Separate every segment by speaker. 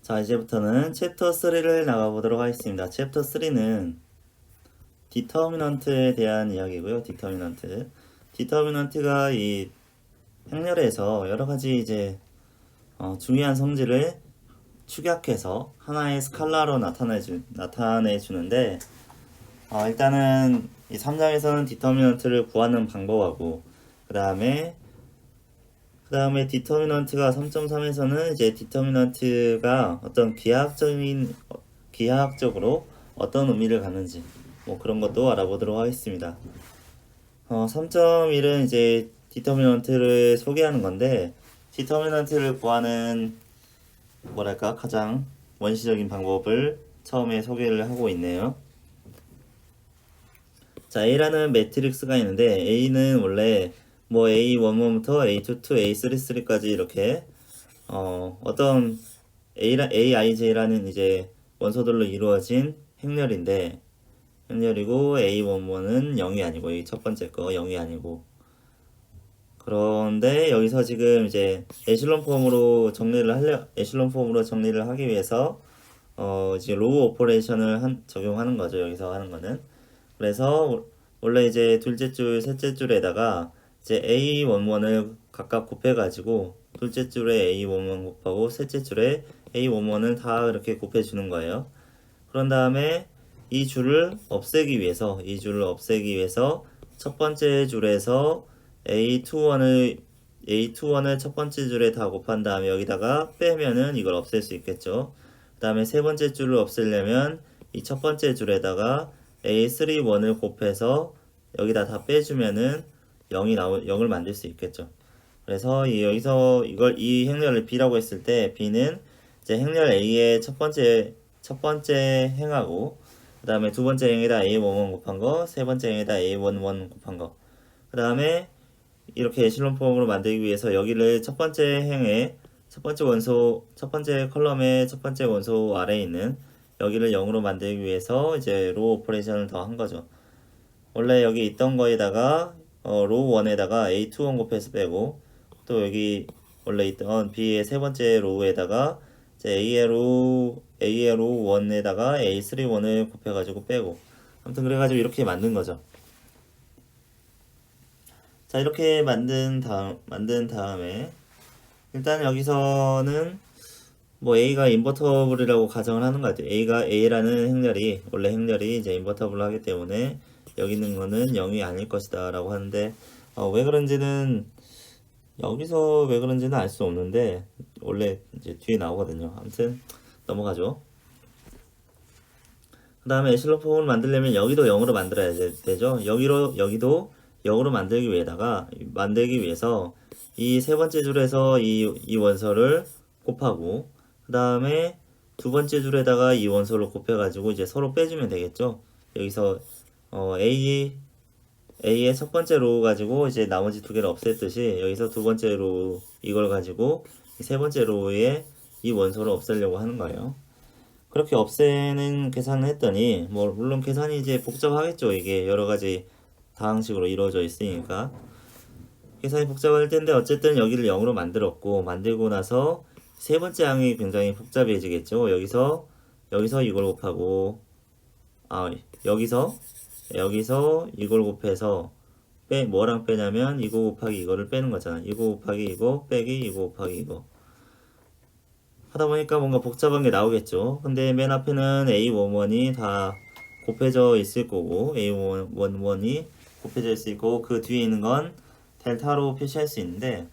Speaker 1: 자, 이제부터는 챕터 3를 나가보도록 하겠습니다. 챕터 3는 디터미넌트에 대한 이야기고요. 디터미넌트가 이 행렬에서 여러 가지 이제 중요한 성질을 축약해서 하나의 스칼라로 나타내 주는데, 일단은 이 3장에서는 디터미넌트를 구하는 방법하고, 그 다음에 디터미넌트가 3.3에서는 이제 디터미넌트가 어떤 기하학적으로 어떤 의미를 갖는지 뭐 그런 것도 알아보도록 하겠습니다. 3.1은 이제 디터미넌트를 소개하는 건데, 디터미넌트를 구하는 뭐랄까 가장 원시적인 방법을 처음에 소개를 하고 있네요. 자, A라는 매트릭스가 있는데, A는 원래 뭐 A11부터 A22, A33까지 이렇게 어떤 AIJ라는 이제 원소들로 이루어진 행렬이고, A11은 0이 아니고, 이 첫 번째 거 0이 아니고. 그런데 여기서 지금 이제 에슬론 폼으로 정리를 하기 위해서 이제 로우 오퍼레이션을 적용하는 거죠. 여기서 하는 거는. 그래서 원래 이제 둘째 줄, 셋째 줄에다가 이제 A11을 각각 곱해가지고 둘째 줄에 A11 곱하고 셋째 줄에 A11을 다 이렇게 곱해주는 거예요. 그런 다음에 이 줄을 없애기 위해서 첫 번째 줄에서 A21을 첫 번째 줄에 다 곱한 다음에 여기다가 빼면은 이걸 없앨 수 있겠죠. 그 다음에 세 번째 줄을 없애려면 이 첫 번째 줄에다가 A31을 곱해서 여기다 다 빼주면은 0을 만들 수 있겠죠. 그래서 여기서 이 행렬을 B라고 했을 때 B는 이제 행렬 A의 첫 번째 행하고, 그 다음에 두 번째 행에다 A11 곱한 거, 세 번째 행에다 A11 곱한 거, 그 다음에 이렇게 에실론 폼으로 만들기 위해서 여기를 첫 번째 컬럼의 첫 번째 원소 아래에 있는 여기를 0으로 만들기 위해서 이제 로우 오퍼레이션을 더 한 거죠. 원래 여기 있던 거에다가 로우 1에다가 A21 곱해서 빼고, 또 여기 원래 있던 B의 세 번째 로우에다가 이제 A의 로우 1에다가 A31을 곱해가지고 빼고, 아무튼 그래가지고 이렇게 만든 거죠. 자, 이렇게 만든 다음에 일단 여기서는 뭐 A가 인버터블이라고 가정을 하는 것 같아요. A라는 원래 행렬이 이제 인버터블 하기 때문에 여기 있는 거는 0이 아닐 것이다 라고 하는데, 여기서 왜 그런지는 알 수 없는데, 원래 이제 뒤에 나오거든요. 아무튼 넘어가죠. 그 다음에 에슬론 폼을 만들려면 여기도 0으로 만들어야 되죠. 여기도 0으로 만들기 위해서 이 세 번째 줄에서 이 원소를 곱하고, 그 다음에 두 번째 줄에다가 이 원소를 곱해가지고 이제 서로 빼주면 되겠죠. 여기서 A의 첫 번째 로우 가지고 이제 나머지 두 개를 없앴듯이 여기서 두 번째 로우 이걸 가지고 세 번째 로우에 이 원소를 없애려고 하는 거예요. 그렇게 없애는 계산을 했더니, 뭐 물론 계산이 이제 복잡하겠죠. 이게 여러 가지 다항식으로 이루어져 있으니까 계산이 복잡할 텐데, 어쨌든 여기를 0으로 만들고 나서 세 번째 항이 굉장히 복잡해지겠죠. 여기서 이걸 곱하고, 여기서 이걸 곱해서 뭐랑 빼냐면 이거 곱하기 이거를 빼는 거잖아. 이거 곱하기 이거 빼기 이거 곱하기 이거 하다 보니까 뭔가 복잡한 게 나오겠죠. 근데 맨 앞에는 A11이 다 곱해져 있을 거고, A11이 곱해져 있을 거고, 그 뒤에 있는 건 델타로 표시할 수 있는데,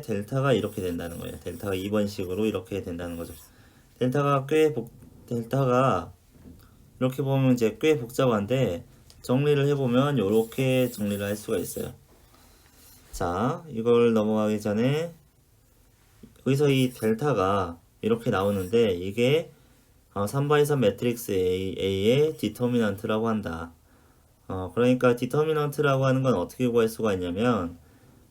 Speaker 1: 델타가 이렇게 된다는 거예요. 델타가 2번식으로 이렇게 된다는 거죠. 델타가 이렇게 보면 이제 꽤 복잡한데, 정리를 해보면 이렇게 정리를 할 수가 있어요. 자, 이걸 넘어가기 전에 여기서 이 델타가 이렇게 나오는데, 이게 3x3 매트릭스 A의 디터미넌트라고 한다. 그러니까 디터미넌트라고 하는 건 어떻게 구할 수가 있냐면,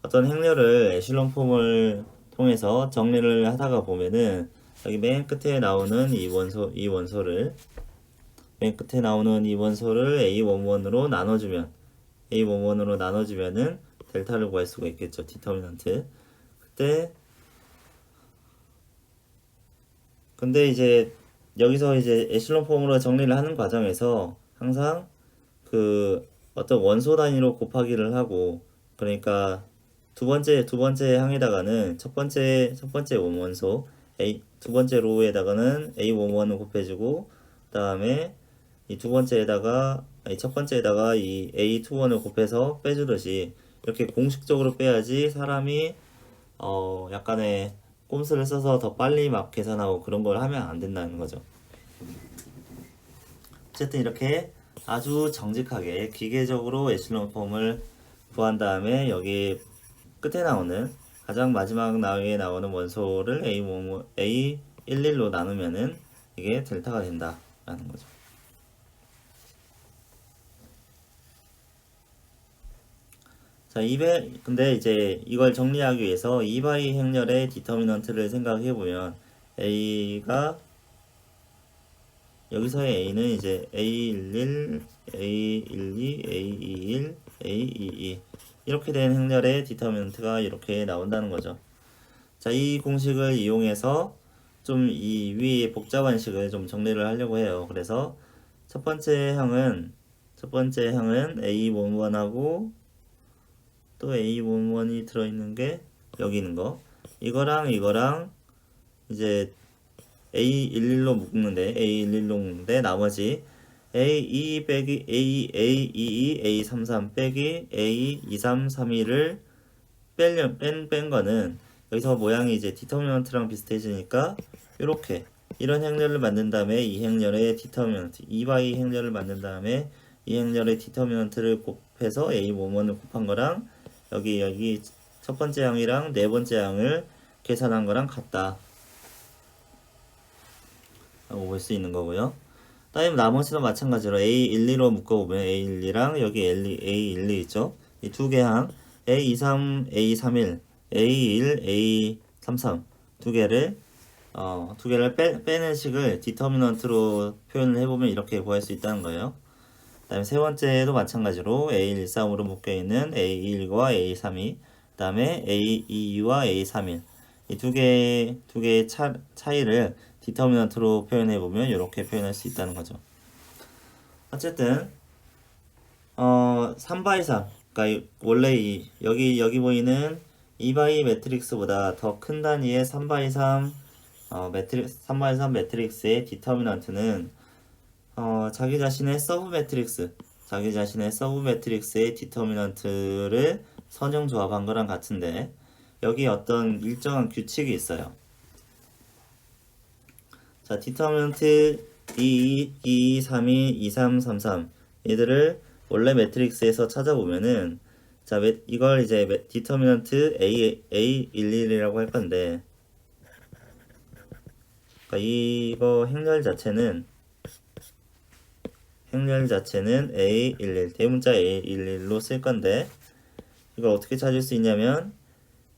Speaker 1: 어떤 행렬을 에실론 폼을 통해서 정리를 하다가 보면은 여기 맨 끝에 나오는 이 원소를 A11으로 나눠주면은 델타를 구할 수가 있겠죠. 디터미넌트. 그때 근데 이제 여기서 이제 에슬론 폼으로 정리를 하는 과정에서 항상 그 어떤 원소 단위로 곱하기를 하고, 그러니까 두 번째 항에다가는 첫 번째 원소 A, 두 번째 로우에다가는 A11을 곱해주고, 그다음에 이 두 번째에다가 아니 첫 번째에다가 이 A21을 곱해서 빼주듯이 이렇게 공식적으로 빼야지 사람이 약간의 꼼수를 써서 더 빨리 막 계산하고 그런 걸 하면 안 된다는 거죠. 어쨌든 이렇게 아주 정직하게 기계적으로 에슬론 폼을 구한 다음에 여기 끝에 나오는 가장 마지막 나위에 나오는 원소를 A11로 나누면은 이게 델타가 된다라는 거죠. 자, 근데 이제 이걸 정리하기 위해서 2바이 행렬의 디터미넌트를 생각해 보면 A가 여기서의 A는 이제 A11, A12, A21, A22 이렇게 된 행렬의 디터미넌트가 이렇게 나온다는 거죠. 자, 이 공식을 이용해서 좀 이 위의 복잡한 식을 좀 정리를 하려고 해요. 그래서 첫 번째 항은 A11하고 또 A11이 들어있는 게 여기 있는 거, 이거랑 이제 A11로 묶는데 나머지 A2 빼기 A22, A33 빼기 A2332를 뺀 거는 여기서 모양이 이제 디터미넌트랑 비슷해지니까 이렇게 이런 행렬을 만든 다음에 이 행렬의 디터미넌트 2바이 행렬을 만든 다음에 이 행렬의 디터미넌트를 곱해서 A11을 곱한 거랑 여기 첫 번째 항이랑 네 번째 항을 계산한 거랑 같다 라고 볼 수 있는 거고요. 다음 나머지도 마찬가지로 A12로 묶어보면 A12랑 여기 A12 있죠. 이 두 개 항 A23, A31, A1, A33 두 개를 빼는 식을 디터미넌트로 표현을 해보면 이렇게 구할 수 있다는 거예요. 다음에 세 번째도 마찬가지로 A13으로 묶여있는 A21과 A32, 그 다음에 A22와 A31 이 두 개의 차이를 디터미넌트로 표현해보면 이렇게 표현할 수 있다는 거죠. 어쨌든 3x3 그러니까 원래 여기 보이는 2x 매트릭스보다 더 큰 단위의 3x3 3x3 매트릭스의 디터미넌트는 자기 자신의 서브 매트릭스의 디터미넌트를 선형 조합한 거랑 같은데 여기 어떤 일정한 규칙이 있어요. 자, 디터미넌트 2, 3, 2, 3, 3, 3 얘들을 원래 매트릭스에서 찾아보면은 자, 이걸 이제 디터미넌트 A11이라고 할 건데 그러니까 이거 행렬 자체는 A11 대문자 A11로 쓸 건데 이걸 어떻게 찾을 수 있냐면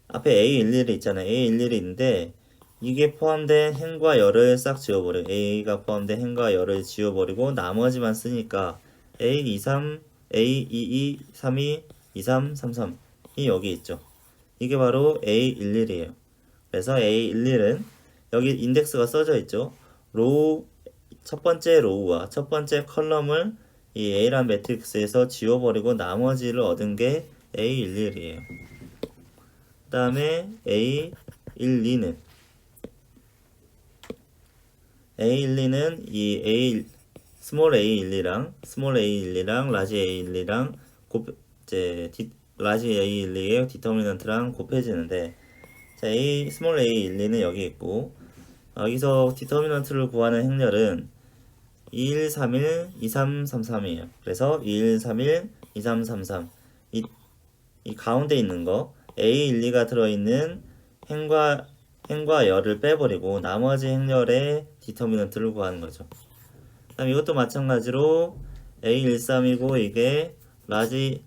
Speaker 1: 앞에 A11이 있잖아요. A11이 있는데 이게 포함된 행과 열을 싹 지워버려요. A가 포함된 행과 열을 지워버리고 나머지만 쓰니까 A23, A22, 32, 23, 33이 여기 있죠. 이게 바로 A11이에요. 그래서 A11은 여기 인덱스가 써져 있죠. 첫 번째 로우와 첫 번째 컬럼을 이 A란 매트릭스에서 지워버리고 나머지를 얻은 게 A11이에요. 그 다음에 A12는 이 스몰 A12랑 라지 A12랑 라지 A12의 디터미넌트랑 곱해지는데 자, 스몰 A12는 여기 있고 여기서 디터미넌트를 구하는 행렬은 2131, 2333이에요. 그래서 2131, 2333 이 가운데 있는 거 A12가 들어있는 행과 열을 빼버리고 나머지 행렬의 디터미넌트를 구하는 거죠. 그다음 이것도 마찬가지로 A13이고 이게 라지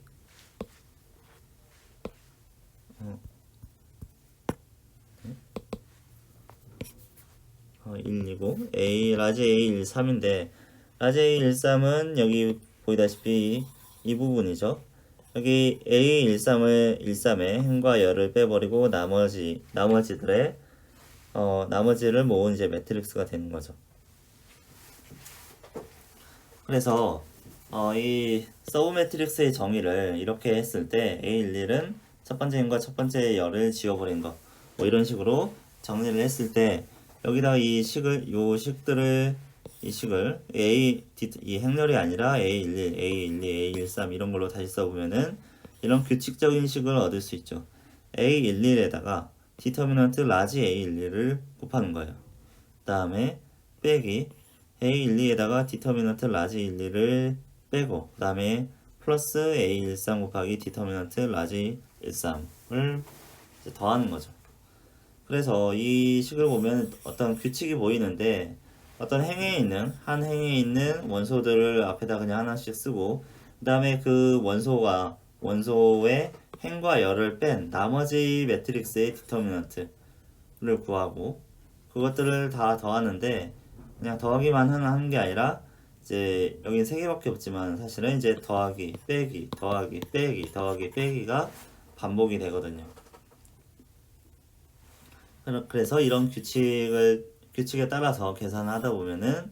Speaker 1: 1이고 라지 A13인데 라지 A13은 여기 보이다시피 이 부분이죠. 여기 A13의 행과 열을 빼버리고 나머지를 모은 이제 매트릭스가 되는 거죠. 그래서 이 서브 매트릭스의 정의를 이렇게 했을 때 A11은 첫 번째 행과 첫 번째 열을 지워버린 거, 뭐 이런 식으로 정리를 했을 때 여기다 이 식을 이 행렬이 아니라 A11, A12, A13 이런 걸로 다시 써보면은 이런 규칙적인 식을 얻을 수 있죠. A11에다가 디터미넌트 라지 A12를 곱하는 거예요. 그 다음에 빼기 A12에다가 디터미넌트 라지 12를 빼고 그 다음에 플러스 A13 곱하기 디터미넌트 라지 13을 더하는 거죠. 그래서 이 식을 보면 어떤 규칙이 보이는데 어떤 한 행에 있는 원소들을 앞에다 그냥 하나씩 쓰고 그 다음에 그 원소의 행과 열을 뺀 나머지 매트릭스의 디터미넌트를 구하고 그것들을 다 더하는데 그냥 더하기만 하는 게 아니라 이제 여기 세 개밖에 없지만 사실은 이제 더하기, 빼기, 더하기, 빼기, 더하기, 빼기가 반복이 되거든요. 그래서 이런 규칙에 따라서 계산하다 보면은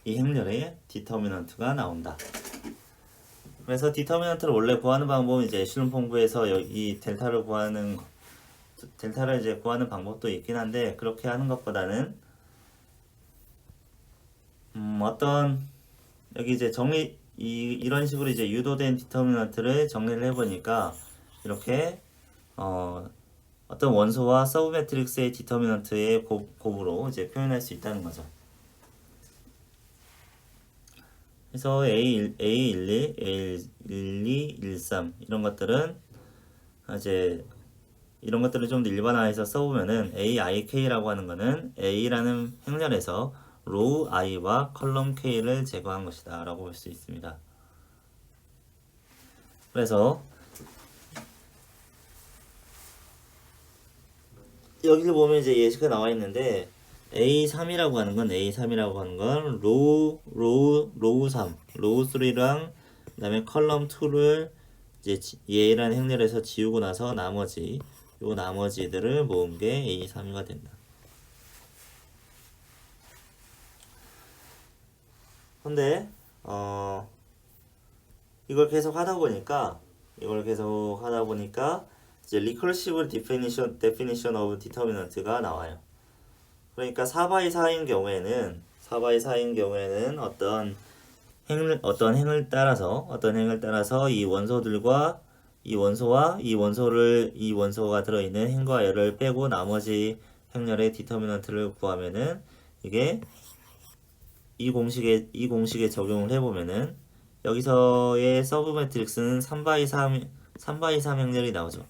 Speaker 1: 이 행렬의 디터미넌트가 나온다. 그래서 디터미넌트를 원래 구하는 방법은 이제 에슐론 폼부에서 이 델타를 이제 구하는 방법도 있긴 한데 그렇게 하는 것보다는 여기 이제 이런 식으로 이제 유도된 디터미넌트를 정리를 해보니까 이렇게 어떤 원소와 서브 매트릭스의 디터미넌트의 곱으로 이제 표현할 수 있다는 거죠. 그래서 A11, A12, 13 이런 것들은 이제 이런 것들을 좀 더 일반화해서 써보면은 AIK라고 하는 거는 A라는 행렬에서 로우 i와 컬럼 k를 제거한 것이다 라고 볼 수 있습니다. 그래서 여기를 보면 이제 예시가 나와 있는데 A3이라고 하는 건 로우 3, 로우 3랑 그다음에 컬럼 2를 이제 A라는 행렬에서 지우고 나서 나머지들을 모은 게 A3가 된다. 근데 이걸 계속 하다 보니까 이제 recursive definition of determinant가 나와요. 그러니까 4x4인 경우에는 어떤 행을 따라서 이 원소와 이 원소가 들어있는 행과 열을 빼고 나머지 행렬의 디터미넌트를 구하면은 이게 이 공식에 적용을 해보면은 여기서의 서브 매트릭스는 3x3 행렬이 나오죠.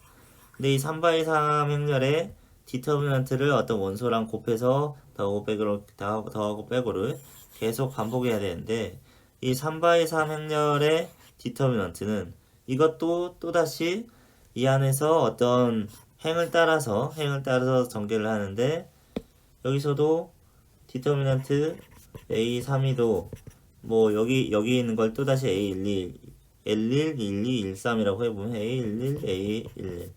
Speaker 1: 근데 이 3x3 행렬의 디터미넌트를 어떤 원소랑 곱해서 더하고 빼고를 계속 반복해야 되는데 이 3x3 행렬의 디터미넌트는 이것도 또다시 이 안에서 어떤 행을 따라서 전개를 하는데 여기서도 디터미넌트 A3이도 뭐 여기 있는 걸 또다시 A11, 12, 13이라고 해보면 A11, A11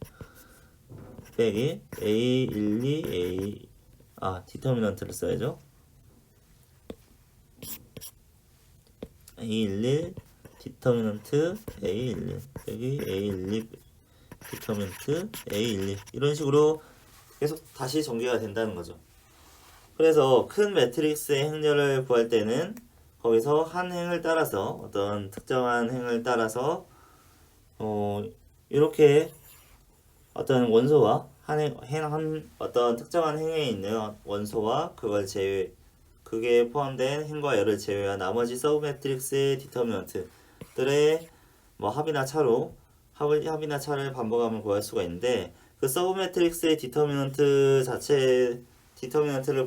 Speaker 1: 빼기 A12, 디터미넌트를 써야죠. A11 디터미넌트 A11 빼기 A12 디터미넌트 A12 이런 식으로 계속 다시 전개가 된다는 거죠. 그래서 큰 매트릭스의 행렬을 구할 때는 거기서 한 행을 따라서 어떤 특정한 행을 따라서 이렇게 어떤 원소와 어떤 특정한 행에 있는 원소와 그게 포함된 행과 열을 제외한 나머지 서브 매트릭스의 디터미넌트들의 뭐 합이나 차를 반복하면 구할 수가 있는데 그 서브 매트릭스의 디터미넌트를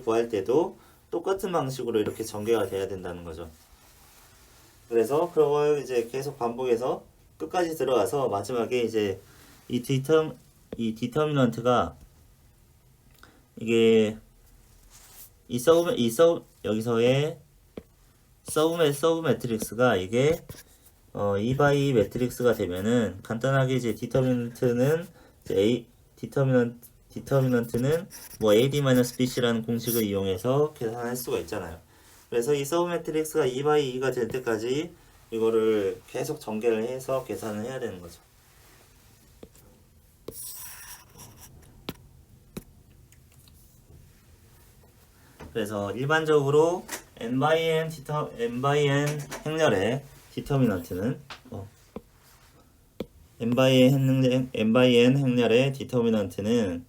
Speaker 1: 구할 때도 똑같은 방식으로 이렇게 전개가 돼야 된다는 거죠. 그래서 그걸 이제 계속 반복해서 끝까지 들어가서 마지막에 이제 이 디터미넌트가 이게 여기서의 서브 매트릭스가 이게 2x2 매트릭스가 되면은 간단하게 이제 디터미넌트는 이제 디터미넌트는 뭐 AD-BC라는 공식을 이용해서 계산할 수가 있잖아요. 그래서 이 서브 매트릭스가 2x2가 될 때까지 이거를 계속 전개를 해서 계산을 해야 되는 거죠. 그래서 일반적으로 n/n 행렬의 디터미넌트는 n/n 행렬의 디터미넌트는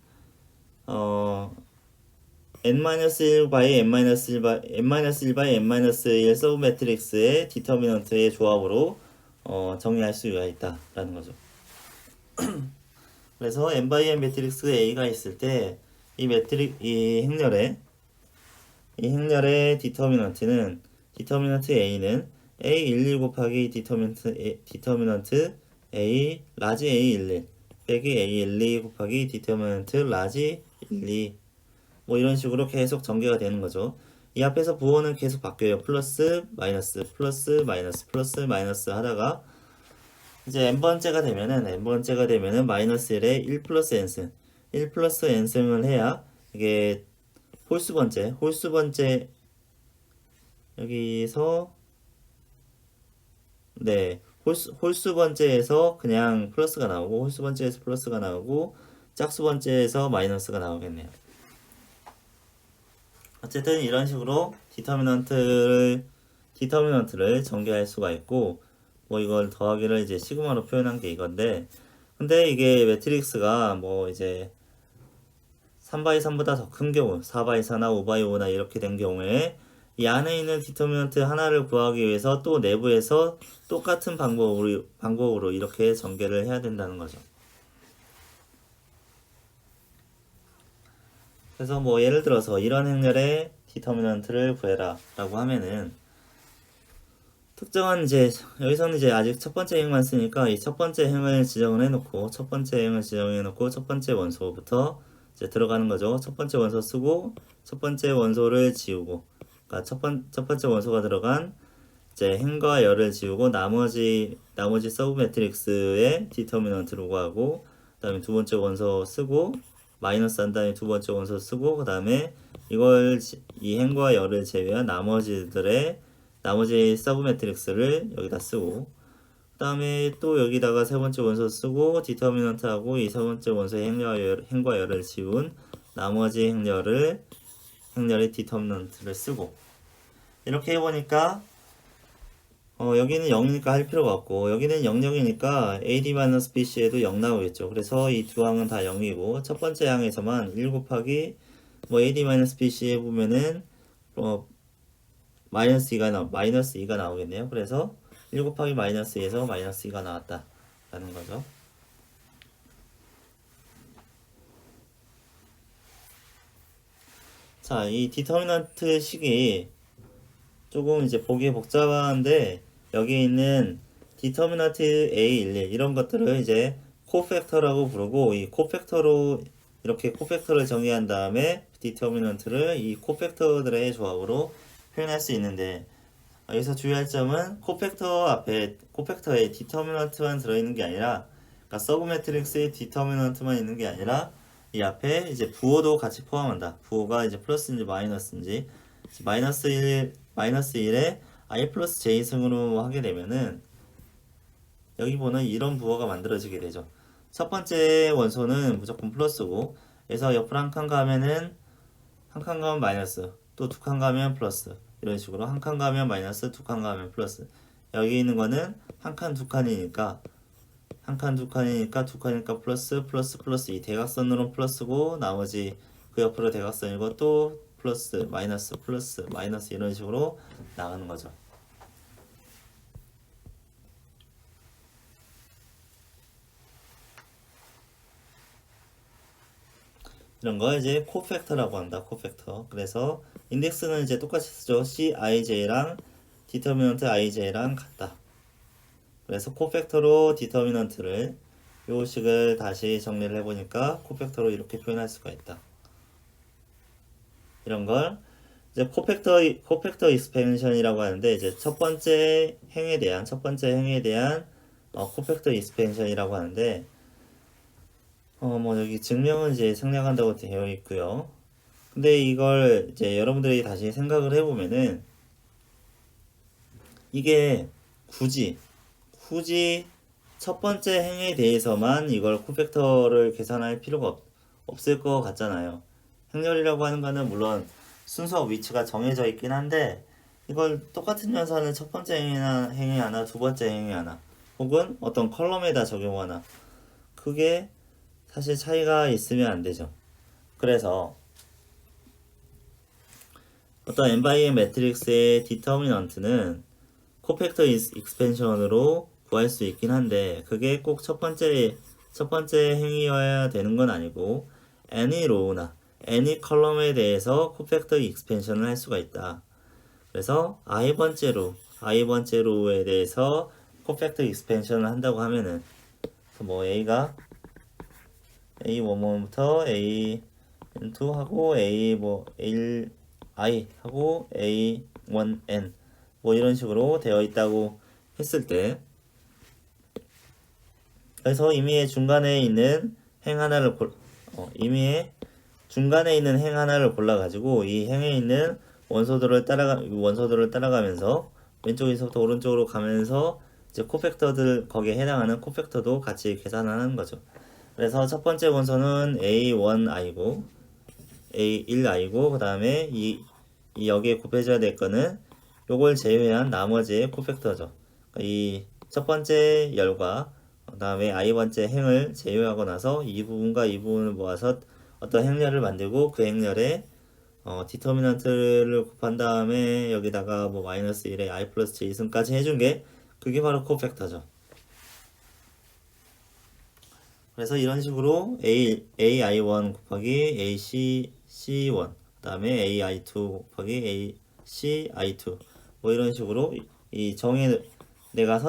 Speaker 1: n-1 by n-1 by n-1 서브 매트릭스의 디터미넌트의 조합으로 정리할 수가 있다라는 거죠. 그래서 n/n 매트릭스 A가 있을 때 이 행렬의 디터미넌트 A는 A11 곱하기 디터미넌트 A 라지 A11 빼기 A12 곱하기 디터미넌트 라지 12 뭐 이런 식으로 계속 전개가 되는 거죠. 이 앞에서 부호는 계속 바뀌어요. 플러스 마이너스 플러스 마이너스 플러스 마이너스 하다가 이제 n번째가 되면은 마이너스 1에 1 플러스 n승을 해야 이게 홀수번째 여기서 네 홀수번째에서 그냥 플러스가 나오고 홀수번째에서 플러스가 나오고 짝수번째에서 마이너스가 나오겠네요. 어쨌든 이런 식으로 디터미넌트를 전개할 수가 있고 뭐 이걸 더하기를 이제 시그마로 표현한 게 이건데 근데 이게 매트릭스가 뭐 이제 3x3보다 더 큰 경우 4x4나 5x5나 이렇게 된 경우에 이 안에 있는 디터미넌트 하나를 구하기 위해서 또 내부에서 똑같은 방법으로 이렇게 전개를 해야 된다는 거죠. 그래서 뭐 예를 들어서 이런 행렬의 디터미넌트를 구해라 라고 하면은 특정한 이제 여기서는 이제 아직 첫 번째 행만 쓰니까 이 첫 번째 행을 지정을 해놓고 첫 번째 원소부터 이제 들어가는 거죠. 첫 번째 원소 쓰고 첫 번째 원소를 지우고 그러니까 첫 번째 원소가 들어간 이제 행과 열을 지우고 나머지 서브 매트릭스의 디터미넌트로 구하고 그다음에 두 번째 원소 쓰고 마이너스 한 다음에 두 번째 원소 쓰고 그 다음에 이 행과 열을 제외한 나머지 서브 매트릭스를 여기다 쓰고 그 다음에 또 여기다가 세 번째 원소 쓰고 디터미넌트하고 이 세 번째 원소의 행과 열을 지운 나머지 행렬의 디터미넌트를 쓰고 이렇게 해보니까 여기는 0이니까 할 필요가 없고 여기는 0이니까 AD-BC에도 0 나오겠죠. 그래서 이 두 항은 다 0이고 첫 번째 항에서만 1 곱하기 뭐 AD-BC에 보면은 마이너스 2가 나오겠네요. 그래서 1 곱하기 마이너스 2에서 마이너스 2가 나왔다 라는 거죠. 자, 이 디터미넌트 식이 조금 이제 보기 복잡한데 여기 있는 디터미넌트 A11 이런 것들을 이제 코팩터라고 부르고 이 코팩터로 이렇게 코팩터를 정의한 다음에 디터미넌트를 이 코팩터들의 조합으로 표현할 수 있는데 여기서 주의할 점은 코팩터에 디터미넌트만 들어있는 게 아니라 그러니까 서브 매트릭스에 디터미넌트만 있는 게 아니라 이 앞에 이제 부호도 같이 포함한다. 부호가 이제 플러스인지 마이너스인지 마이너스 1에 i 플러스 j승으로 하게 되면은 여기 보는 이런 부호가 만들어지게 되죠. 첫 번째 원소는 무조건 플러스고 그래서 옆으로 한 칸 가면은 한 칸 가면 마이너스 또 두 칸 가면 플러스 이런 식으로 한 칸 가면 마이너스 두 칸 가면 플러스 여기 있는 거는 한 칸 두 칸이니까 두 칸이니까 플러스 이 대각선으로 플러스고 나머지 그 옆으로 대각선이고 또 플러스 마이너스 이런 식으로 나가는 거죠. 이런 거 이제 코팩터라고 한다. 코팩터. 그래서 인덱스는 이제 똑같이 쓰죠. CIJ랑 디터미넌트 IJ랑 같다. 그래서 코팩터로 디터미넌트를 요 식을 다시 정리를 해보니까 코팩터로 이렇게 표현할 수가 있다. 이런 걸 이제 코팩터 익스펜션이라고 하는데 이제 첫 번째 행에 대한 코팩터 익스펜션이라고 하는데 뭐 여기 증명은 이제 생략한다고 되어 있고요. 근데 이걸 이제 여러분들이 다시 생각을 해보면은 이게 굳이 첫 번째 행에 대해서만 이걸 코팩터를 계산할 필요가 없을 것 같잖아요. 행렬이라고 하는 거는 물론 순서 위치가 정해져 있긴 한데 이걸 똑같은 연산을 첫 번째 행에 하나, 두 번째 행에 하나 혹은 어떤 컬럼에다 적용하나 그게 사실 차이가 있으면 안 되죠. 그래서 어떤 n바이의 매트릭스의 디터미넌트는 코팩터 익스펜션으로 구할 수 있긴 한데 그게 꼭 첫 번째 행위여야 되는 건 아니고 any row나 any 컬럼에 대해서 코팩터 익스펜션을 할 수가 있다. 그래서 i 번째 로우에 대해서 코팩터 익스펜션을 한다고 하면은 뭐 a가 a11부터 a2 하고 i 하고 a1n 뭐 이런 식으로 되어 있다고 했을 때 그래서 임의의 중간에 있는 행 하나를 골라 가지고 이 행에 있는 원소들을 따라가면서 왼쪽에서부터 오른쪽으로 가면서 이제 코팩터들 거기에 해당하는 코팩터도 같이 계산하는 거죠. 그래서 첫 번째 원소는 A1i고 A1i고 그 다음에 이 여기에 곱해줘야 될 거는 요걸 제외한 나머지의 코팩터죠. 그러니까 이 첫 번째 열과 그 다음에 i 번째 행을 제외하고 나서 이 부분과 이 부분을 모아서 어떤 행렬을 만들고 그 행렬에 디터미넌트를 곱한 다음에 여기다가 뭐 마이너스 1에 i 플러스 j승까지 해준 게 그게 바로 코팩터죠. 그래서 이런 식으로 ai1 곱하기 ac1 그 다음에 ai2 곱하기 acI2 뭐 이런 식으로 내가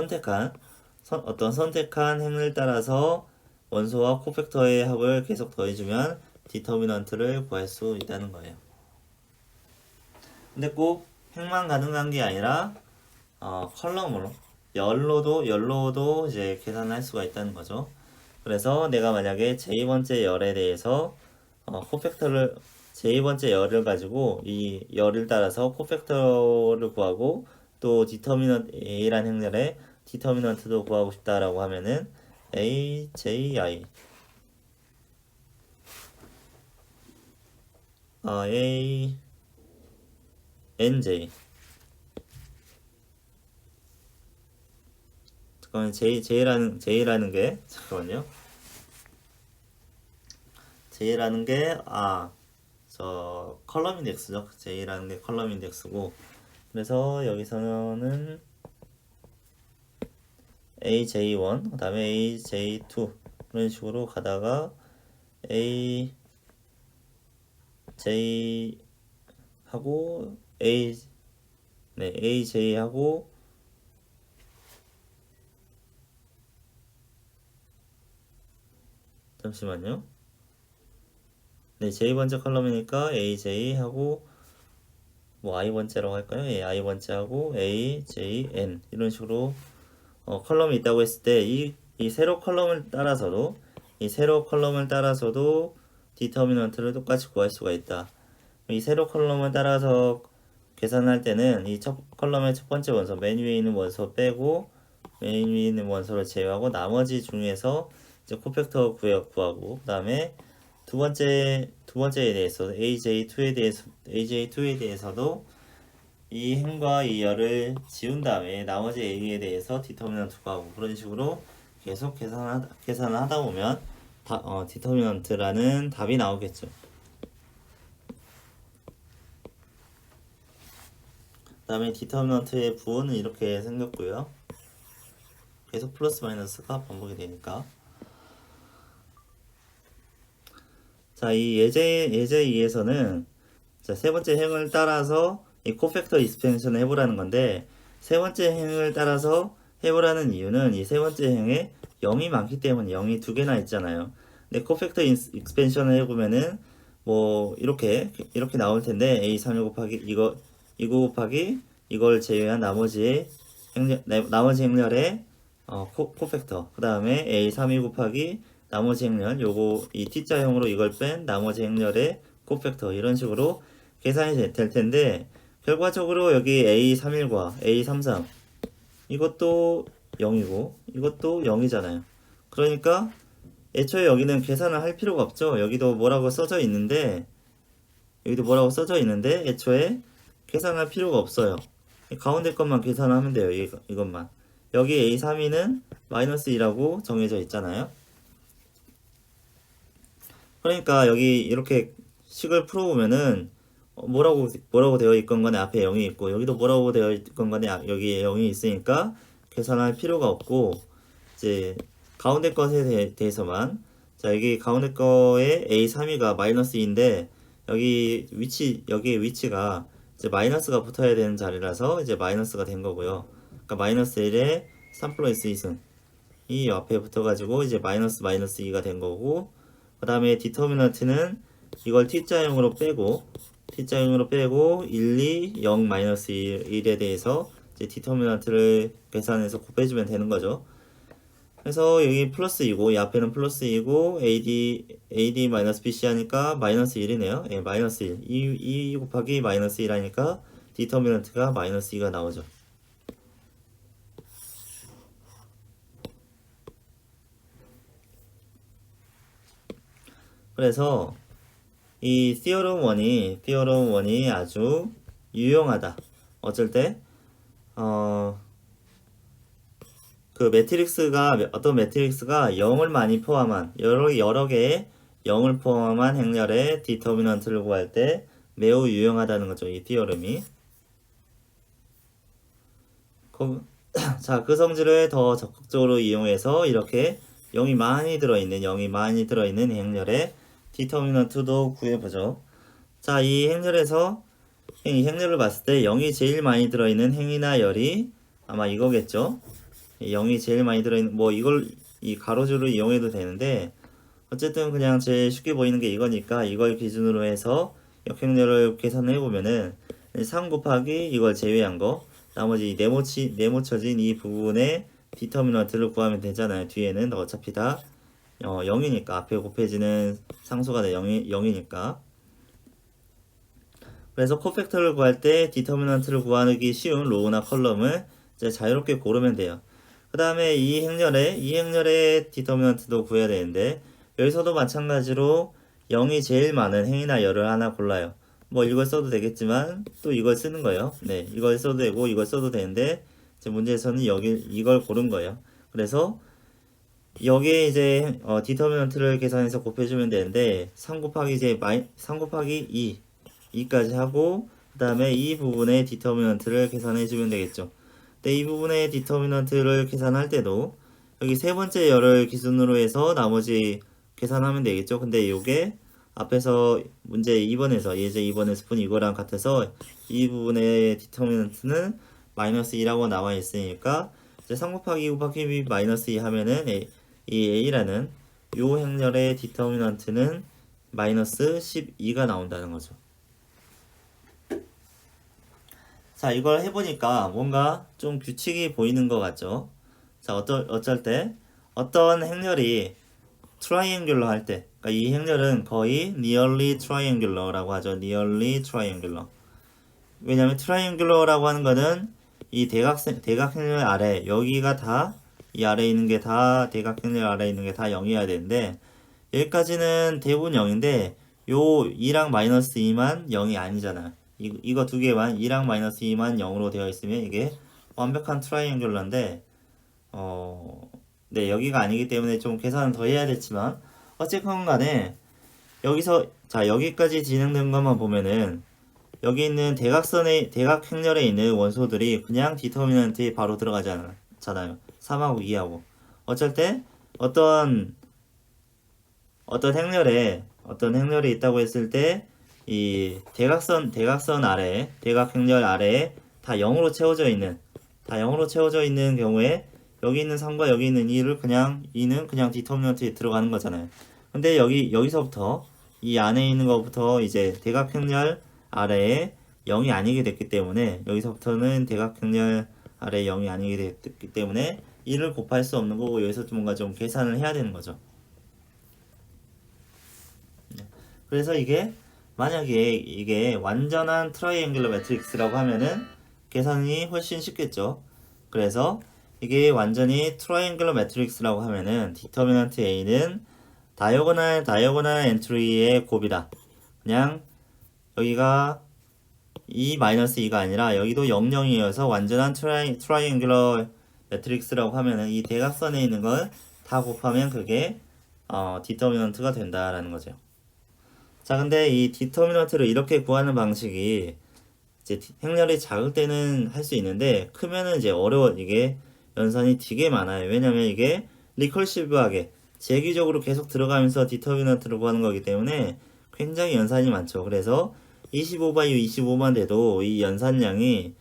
Speaker 1: 어떤 선택한 행을 따라서 원소와 코팩터의 합을 계속 더해주면 디터미넌트를 구할 수 있다는 거예요. 근데 꼭 행만 가능한 게 아니라 컬럼으로 열로도 이제 계산할 수가 있다는 거죠. 그래서 내가 만약에 제2번째 열에 대해서 제2번째 열을 가지고 이 열을 따라서 코팩터를 구하고 또 디터미넌트 A라는 행렬에 디터미넌트도 구하고 싶다라고 하면은 AJI ANJ 잠깐만 J라는 게 잠깐만요. J라는 게 저 컬럼 인덱스죠. J라는 게 컬럼 인덱스고 그래서 여기서는 AJ1 그 다음에 AJ2 그런 식으로 가다가 AJ 하고 AJ 하고 잠시만요. 네, J번째 컬럼이니까 AJ 하고 뭐 I번째라고 할까요? I번째 하고 AJN 이런 식으로 컬럼이 있다고 했을 때 이 세로 컬럼을 따라서도 디터미넌트를 똑같이 구할 수가 있다. 이 세로 컬럼을 따라서 계산할 때는 이 첫 컬럼의 첫 번째 원소 맨 위에 있는 원소 빼고 맨 위에 있는 원소를 제외하고 나머지 중에서 이제 코팩터 구하고 그다음에 두 번째에 대해서 AJ2에 대해서도 이 행과 이 열을 지운 다음에 나머지 A에 대해서 디터미넌트 구하고 그런 식으로 계속 계산을 하다 보면 디터미넌트라는 답이 나오겠죠. 그 다음에 디터미넌트의 부호는 이렇게 생겼고요. 계속 플러스 마이너스가 반복이 되니까 자, 이 예제 2에서는 세 번째 행을 따라서 이 코팩터 익스펜션을 해보라는 건데 세 번째 행을 따라서 해보라는 이유는 이 세 번째 행에 0이 많기 때문에 0이 두 개나 있잖아요. 근데 코팩터 익스펜션을 해보면은 뭐 이렇게 나올 텐데 A31 곱하기 이거 곱하기 이걸 제외한 나머지 행렬의 코팩터, 그 다음에 A32 곱하기 나머지 행렬, 요거 이 T자형으로 이걸 뺀 나머지 행렬의 코팩터, 이런 식으로 계산이 될 텐데, 결과적으로 여기 A31과 A33 이것도 0이고 이것도 0이잖아요. 그러니까 애초에 여기는 계산을 할 필요가 없죠. 여기도 뭐라고 써져 있는데 애초에 계산할 필요가 없어요. 가운데 것만 계산하면 돼요. 이것만. 여기 A32는 마이너스 2라고 정해져 있잖아요. 그러니까 여기 이렇게 식을 풀어보면은 뭐라고 되어 있건 간에 앞에 0이 있고, 여기도 뭐라고 되어 있건 간에 여기에 0이 있으니까 계산할 필요가 없고, 이제 가운데 것에 대해서만, 자, 여기 가운데 거에 A32가 마이너스 2인데 여기에 위치가 이제 마이너스가 붙어야 되는 자리라서 이제 마이너스가 된 거고요. 그러니까 마이너스 1에 3 플러스 2승 이 앞에 붙어가지고 이제 마이너스 2가 된 거고, 그 다음에 디터미넌트는 이걸 T자형으로 빼고 1, 2, 0, 마이너스 1에 대해서 이제 디터미넌트를 계산해서 곱해주면 되는 거죠. 그래서 여기 플러스 2고 이 앞에는 플러스 2고 AD 마이너스 BC 하니까 마이너스 1이네요. 예, 마이너스 1. 2 곱하기 마이너스 1 하니까 디터미넌트가 마이너스 2가 나오죠. 그래서 이 theorem 1이 아주 유용하다. 어쩔 때 어떤 매트릭스가 0을 많이 포함한 여러 개의 0을 포함한 행렬의 디터미넌트를 구할 때 매우 유용하다는 거죠. 이 티어름이. 자, 그 성질을 더 적극적으로 이용해서 이렇게 0이 많이 들어있는 행렬의 디터미넌트도 구해보죠. 자, 이 행렬을 봤을 때 0이 제일 많이 들어있는 행이나 열이 아마 이거겠죠. 0이 제일 많이 들어있는, 이 가로줄을 이용해도 되는데, 어쨌든 그냥 제일 쉽게 보이는 게 이거니까 이걸 기준으로 해서 역행렬을 계산해보면은 3 곱하기 이걸 제외한 거, 나머지 네모쳐진 이 부분의 디터미넌트를 구하면 되잖아요. 뒤에는 어차피 다 0이니까, 앞에 곱해지는 상수가 다 0이니까. 그래서 코팩터를 구할 때 디터미넌트를 구하기 쉬운 로우나 컬럼을 이제 자유롭게 고르면 돼요. 그 다음에 이 행렬의 디터미넌트도 구해야 되는데, 여기서도 마찬가지로 0이 제일 많은 행이나 열을 하나 골라요. 뭐 이걸 써도 되겠지만 또 이걸 쓰는 거예요. 네, 이걸 써도 되고 이걸 써도 되는데, 이제 문제에서는 이걸 고른 거예요. 그래서 여기에 이제 디터미넌트를 계산해서 곱해주면 되는데, 3 곱하기 2까지 하고, 그 다음에 이 부분의 디터미넌트를 계산해주면 되겠죠. 근데 이 부분의 디터미넌트를 계산할 때도 여기 세 번째 열을 기준으로 해서 나머지 계산하면 되겠죠. 근데 이게 앞에서 문제 2번에서 예제 2번에서 푼 이거랑 같아서 이 부분의 디터미넌트는 마이너스 2라고 나와 있으니까 이제 3 곱하기 2 곱하기 B 마이너스 2 하면은 이 A라는 요 행렬의 디터미넌트는 마이너스 12가 나온다는 거죠. 자, 이걸 해보니까 뭔가 좀 규칙이 보이는 것 같죠? 자, 어쩔 때 어떤 행렬이 트라이앵귤러 할 때, 그러니까 이 행렬은 거의 nearly triangular라고 하죠. nearly triangular. 왜냐면 트라이앵귤러라고 하는 거는 이 대각 행렬 아래, 여기가 다 이 아래에 있는 게 다 대각 행렬 아래에 있는 게 다 0이어야 되는데, 여기까지는 대부분 0인데 요 2랑 마이너스 2만 0이 아니잖아요. 이거 두 개만 2랑 마이너스 2만 0으로 되어 있으면 이게 완벽한 트라이앵귤러인데, 네, 여기가 아니기 때문에 좀 계산은 더 해야 됐지만, 어쨌건 간에 자, 여기까지 진행된 것만 보면은 여기 있는 대각 행렬에 있는 원소들이 그냥 디터미넌트에 바로 들어가잖아요. 3하고 2하고. 어쩔 때 어떤 행렬에 있다고 했을 때 이 대각선 아래, 대각 행렬 아래에 다 0으로 채워져 있는 경우에 여기 있는 3과 여기 있는 2는 그냥 디터미넌트에 들어가는 거잖아요. 근데 여기서부터 이 안에 있는 것부터 이제 대각행렬 아래에 0이 아니게 됐기 때문에 여기서부터는 대각행렬 아래 0이 아니게 됐기 때문에 1을 곱할 수 없는 거고 여기서 좀 뭔가 좀 계산을 해야 되는 거죠. 그래서 이게 만약에 이게 완전한 트라이앵글러 매트릭스라고 하면은 계산이 훨씬 쉽겠죠. 그래서 이게 완전히 트라이앵글러 매트릭스라고 하면은 디터미넌트 A는 다이어고널 엔트리의 곱이다. 그냥 여기가 2-2가 아니라 여기도 0, 0이어서 완전한 트라이앵글러 매트릭스라고 하면은 이 대각선에 있는 걸 다 곱하면 그게 디터미넌트가 된다라는 거죠. 자, 근데 이 디터미넌트를 이렇게 구하는 방식이 이제 행렬이 작을 때는 할 수 있는데 크면은 이제 어려워. 이게 연산이 되게 많아요. 왜냐면 이게 리컬시브하게 재기적으로 계속 들어가면서 디터미넌트를 구하는 거기 때문에 굉장히 연산이 많죠. 그래서 25바이 25만 돼도 이 연산량이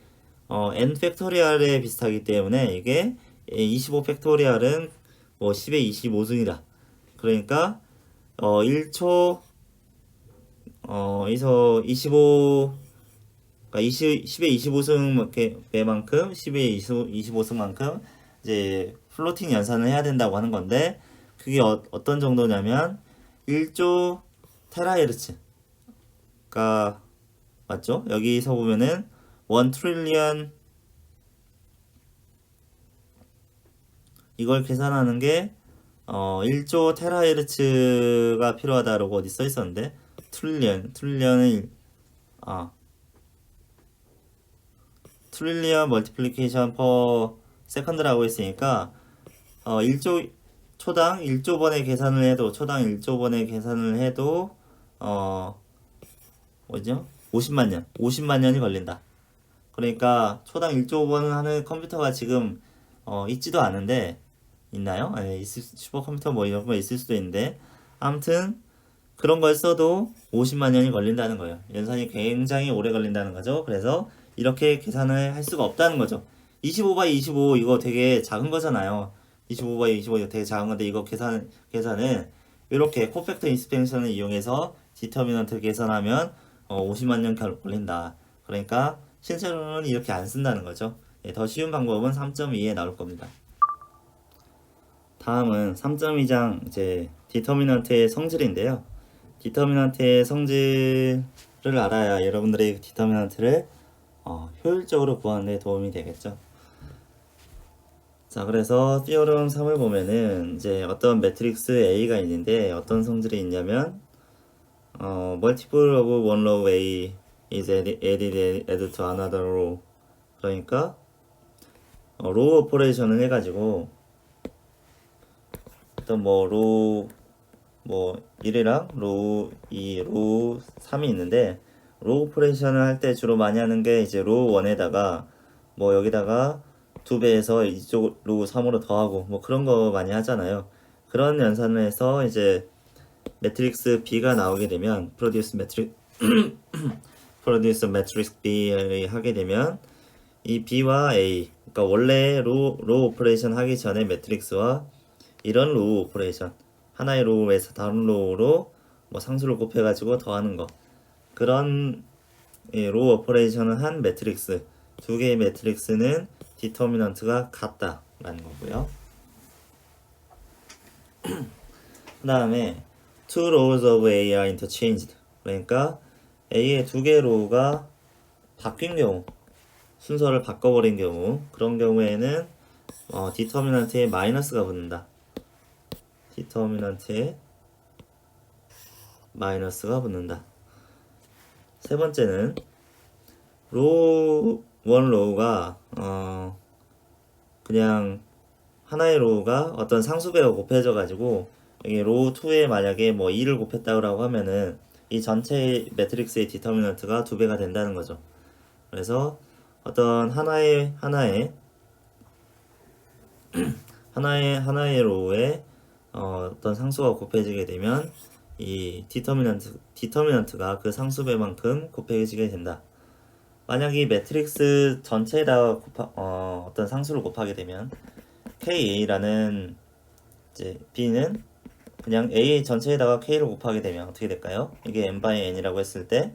Speaker 1: n 팩토리얼에 비슷하기 때문에 이게 25 팩토리얼은 뭐 10의 25승이다. 그러니까 1초 여기서 25 그러니까 10의 25승배만큼 10의 25승만큼 이제 플로팅 연산을 해야 된다고 하는 건데 그게 어떤 정도냐면 1조 테라헤르츠가 맞죠? 여기서 보면은 1 트릴리언 이걸 계산하는 게 1조 테라헤르츠가 필요하다라고 어디 써 있었는데 트릴리언은 트릴리언 멀티플리케이션 퍼 세컨드라고 했으니까 1조 초당 1조 번의 계산을 해도 초당 1조 번의 계산을 해도 뭐죠? 50만 년이 걸린다. 그러니까 초당 1조 번을 하는 컴퓨터가 지금 있지도 않은데 있나요? 아니, 슈퍼컴퓨터 뭐 이런 거 있을 수도 있는데 아무튼 그런 걸 써도 50만 년이 걸린다는 거예요. 연산이 굉장히 오래 걸린다는 거죠. 그래서 이렇게 계산을 할 수가 없다는 거죠. 25바이 25 이거 되게 작은 거잖아요. 25바이 25 이거 되게 작은 건데 이거 계산은 이렇게 코팩터 인스펙션을 이용해서 디터미넌트 계산하면 50만 년 걸린다. 그러니까 실제로는 이렇게 안 쓴다는 거죠. 예, 더 쉬운 방법은 3.2에 나올 겁니다. 다음은 3.2장 이제 디터미넌트의 성질인데요. 디터미넌트의 성질을 알아야 여러분들이 디터미넌트를 효율적으로 구하는 데 도움이 되겠죠. 자, 그래서 티어럼 3을 보면은 이제 어떤 매트릭스 A가 있는데 어떤 성질이 있냐면 multiple of one row A is added to another row. 그러니까 로우 오퍼레이션을 해가지고 어떤 뭐 로우 뭐 1이랑 로우 2, 로우 3이 있는데 로우 오퍼레이션을 할 때 주로 많이 하는 게 이제 로우 1에다가 뭐 여기다가 2배해서 이쪽 로우 3으로 더하고 뭐 그런 거 많이 하잖아요. 그런 연산을 해서 이제 매트릭스 B가 나오게 되면 프로듀스 매트릭스 B 하게 되면 이 B와 A 그러니까 원래 로우 오퍼레이션 하기 전에 매트릭스와 이런 로우 오퍼레이션 하나의 로우에서 다른 로우로 뭐 상수를 곱해가지고 더하는 거 그런 로우 오퍼레이션을 한 매트릭스 두 개의 매트릭스는 디터미넌트가 같다라는 거고요. 그 다음에 two rows of A are interchanged 그러니까 A의 두 개의 로우가 바뀐 경우 순서를 바꿔버린 경우 그런 경우에는 디터미넌트에 마이너스가 붙는다. 디터미넌트에 마이너스가 붙는다. 세 번째는 로우 1 로우가 그냥 하나의 로우가 어떤 상수배가 곱해져 가지고 여기 로우 2에 만약에 뭐 2를 곱했다고 하면은 이 전체 매트릭스의 디터미넌트가 2배가 된다는 거죠. 그래서 어떤 하나의 로우에 어떤 상수가 곱해지게 되면 이 디터미넌트가 그 상수배만큼 곱해지게 된다. 만약 이 매트릭스 전체에다가 어떤 상수를 곱하게 되면 KA라는 이제 B는 그냥 A 전체에다가 K를 곱하게 되면 어떻게 될까요? 이게 n by n이라고 했을 때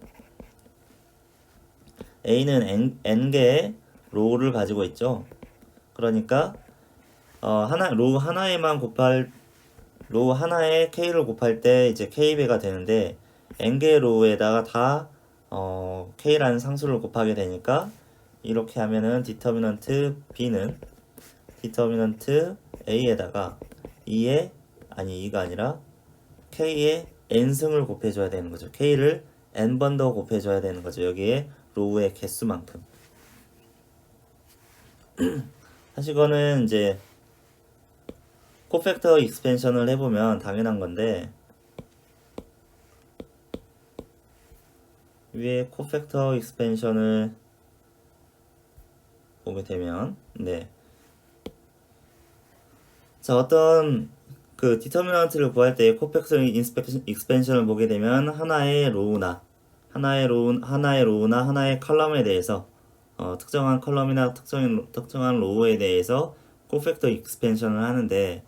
Speaker 1: A는 n개의 로우를 가지고 있죠. 그러니까 로우 하나에 K를 곱할 때 이제 K배가 되는데 n개의 로우에다가 다 K라는 상수를 곱하게 되니까 이렇게 하면은 디터미넌트 B는 디터미넌트 A에다가 2가 아니라 K의 n승을 곱해줘야 되는 거죠. K를 n번 더 곱해줘야 되는 거죠. 여기에 로우의 개수만큼. 사실 이거는 이제 코팩터 익스펜션을 해보면 당연한 건데 위에 코팩터 익스펜션을 보게 되면 자, 어떤 그 디터미넌트를 구할 때 코팩터 익스펜션을 보게 되면 하나의 로우나 하나의 컬럼에 대해서 특정한 컬럼이나 특정한 로우에 대해서 코팩터 익스펜션을 하는데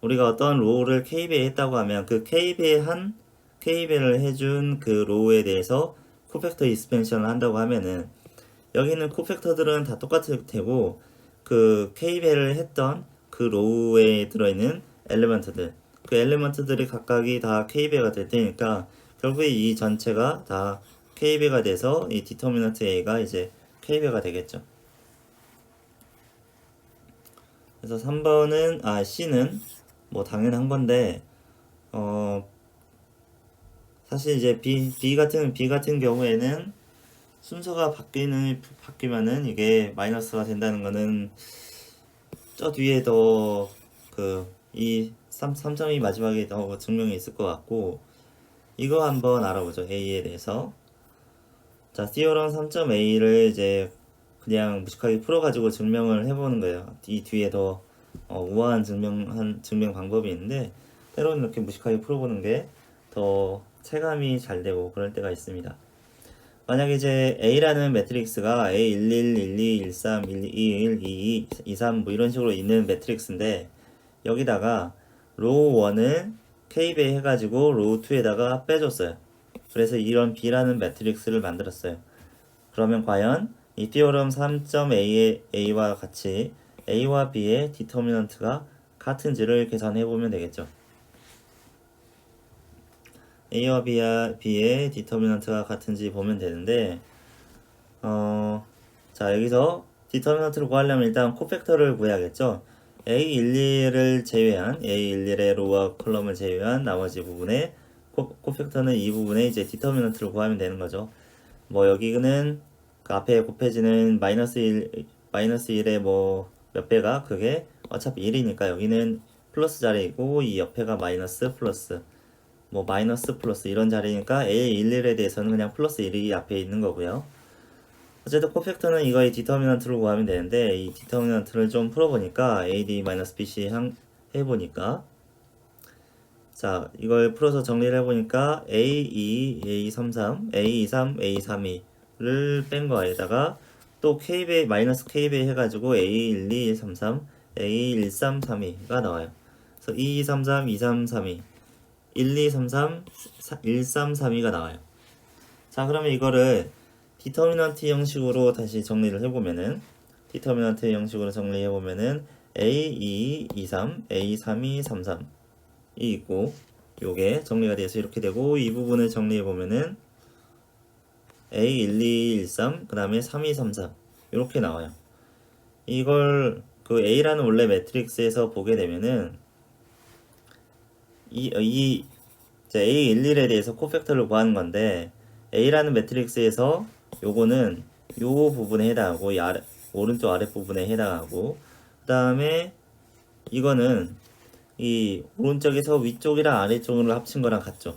Speaker 1: 우리가 어떤 로우를 K배했다고 하면 그 K배를 해준 그 로우에 대해서 코팩터 익스펜션을 한다고 하면은 여기 있는 코팩터들은 다 똑같을 테고 그 K배를 했던 그 로우에 들어있는 그 엘리먼트들이 각각이 다 K배가 될 테니까 결국에 이 전체가 다 K배가 돼서 이 디터미넌트 A가 이제 K배가 되겠죠. 그래서 3번은 C는 뭐 당연한 건데 사실 이제 B 같은 경우에는 순서가 바뀌면은 이게 마이너스가 된다는 거는 저 뒤에 더 이 3점이 마지막에 더 증명이 있을 것 같고 이거 한번 알아보죠. A에 대해서. 자, Theorem 3.A를 이제 그냥 무식하게 풀어가지고 증명을 해보는 거예요. 이 뒤에 더 우아한 증명 방법이 있는데 때로는 이렇게 무식하게 풀어보는 게 더 체감이 잘 되고 그럴 때가 있습니다. 만약에 이제 A라는 매트릭스가 A11, 12, 13, 121, 22, 23 뭐 이런 식으로 있는 매트릭스인데 여기다가 로우 1을 K배 해가지고 로우 2에다가 빼줬어요. 그래서 이런 B라는 매트릭스를 만들었어요. 그러면 과연 이 Theorem 3.A와 같이 A와 B의 디터미넌트가 같은지를 계산해보면 되겠죠. A와 B의 디터미넌트가 같은지 보면 되는데 자, 여기서 디터미넌트를 구하려면 일단 코팩터를 구해야겠죠. A11을 제외한 A11의 로우와 컬럼을 제외한 나머지 부분에 코팩터는 이 부분에 이제 디터미넌트를 구하면 되는 거죠. 뭐 여기는 그 앞에 곱해지는 마이너스 1의 뭐 몇 배가 그게 어차피 1이니까 여기는 플러스 자리이고 이 옆에가 마이너스 플러스 뭐 마이너스 플러스 이런 자리니까 A11에 대해서는 그냥 플러스 1이 앞에 있는 거고요. 어쨌든 코팩터는 이거의 디터미넌트를 구하면 되는데 이 디터미넌트를 좀 풀어보니까 AD-BC 해보니까 자, 이걸 풀어서 정리를 해보니까 A2, A33, A23, A32를 뺀 거에다가 또 K배, 마이너스 K배 해가지고 A12, 133, A1332가 나와요. 그래서 2233, 2332, 1233, 1332가 나와요. 자, 그러면 이거를 디터미넌트 형식으로 다시 정리를 해보면은 디터미넌트 형식으로 정리해보면은 A2, 23, A32, 33 이 있고 요게 정리가 돼서 이렇게 되고 이 부분을 정리해 보면은 A1213 그 다음에 3233 이렇게 나와요. 이걸 그 A라는 원래 매트릭스에서 보게 되면은 이 A11에 대해서 코팩터를 구하는 건데 A라는 매트릭스에서 요거는 요 부분에 해당하고 이 오른쪽 아랫부분에 해당하고 그 다음에 이거는 이 오른쪽에서 위쪽이랑 아래쪽을 합친 거랑 같죠.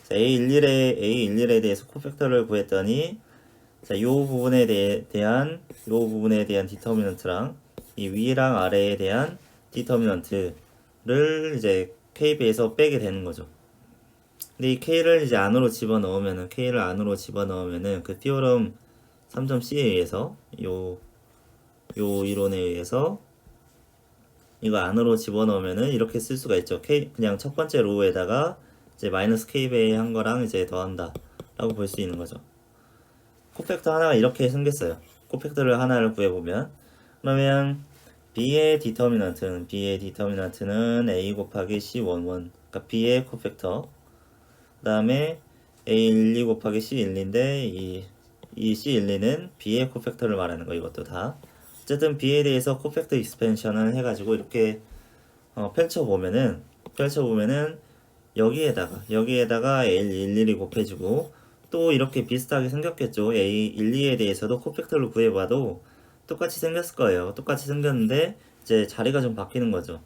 Speaker 1: 자, A11에 대해서 코팩터를 구했더니 자, 요 부분에 대한 디터미넌트랑 이 위랑 아래에 대한 디터미넌트를 이제 K배에서 빼게 되는 거죠. 근데 이 K를 이제 K를 안으로 집어넣으면은 그 Theorem 3.C에 의해서 요 이론에 의해서 이거 안으로 집어넣으면은 이렇게 쓸 수가 있죠. 그냥 첫 번째 로우에다가 이제 마이너스 K배의 한 거랑 이제 더한다 라고 볼 수 있는 거죠. 코팩터 하나가 이렇게 생겼어요. 코팩터를 하나를 구해보면, 그러면 B의 디터미넌트는 A 곱하기 C11, 그러니까 B의 코팩터, 그 다음에 A12 곱하기 C12인데 이 C12는 B의 코팩터를 말하는 거. 이것도 다 어쨌든 B에 대해서 코팩터 익스펜션을 해가지고 이렇게 펼쳐보면은 여기에다가 A11이 곱해지고, 또 이렇게 비슷하게 생겼겠죠. A12에 대해서도 코팩터를 구해봐도 똑같이 생겼을 거예요. 똑같이 생겼는데 이제 자리가 좀 바뀌는 거죠.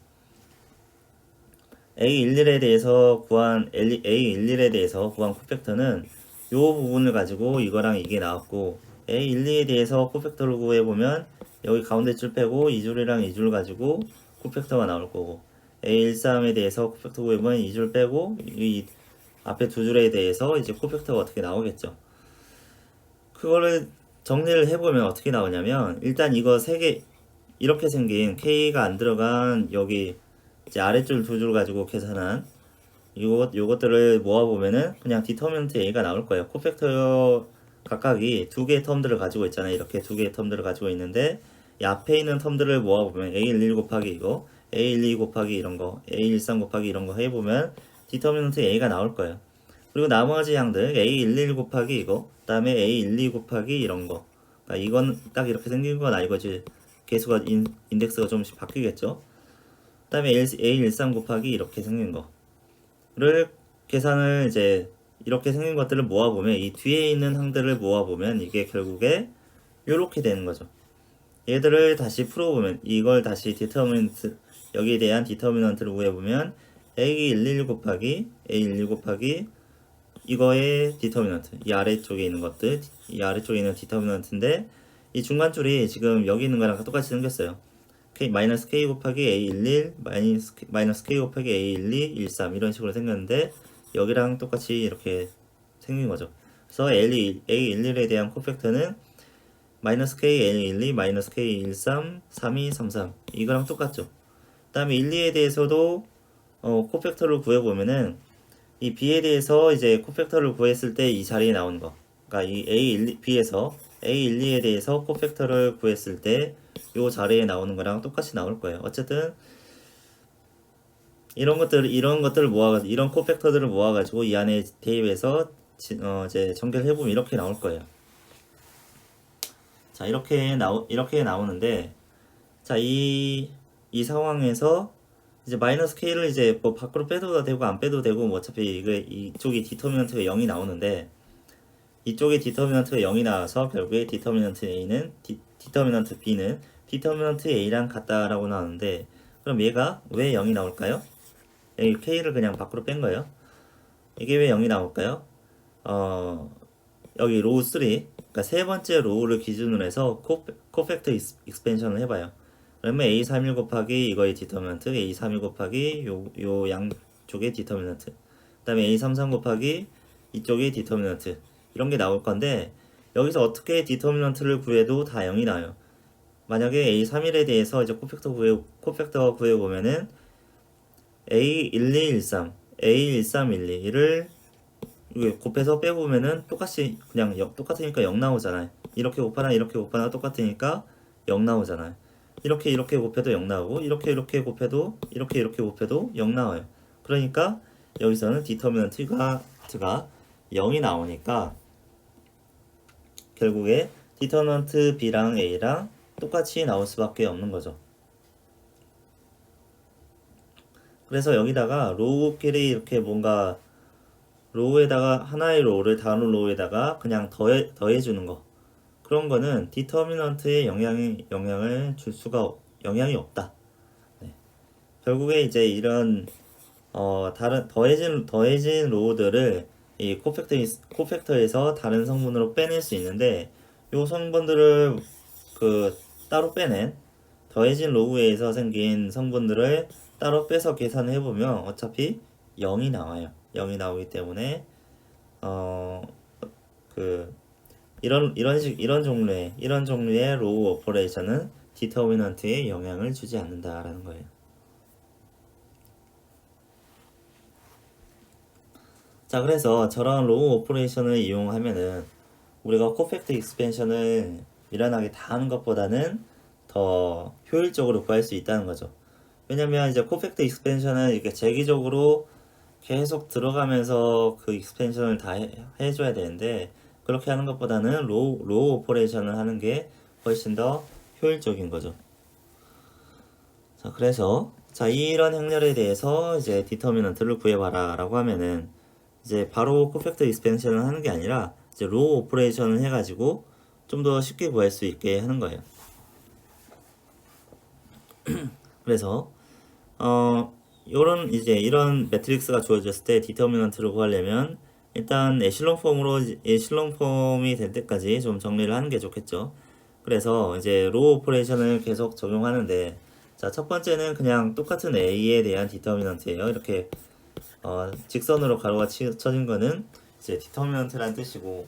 Speaker 1: A11에 대해서 구한 코팩터는 요 부분을 가지고 이거랑 이게 나왔고, A12에 대해서 코팩터를 구해보면 여기 가운데 줄 빼고 이 줄이랑 이 줄 가지고 코팩터가 나올 거고, A13에 대해서 코팩터 구해보면 이 줄 빼고 이 앞에 두 줄에 대해서 이제 코팩터가 어떻게 나오겠죠. 그거를 정리를 해보면 어떻게 나오냐면, 일단 이거 세 개 이렇게 생긴 K가 안 들어간 여기 이제 아랫줄 두 줄 가지고 계산한 요것들을 모아보면은 그냥 디터미넌트 A가 나올 거예요. 코팩터 각각이 두 개의 텀들을 가지고 있잖아요. 이렇게 두 개의 텀들을 가지고 있는데 이 앞에 있는 텀들을 모아보면 A11 곱하기 이거, A12 곱하기 이런 거, A13 곱하기 이런 거 해보면 디터미넌트 A가 나올 거예요. 그리고 나머지 양들 A11 곱하기 이거, 그 다음에 A12 곱하기 이런 거, 그러니까 이건 딱 이렇게 생긴 건 아니거지. 개수가 인덱스가 좀씩 바뀌겠죠. 그 다음에 A13 곱하기 이렇게 생긴 거를 계산을 이제 이렇게 생긴 것들을 모아보면, 이 뒤에 있는 항들을 모아보면 이게 결국에 이렇게 되는 거죠. 얘들을 다시 풀어보면 이걸 다시 디터미넌트, 여기에 대한 디터미넌트를 구해보면 A11 곱하기 A12 곱하기 이거의 디터미넌트, 이 아래쪽에 있는 것들, 이 아래쪽에 있는 디터미넌트인데 이 중간 줄이 지금 여기 있는 거랑 똑같이 생겼어요. 마이너스 K 곱하기 A11 마이너스 K 곱하기 A12 13 이런 식으로 생겼는데 여기랑 똑같이 이렇게 생긴 거죠. 그래서 A11에 대한 코팩터는 마이너스 K A12 마이너스 K 13 32 33 이거랑 똑같죠. 그 다음에 1, 2에 대해서도 코팩터를 구해보면은 이 B에 대해서 이제 코팩터를 구했을 때 이 자리에 나오는 거, 그러니까 이 B에서 A1, 2에 대해서 코팩터를 구했을 때 이 자리에 나오는 거랑 똑같이 나올 거예요. 어쨌든 이런 것들을 모아가지고 이런 코팩터들을 모아가지고 이 안에 대입해서 이제 전개를 해보면 이렇게 나올 거예요. 자, 이렇게 나오는데, 자, 이 상황에서 이제 마이너스 K를 이제 뭐 밖으로 빼도 되고 안 빼도 되고 뭐 어차피 이쪽이 디터미넌트가 0이 나오는데, 이쪽에 디터미넌트가 0이 나와서 결국에 디터미넌트 B는 디터미넌트 A랑 같다라고 나오는데, 그럼 얘가 왜 0이 나올까요? 여기 K를 그냥 밖으로 뺀 거예요. 이게 왜 0이 나올까요? 여기 로우 3, 그러니까 세 번째 로우를 기준으로 해서 코팩터 익스펜션을 해봐요. 그러면 A31 곱하기 이거의 디터미넌트, A32 곱하기 요 양쪽의 디터미넌트, 그 다음에 A33 곱하기 이쪽의 디터미넌트, 이런 게 나올 건데, 여기서 어떻게 디터미넌트를 구해도 다 0이 나와요. 만약에 A31에 대해서 이제 코팩터 구해보면은 A1213, A1312를 곱해서 빼보면은 똑같이 그냥 똑같으니까 0 나오잖아요. 이렇게 곱하나 똑같으니까 0 나오잖아요. 이렇게 곱해도 0 나오고, 이렇게 곱해도 0 나와요. 그러니까 여기서는 디터미넌트가 0이 나오니까 결국에 디터미넌트 B랑 A랑 똑같이 나올 수밖에 없는 거죠. 그래서 여기다가 로우끼리 이렇게 뭔가 로우에다가 하나의 로우를 다른 로우에다가 그냥 더해주는 거, 그런 거는 디터미넌트에 영향을 줄 수가 영향이 없다. 네. 결국에 이제 이런 다른 더해진 로우들을 이 코팩터에서 다른 성분으로 빼낼 수 있는데, 요 성분들을 따로 빼낸 더해진 로우에서 생긴 성분들을 따로 빼서 계산을 해보면 어차피 0이 나와요. 0이 나오기 때문에 이런 종류의 로우 오퍼레이션은 디터미넌트에 영향을 주지 않는다라는 거예요. 자, 그래서 저런 로우 오퍼레이션을 이용하면은 우리가 코팩트 익스펜션을 미련하게 다 하는 것보다는 더 효율적으로 구할 수 있다는 거죠. 왜냐면 이제 코팩트 익스펜션은 이렇게 재기적으로 계속 들어가면서 그 익스펜션을 다 해줘야 되는데 그렇게 하는 것보다는 로우 오퍼레이션을 하는 게 훨씬 더 효율적인 거죠. 자, 그래서 자, 이런 행렬에 대해서 이제 디터미넌트를 구해봐라 라고 하면은 이제 바로 퍼펙트 익스펜션을 하는 게 아니라 이제 로우 오퍼레이션을 해가지고 좀 더 쉽게 구할 수 있게 하는 거예요. 그래서 요런 이제 이런 매트릭스가 주어졌을 때 디터미넌트를 구하려면 일단 에실론 폼이 될 때까지 좀 정리를 하는 게 좋겠죠. 그래서 이제 로우 오퍼레이션을 계속 적용하는데 자, 첫 번째는 그냥 똑같은 A에 대한 디터미넌트예요. 이렇게 직선으로 가로가 쳐진 거는 이제 디터미넌트란 뜻이고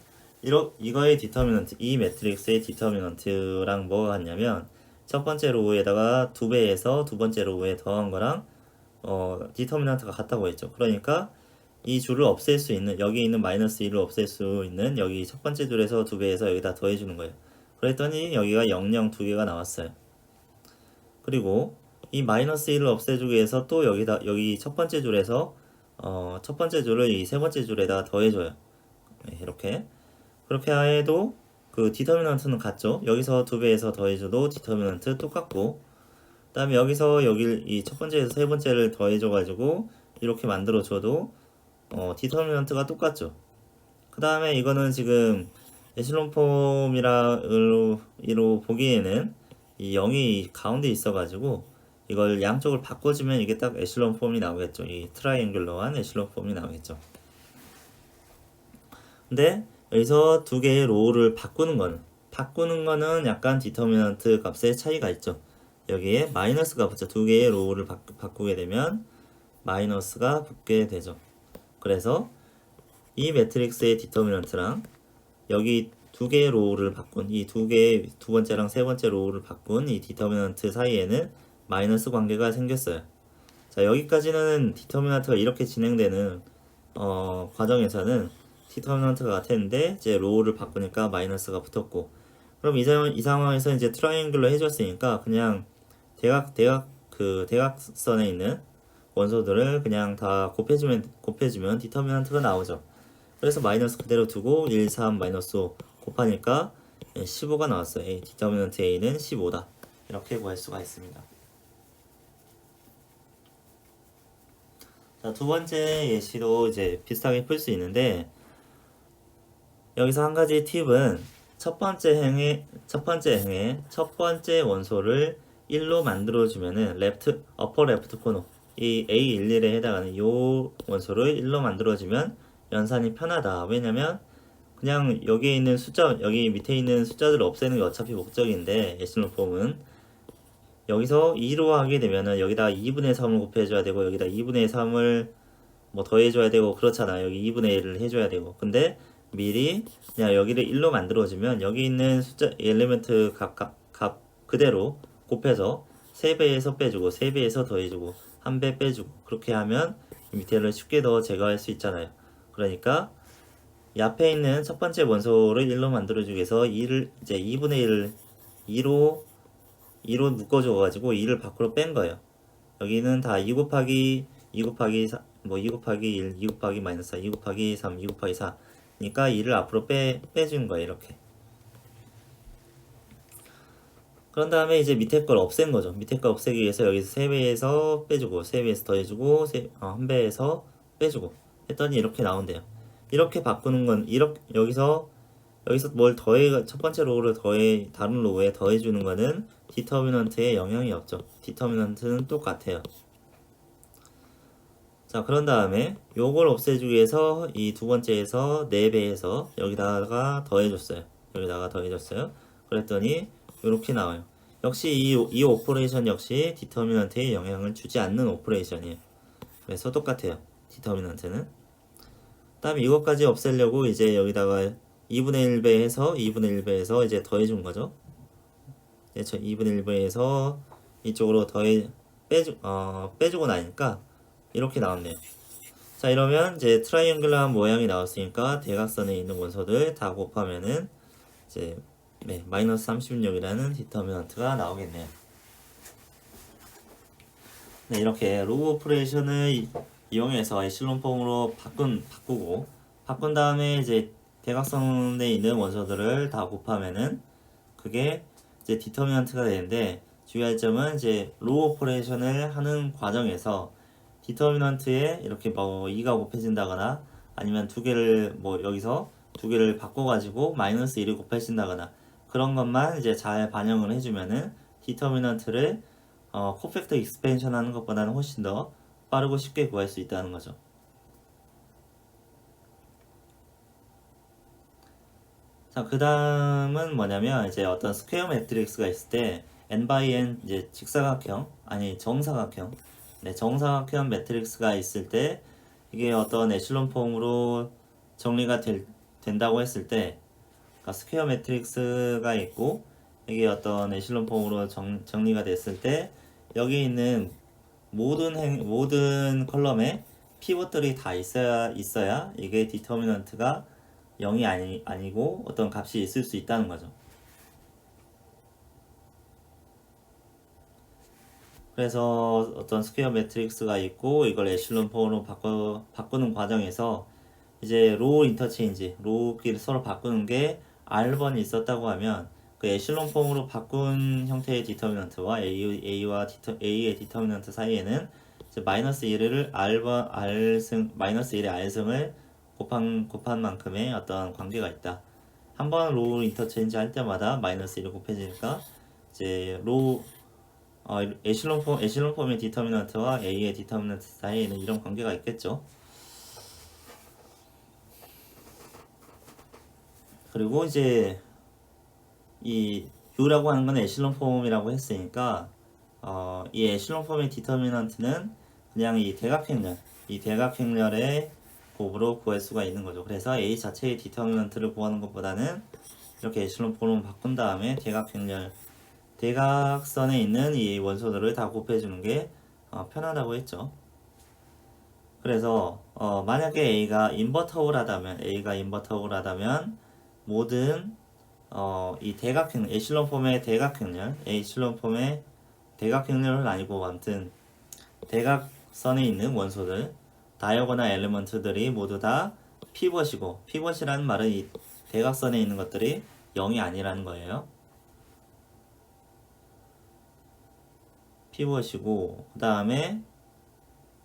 Speaker 1: 이거의 디터미넌트, 이 매트릭스의 디터미넌트랑 뭐가 같냐면 첫 번째 로우에다가 두 배에서 두 번째 로우에 더한 거랑 디터미넌트가 같다고 했죠. 그러니까 이 줄을 없앨 수 있는 여기 있는 마이너스 1을 없앨 수 있는 여기 첫 번째 줄에서 두 배에서 여기다 더해주는 거예요. 그랬더니 여기가 00 두 개가 나왔어요. 그리고 이 마이너스 1을 없애주기 위해서 또 여기 첫 번째 줄에서 첫 번째 줄을 이 세 번째 줄에다 더해줘요. 네, 이렇게 그렇게 해도 그 디터미넌트는 같죠. 여기서 두 배에서 더해줘도 디터미넌트 똑같고 그 다음에 여기서 여기 이 첫 번째에서 세 번째를 더해줘가지고 이렇게 만들어줘도 디터미넌트가 똑같죠. 그 다음에 이거는 지금 에슬론 폼이로 보기에는 이 0이 가운데 있어가지고 이걸 양쪽을 바꿔주면 이게 딱 에슬론 폼이 나오겠죠. 이 트라이앵글러한 에슬론 폼이 나오겠죠. 근데 여기서 두 개의 로우를 바꾸는 거는 약간 디터미넌트 값의 차이가 있죠. 여기에 마이너스가 붙죠. 두 개의 로우를 바꾸게 되면 마이너스가 붙게 되죠. 그래서 이 매트릭스의 디터미넌트랑 여기 두 개의 로우를 바꾼 이 두 번째랑 세 번째 로우를 바꾼 이 디터미넌트 사이에는 마이너스 관계가 생겼어요. 자, 여기까지는 디터미넌트가 이렇게 진행되는 과정에서는 디터미넌트가 같았는데 이제 로우를 바꾸니까 마이너스가 붙었고 그럼 이 상황에서 이제 트라이앵글로 해줬으니까 그냥 대각선에 있는 원소들을 그냥 다 곱해주면 디터미넌트가 나오죠. 그래서 마이너스 그대로 두고 1, 3, 마이너스 5 곱하니까 15가 나왔어요. 디터미넌트 A는 15다. 이렇게 구할 수가 있습니다. 자, 두 번째 예시도 이제 비슷하게 풀 수 있는데 여기서 한 가지 팁은 첫 번째 행의 첫 번째 원소를 1로 만들어주면은 어퍼 레프트 코너 이 A11에 해당하는 이 원소를 1로 만들어주면 연산이 편하다. 왜냐면 그냥 여기 밑에 있는 숫자들을 없애는 게 어차피 목적인데 에슬론 폼은 여기서 2로 하게 되면은 여기다 2분의 3을 곱해줘야 되고 여기다 2분의 3을 뭐 더해줘야 되고 그렇잖아. 여기 2분의 1을 해줘야 되고 근데 미리 그냥 여기를 1로 만들어주면 여기 있는 숫자 엘리멘트 값 그대로 곱해서 3배에서 빼주고 3배에서 더해주고 1배 빼주고 그렇게 하면 밑에를 쉽게 더 제거할 수 있잖아요. 그러니까 이 앞에 있는 첫 번째 원소를 1로 만들어주기 위해서 2를 이제 2분의 1을 2로 묶어줘가지고 2를 밖으로 뺀 거예요. 여기는 다 2 곱하기 2 곱하기 4, 뭐 2 곱하기 1, 2 곱하기 마이너스 4, 2 곱하기 3, 2 곱하기 4 그러니까 2를 앞으로 빼준 거예요. 이렇게. 그런 다음에 이제 밑에 걸 없앤 거죠. 밑에 걸 없애기 위해서 여기서 3배에서 빼주고 3배에서 더해주고 1배에서 빼주고 했더니 이렇게 나온대요. 이렇게 바꾸는 건 여기서 뭘 첫 번째 로우를 다른 로우에 더해주는 거는 디터미넌트에 영향이 없죠. 디터미넌트는 똑같아요. 자, 그런 다음에 요걸 없애주기 위해서 이 두 번째에서 4배에서 여기다가 더해줬어요. 그랬더니 이렇게 나와요. 역시 이 오퍼레이션 역시 디터미넌트에 영향을 주지 않는 오퍼레이션이에요. 그래서 똑같아요. 디터미넌트는. 그 다음에 이것까지 없애려고 이제 여기다가 2분의 1배 해서 2분의 1배에서 이제 더해준 거죠. 이제 2분의 1배에서 이쪽으로 빼주고 나니까 이렇게 나왔네요. 자, 이러면 이제 트라이앵글러한 모양이 나왔으니까 대각선에 있는 원소들 다 곱하면은 이제 네, 마이너스 36이라는 디터미넌트가 나오겠네요. 네, 이렇게 로그 오퍼레이션을 이용해서 에실론 폼으로 바꾼 다음에 이제 대각선에 있는 원소들을 다 곱하면은 그게 이제 디터미넌트가 되는데, 주의할 점은 이제 로그 오퍼레이션을 하는 과정에서 디터미넌트에 이렇게 뭐 2가 곱해진다거나 아니면 두 개를 뭐 여기서 두 개를 바꿔가지고 마이너스 1이 곱해진다거나 그런 것만 이제 잘 반영을 해주면은 디터미넌트를 코팩터 익스펜션 하는 것보다는 훨씬 더 빠르고 쉽게 구할 수 있다는 거죠. 자, 그 다음은 뭐냐면 이제 어떤 스퀘어 매트릭스가 있을 때 n by n 이제 정사각형, 네, 정사각형 매트릭스가 있을 때 이게 어떤 에슬론 폼으로 정리가 된다고 했을 때, 그러니까 스퀘어 매트릭스가 있고 이게 어떤 에슬론 폼으로 정리가 됐을 때 여기 있는 모든 컬럼에 피벗들이 다 있어야 이게 디터미넌트가 0이 아니고 어떤 값이 있을 수 있다는 거죠. 그래서 어떤 스퀘어 매트릭스가 있고 이걸 에슐론 폼으로 바꾸는 과정에서 이제 로우 인터체인지, 로우끼리 서로 바꾸는 게 R번이 있었다고 하면 그 에슐론 폼으로 바꾼 형태의 디터미넌트와 A의 디터미넌트 사이에는 이제 마이너스 1을 마이너스 1의 R승을 곱한 만큼의 어떤 관계가 있다. 한번 로우 인터체인지 할 때마다 마이너스 1을 곱해지니까 이제 에실론 폼의 디터미넌트와 A의 디터미넌트 사이에는 이런 관계가 있겠죠. 그리고 이제 이 U라고 하는 건 에실론 폼이라고 했으니까 이 에실론 폼의 디터미넌트는 그냥 이 대각행렬의 곱으로 구할 수가 있는 거죠. 그래서 A 자체의 디터미넌트를 구하는 것보다는 이렇게 에실론 폼으로 바꾼 다음에 대각선에 있는 이 원소들을 다 곱해주는 게 편하다고 했죠. 그래서 만약에 A가 인버터블하다면 모든 이 에실론 폼의 대각행렬은 아니고 아무튼 대각선에 있는 원소들 다이어고널 엘리먼트들이 모두 다 피벗이라는 말은 이 대각선에 있는 것들이 0이 아니라는 거예요. 피벗이고 그 다음에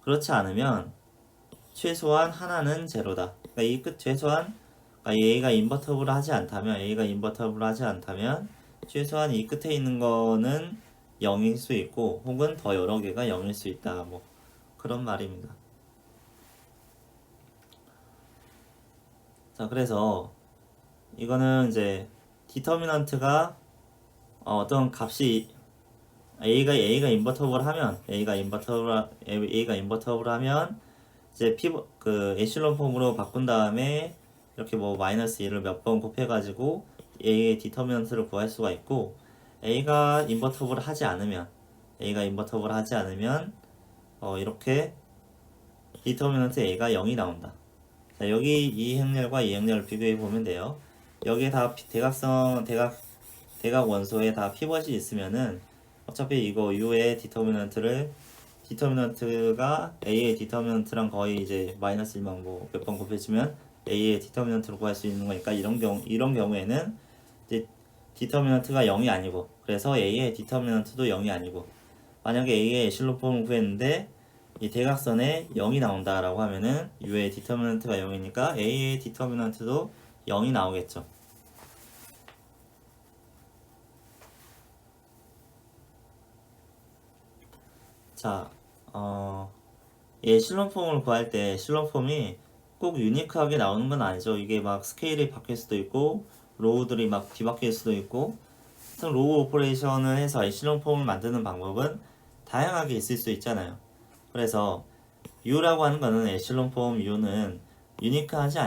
Speaker 1: 그렇지 않으면 최소한 하나는 제로다. 그러니까 그러니까 A가 인버터블 하지 않다면 최소한 이 끝에 있는 거는 0일 수 있고 혹은 더 여러 개가 0일 수 있다. 뭐 그런 말입니다. 자, 그래서 이거는 이제 디터미넌트가 어떤 값이 A가 인버터블 하면 이제 그 에실론 폼으로 바꾼 다음에 이렇게 뭐 마이너스 1을 몇 번 곱해가지고 A의 디터미넌트를 구할 수가 있고, A가 인버터블 하지 않으면 이렇게 디터미넌트 A가 0이 나온다. 자, 여기 이 행렬과 이 행렬을 비교해 보면 돼요. 여기에 다 대각 원소에 다 피벗이 있으면은 어차피 이거 U의 디터미넌트가 A의 디터미넌트랑 거의 이제 마이너스 1만 뭐 몇 번 곱해주면 A의 디터미넌트를 구할 수 있는 거니까 이런 경우에는 이제 디터미넌트가 0이 아니고, 그래서 A의 디터미넌트도 0이 아니고, 만약에 A의 에실론 폼을 구했는데 이 대각선에 0이 나온다라고 하면은 U의 디터미넌트가 0이니까 A의 디터미넌트도 0이 나오겠죠. 자, 실론 폼을 구할 때 실론 폼이 꼭 유니크하게 나오는 건 아니죠. 이게 막 스케일이 바뀔 수도 있고 로우들이 막 뒤바뀔 수도 있고, 로우 오퍼레이션을 해서 실론 폼을 만드는 방법은 다양하게 있을 수 있잖아요. 그래서 U라고 하는 거는 에실론 폼 U는 유니크하지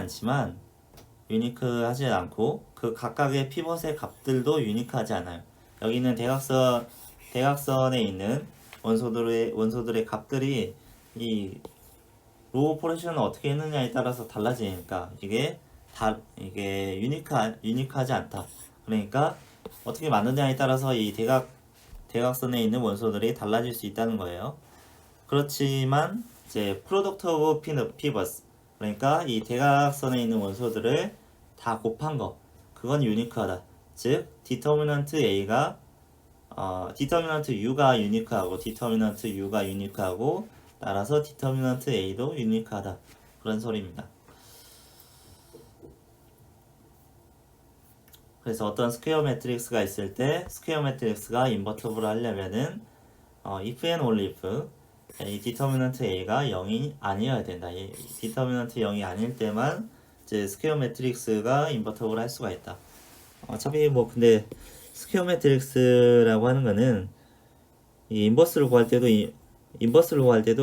Speaker 1: 않고 그 각각의 피벗의 값들도 유니크하지 않아요. 여기 있는 대각선에 있는 원소들의 값들이 이 로우 오퍼레이션은 어떻게 했느냐에 따라서 달라지니까 이게 유니크하지 않다. 그러니까 어떻게 만드냐에 따라서 이 대각선에 있는 원소들이 달라질 수 있다는 거예요. 그렇지만 이제 프로덕트 오브 피버스, 그러니까 이 대각선에 있는 원소들을 다 곱한 거, 그건 유니크하다. 즉 디터미넌트 A가 디터미넌트 U가 유니크하고 디터미넌트 U가 유니크하고 따라서 디터미넌트 A도 유니크하다. 그런 소리입니다. 그래서 어떤 스퀘어 매트릭스가 있을 때 스퀘어 매트릭스가 인버터블 하려면은 if and only if 이 디터미넌트 A가 0이 아니어야 된다. 이 디터미넌트 0이 아닐 때만 이제 스퀘어 매트릭스가 인버터블 할 수가 있다. 어차피 뭐 근데 스퀘어 매트릭스라고 하는 거는 이 인버스를 구할 때도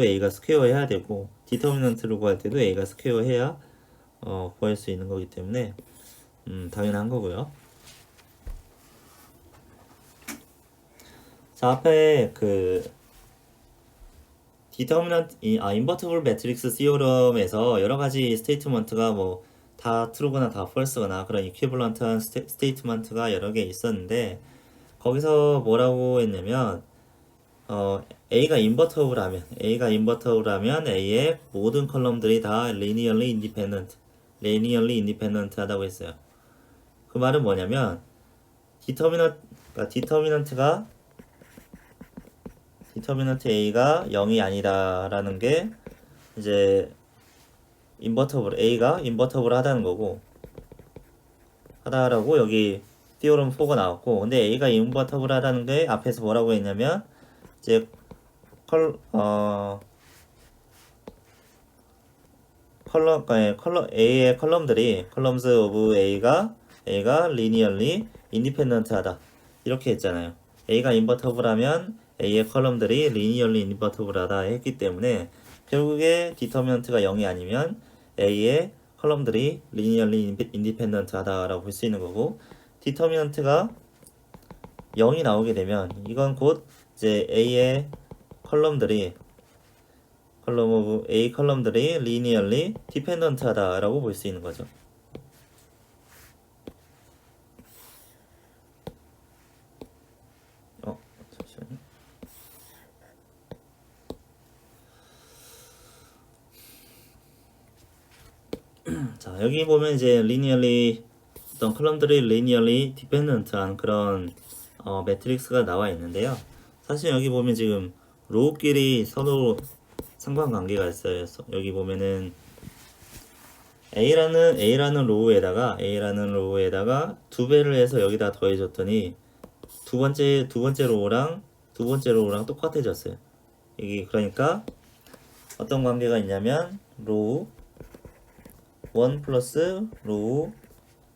Speaker 1: A가 스퀘어 해야 되고 디터미넌트를 구할 때도 A가 스퀘어 해야 구할 수 있는 거기 때문에 당연한 거고요. 자, 앞에 그 인버터블 매트릭스 시오럼에서 여러 가지 스테이트먼트가 뭐 다 true거나 다 false거나 그런 이퀴벌런트한 스테이트먼트가 여러 개 있었는데 거기서 뭐라고 했냐면 A가 인버터블하면 A의 모든 컬럼들이 다 linearly independent 하다고 했어요. 그 말은 뭐냐면 디터미넌트 A가 0이 아니다라는 게 이제 A가 인버터블 하다는 거고 하다라고 여기 theorem 4가 나왔고, 근데 A가 인버터블 하다는 게 앞에서 뭐라고 했냐면 이제 A의 컬럼들이 columns of A가 linearly independent 하다 이렇게 했잖아요. A가 인버터블 하면 A의 컬럼들이 linearly independent 하다 했기 때문에 결국에 디터미넌트가 0이 아니면 A의 컬럼들이 linearly independent 하다라고 볼 수 있는 거고, 디터미넌트가 0이 나오게 되면 이건 곧 이제 A의 컬럼들이 linearly dependent 하다라고 볼 수 있는 거죠. 잠시만요. 자, 여기 보면 이제 어떤 컬럼들이 linearly dependent한 그런 매트릭스가 나와 있는데요. 사실 여기 보면 지금 로우끼리 서로 상관관계가 있어요. 여기 보면은 A라는 로우에다가 2배를 해서 여기다 더해줬더니 두 번째 로우랑 똑같아졌어요. 이게 그러니까 어떤 관계가 있냐면 로우 1 플러스 로우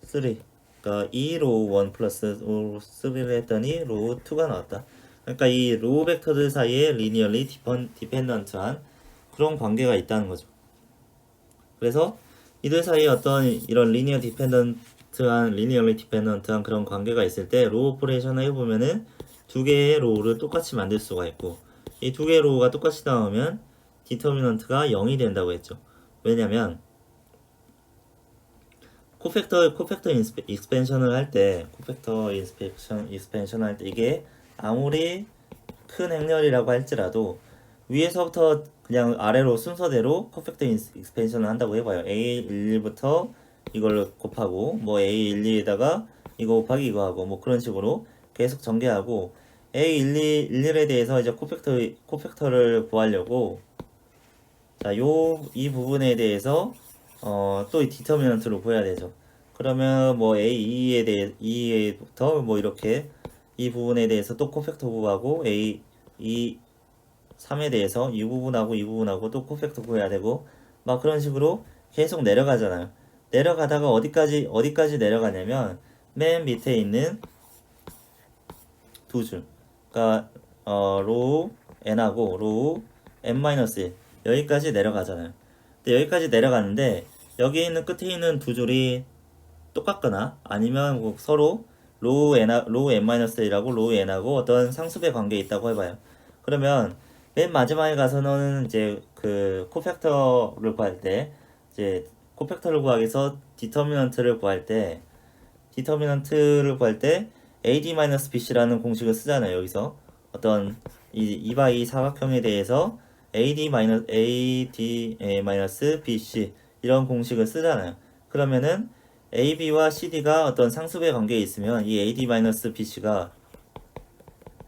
Speaker 1: 3, 그러니까 이 로우 1 플러스 로우 3를 했더니 로우 2가 나왔다. 그러니까 이 로우 벡터들 사이에 linearly dependent한 그런 관계가 있다는 거죠. 그래서 이들 사이에 어떤 이런 linearly dependent한 그런 관계가 있을 때 로우 오퍼레이션을 해보면은 두 개의 로우를 똑같이 만들 수가 있고, 이 두 개의 로우가 똑같이 나오면 디터미넌트가 0이 된다고 했죠. 왜냐면 코팩터 익스펜션을 할 때 이게 아무리 큰 행렬이라고 할지라도 위에서부터 그냥 아래로 순서대로 코팩터 익스펜션을 한다고 해봐요. A11부터 이걸 곱하고 뭐 A12에다가 이거 곱하기 이거 하고 뭐 그런 식으로 계속 전개하고, A11에 대해서 이제 코팩터를 구하려고 이 부분에 대해서 또 이 디터미넌트를 구해야 되죠. 그러면 뭐 A2에부터 뭐 이렇게 이 부분에 대해서 또 코팩터 구하고 A3에 대해서 이 부분하고 또 코팩터 구해야 되고 막 그런 식으로 계속 내려가잖아요. 내려가다가 어디까지 내려가냐면 맨 밑에 있는 두 줄, 그러니까 로우 n하고 로우 n-1 여기까지 내려가잖아요. 근데 여기까지 내려가는데 여기 있는 끝에 있는 두 줄이 똑같거나 아니면 뭐 서로 로우 n-1이라고 로우 n하고 어떤 상수배 관계에 있다고 해봐요. 그러면 맨 마지막에 가서는 이제 그 코팩터를 구할 때 이제 코팩터를 구하기 위해서 디터미넌트를 구할 때 AD-BC라는 공식을 쓰잖아요. 여기서 어떤 이 2x2 사각형에 대해서 AD-BC 이런 공식을 쓰잖아요. 그러면은 AB와 CD가 어떤 상수배 관계에 있으면 이 AD-BC가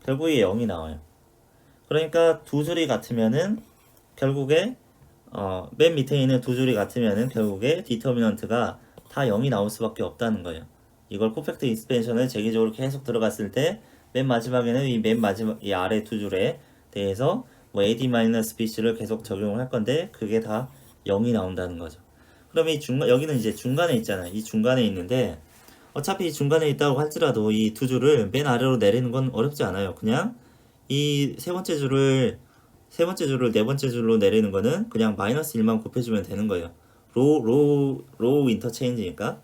Speaker 1: 결국에 0이 나와요. 그러니까 두 줄이 같으면은 결국에 맨 밑에 있는 두 줄이 같으면은 결국에 디터미넌트가 다 0이 나올 수밖에 없다는 거예요. 이걸 코팩트 익스펜션을 제기적으로 계속 들어갔을 때 맨 마지막에는 이 아래 두 줄에 대해서 뭐 AD-BC를 계속 적용을 할 건데 그게 다 0이 나온다는 거죠. 그러면 여기는 이제 중간에 있잖아요. 이 중간에 있는데 어차피 이 중간에 있다고 할지라도 이 두 줄을 맨 아래로 내리는 건 어렵지 않아요. 그냥 이 세 번째 줄을 네 번째 줄로 내리는 거는 그냥 마이너스 1만 곱해주면 되는 거예요. 로우 인터체인지니까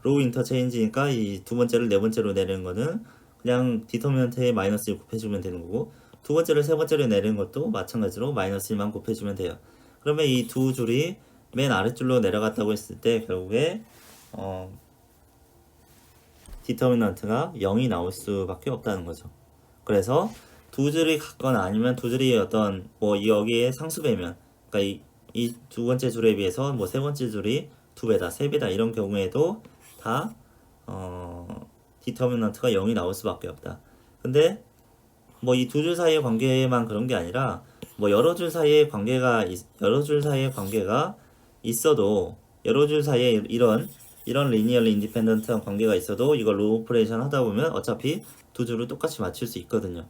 Speaker 1: 이 두 번째를 네 번째로 내리는 거는 그냥 디터미넌트에 마이너스 1 곱해주면 되는 거고 두 번째를 세 번째로 내리는 것도 마찬가지로 마이너스 1만 곱해주면 돼요. 그러면 이 두 줄이 맨 아랫줄로 내려갔다고 했을 때 결국에 디터미넌트가 0이 나올 수밖에 없다는 거죠. 그래서 두 줄이 같거나 아니면 두 줄이 어떤 뭐 여기에 상수배면 그러니까 이 두 번째 줄에 비해서 뭐 세 번째 줄이 두 배다, 세 배다 이런 경우에도 다 디터미넌트가 0이 나올 수밖에 없다. 근데 뭐 이 두 줄 사이의 관계만 그런 게 아니라 뭐 여러 줄 사이의 관계가 있어도 여러 줄 사이에 이런 리니얼리 인디펜던트한 관계가 있어도 이걸 로우 오퍼레이션 하다 보면 어차피 두 줄을 똑같이 맞출 수 있거든요.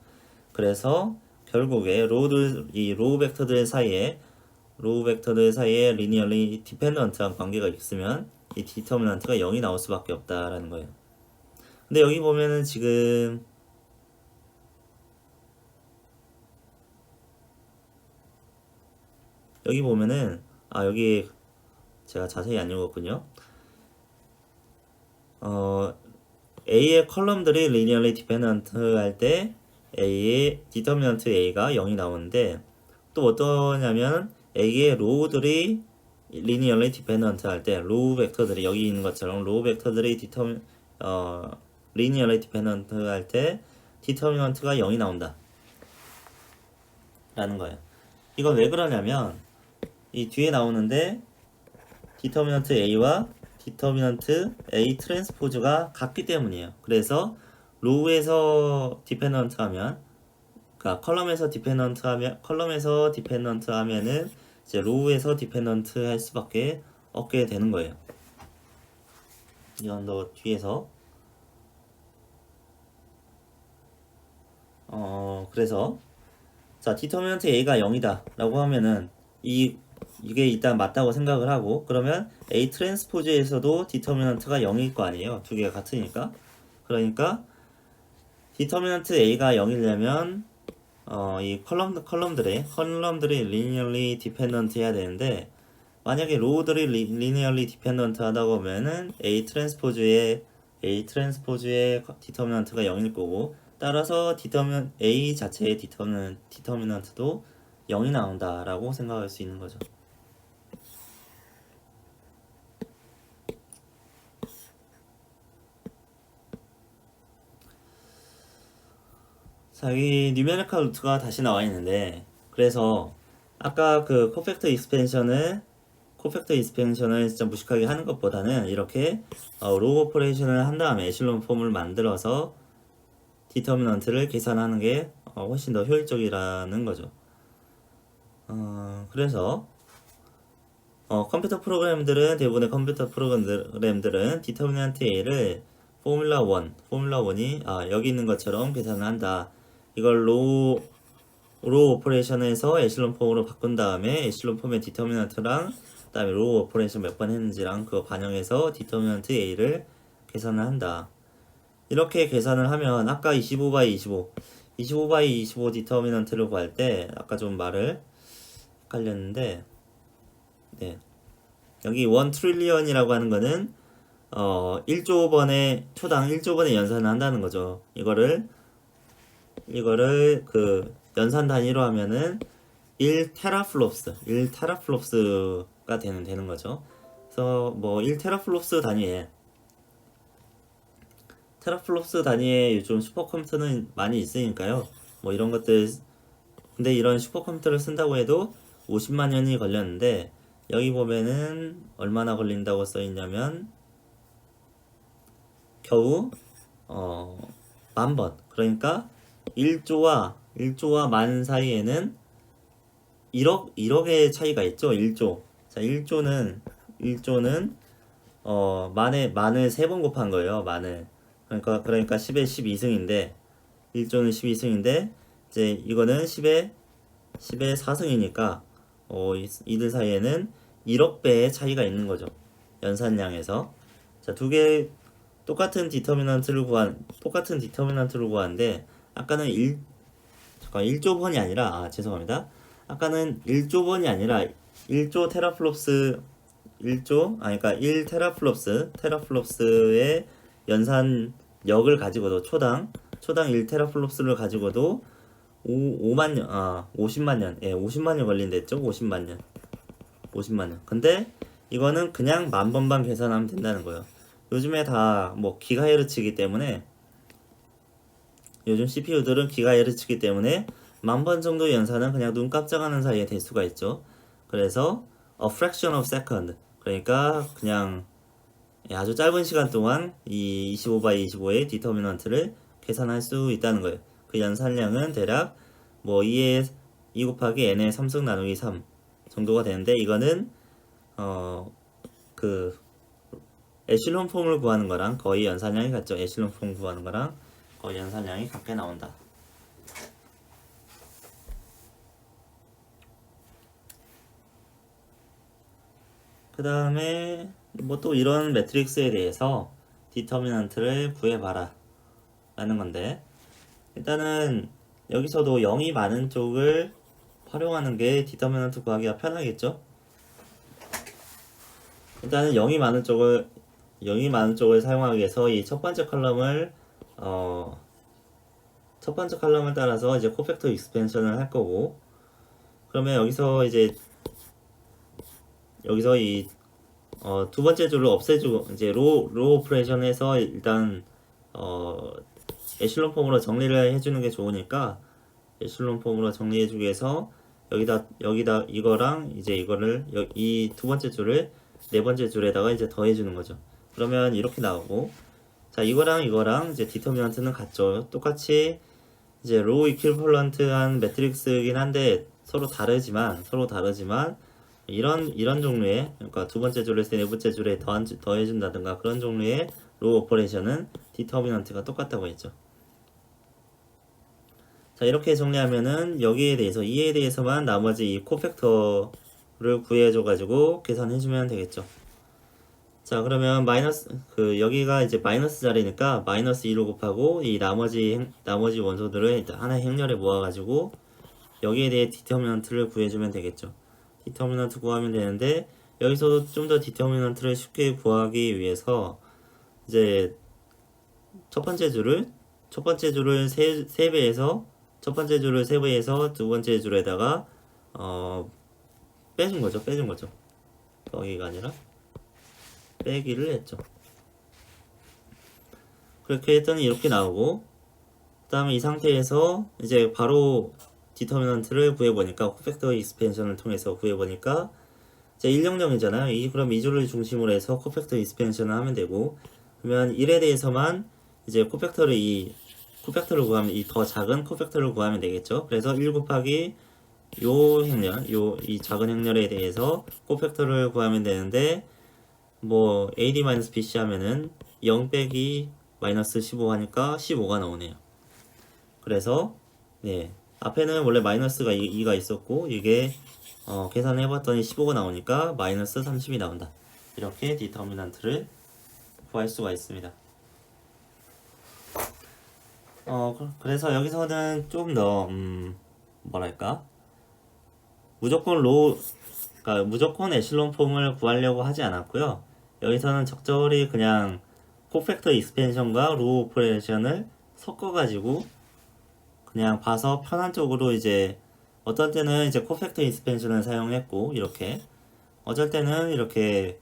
Speaker 1: 그래서 결국에 로우 벡터들 사이에 리니얼리 디펜던트한 관계가 있으면 이 디터미넌트가 0이 나올 수밖에 없다라는 거예요. 근데 여기 보면은 지금 여기 보면은 여기 제가 자세히 안 읽었군요. A의 컬럼들이 리니얼리 디펜던트 할 때 A의 디터미넌트 A가 0이 나오는데 또 어떠냐면 A의 로우들이 리니얼리 디펜던트 할 때 로우 벡터들이 여기 있는 것처럼 로우 벡터들이 리니얼리 디펜던트 할 때 디터미넌트가 0이 나온다 라는 거예요. 이건 왜 그러냐면 이 뒤에 나오는데 디터미넌트 A와 디터미넌트 A 트랜스포즈가 같기 때문이에요. 그래서 로우에서 디펜던트 하면 그러니까 컬럼에서 디펜던트 하면은 이제 로우에서 디펜던트 할 수밖에 없게 되는 거예요. 이건 더 뒤에서 그래서 자 디터미넌트 A가 0이다 라고 하면은 이게 일단 맞다고 생각을 하고 그러면 A 트랜스포즈에서도 디터미넌트가 0일 거 아니에요. 두 개가 같으니까. 그러니까 디터미넌트 A가 0이려면 이 컬럼들이 리니얼리 디펜던트 해야 되는데 만약에 로우들이 리니얼리 디펜던트 하다 보면은 A 트랜스포즈의 디터미넌트가 0일 거고 따라서 A 자체의 디터미넌트도 0이 나온다라고 생각할 수 있는 거죠. 자, 여기 뉴메리컬 루트가 다시 나와 있는데 그래서 아까 그 코팩터 익스펜션을 진짜 무식하게 하는 것보다는 이렇게 로우 오퍼레이션을 한 다음에 에실론 폼을 만들어서 디터미넌트를 계산하는 게 훨씬 더 효율적이라는 거죠. 그래서 대부분의 컴퓨터 프로그램들은 디터미넌트 A를 포뮬라 1이 여기 있는 것처럼 계산을 한다. 이걸 로우 오퍼레이션에서 에실론 폼으로 바꾼 다음에 에실론 폼의 디터미넌트랑 그다음에 로우 오퍼레이션 몇 번 했는지랑 그거 반영해서 디터미넌트 A를 계산을 한다. 이렇게 계산을 하면 아까 25x25 디터미넌트를 구할 때 아까 좀 말을 헷갈렸는데 네. 여기 1 트릴리언이라고 하는 거는 1조 번에 초당 1조 번에 연산을 한다는 거죠. 이거를 그 연산 단위로 하면은 1테라플롭스가 되는 거죠. 그래서 뭐 1테라플롭스 단위에 테라플롭스 단위의 요즘 슈퍼컴퓨터는 많이 있으니까요. 뭐 이런 것들, 근데 이런 슈퍼컴퓨터를 쓴다고 해도 50만 년이 걸렸는데, 여기 보면은 얼마나 걸린다고 써 있냐면 겨우 10,000번. 그러니까 1조와 만 사이에는 1억의 차이가 있죠. 1조. 자, 1조는 만을 3번 곱한 거예요. 만을. 그러니까 10의 12승인데 1조는 12승인데 이제 이거는 10의 4승이니까 이들 사이에는 1억 배의 차이가 있는 거죠. 연산량에서. 자, 두 개 똑같은 디터미넌트를 구하는데 아까는 1조번이 아니라 죄송합니다. 아까는 1조번이 아니라 1조 테라플롭스 그러니까 1 테라플롭스의 연산력을 가지고도 초당 1 테라플롭스를 가지고도 50만 년, 50만 년 걸린댔죠? 50만 년. 근데 이거는 그냥 10,000번만 계산하면 된다는 거예요. 요즘에 다 뭐 기가헤르츠이기 때문에, 요즘 CPU들은 기가헤르츠이기 때문에 10,000번 정도 연산은 그냥 눈 깜짝하는 사이에 될 수가 있죠. 그래서 a fraction of second, 그러니까 그냥 아주 짧은 시간 동안 이 25/25의 디터미넌트를 계산할 수 있다는 거예요. 그 연산량은 대략 뭐 2 곱하기 n의 3승 나누기 3 정도가 되는데, 이거는 그 에실론 폼을 구하는 거랑 거의 연산량이 같죠. 에실론 폼 구하는 거랑 거의 연산량이 같게 나온다. 그 다음에 뭐 또 이런 매트릭스에 대해서 디터미넌트를 구해봐라 라는 건데, 일단은 여기서도 0이 많은 쪽을 활용하는 게 디터미넌트 구하기가 편하겠죠. 일단은 0이 많은 쪽을 사용하기 위해서 이 첫 번째 컬럼을 따라서 이제 코팩터 익스펜션을 할 거고, 그러면 여기서 이 두 번째 줄을 없애주고 이제 로 오퍼레이션에서 일단 에실론 폼으로 정리를 해주는 게 좋으니까, 에실론 폼으로 정리해주기 위해서 여기다 이거랑 이제 이거를 이 두 번째 줄을 네 번째 줄에다가 이제 더해주는 거죠. 그러면 이렇게 나오고, 자, 이거랑 이제 디터미넌트는 같죠. 똑같이 이제 로우 이퀴벌런트한 매트릭스이긴 한데 서로 다르지만 이런 종류의, 그러니까 두 번째 줄에서 네 번째 줄에 더해준다든가 그런 종류의 로우 오퍼레이션은 디터미넌트가 똑같다고 했죠. 자, 이렇게 정리하면은 여기에 대해서 이에 대해서만 나머지 이 코팩터를 구해줘가지고 계산해주면 되겠죠. 자, 그러면 여기가 이제 마이너스 자리니까 마이너스 2로 곱하고 이 나머지 원소들을 일단 하나의 행렬에 모아가지고 여기에 대해 디터미넌트를 구해주면 되겠죠. 디터미넌트 구하면 되는데, 여기서도 좀 더 디터미넌트를 쉽게 구하기 위해서 이제 첫 번째 줄을 세 배에서 두 번째 줄에다가 빼준 거죠. 더하기가 아니라 빼기를 했죠. 그렇게 했더니 이렇게 나오고, 그 다음에 이 상태에서 이제 바로 디터미넌트를 구해보니까, 코팩터 익스펜션을 통해서 구해보니까 이제 100이잖아요. 그럼 이 줄을 중심으로 해서 코팩터 익스펜션을 하면 되고, 그러면 1에 대해서만 이제 코팩터를 구하면, 이 더 작은 코팩터를 구하면 되겠죠. 그래서 1 곱하기 이 작은 행렬에 대해서 코팩터를 구하면 되는데, 뭐 AD-BC 하면은 0 빼기 마이너스 15 하니까 15가 나오네요. 그래서 앞에는 원래 마이너스가 2가 있었고, 이게 계산해봤더니 15가 나오니까 마이너스 30이 나온다. 이렇게 디터미넌트를 구할 수가 있습니다. 그래서 여기서는 좀 더 무조건 에실론 폼을 구하려고 하지 않았고요. 여기서는 적절히 그냥 코팩터 익스펜션과 로우 오퍼레이션을 섞어가지고 그냥 봐서 편한 쪽으로 이제 어떨 때는 이제 코팩터 익스펜션을 사용했고 이렇게 어쩔 때는 이렇게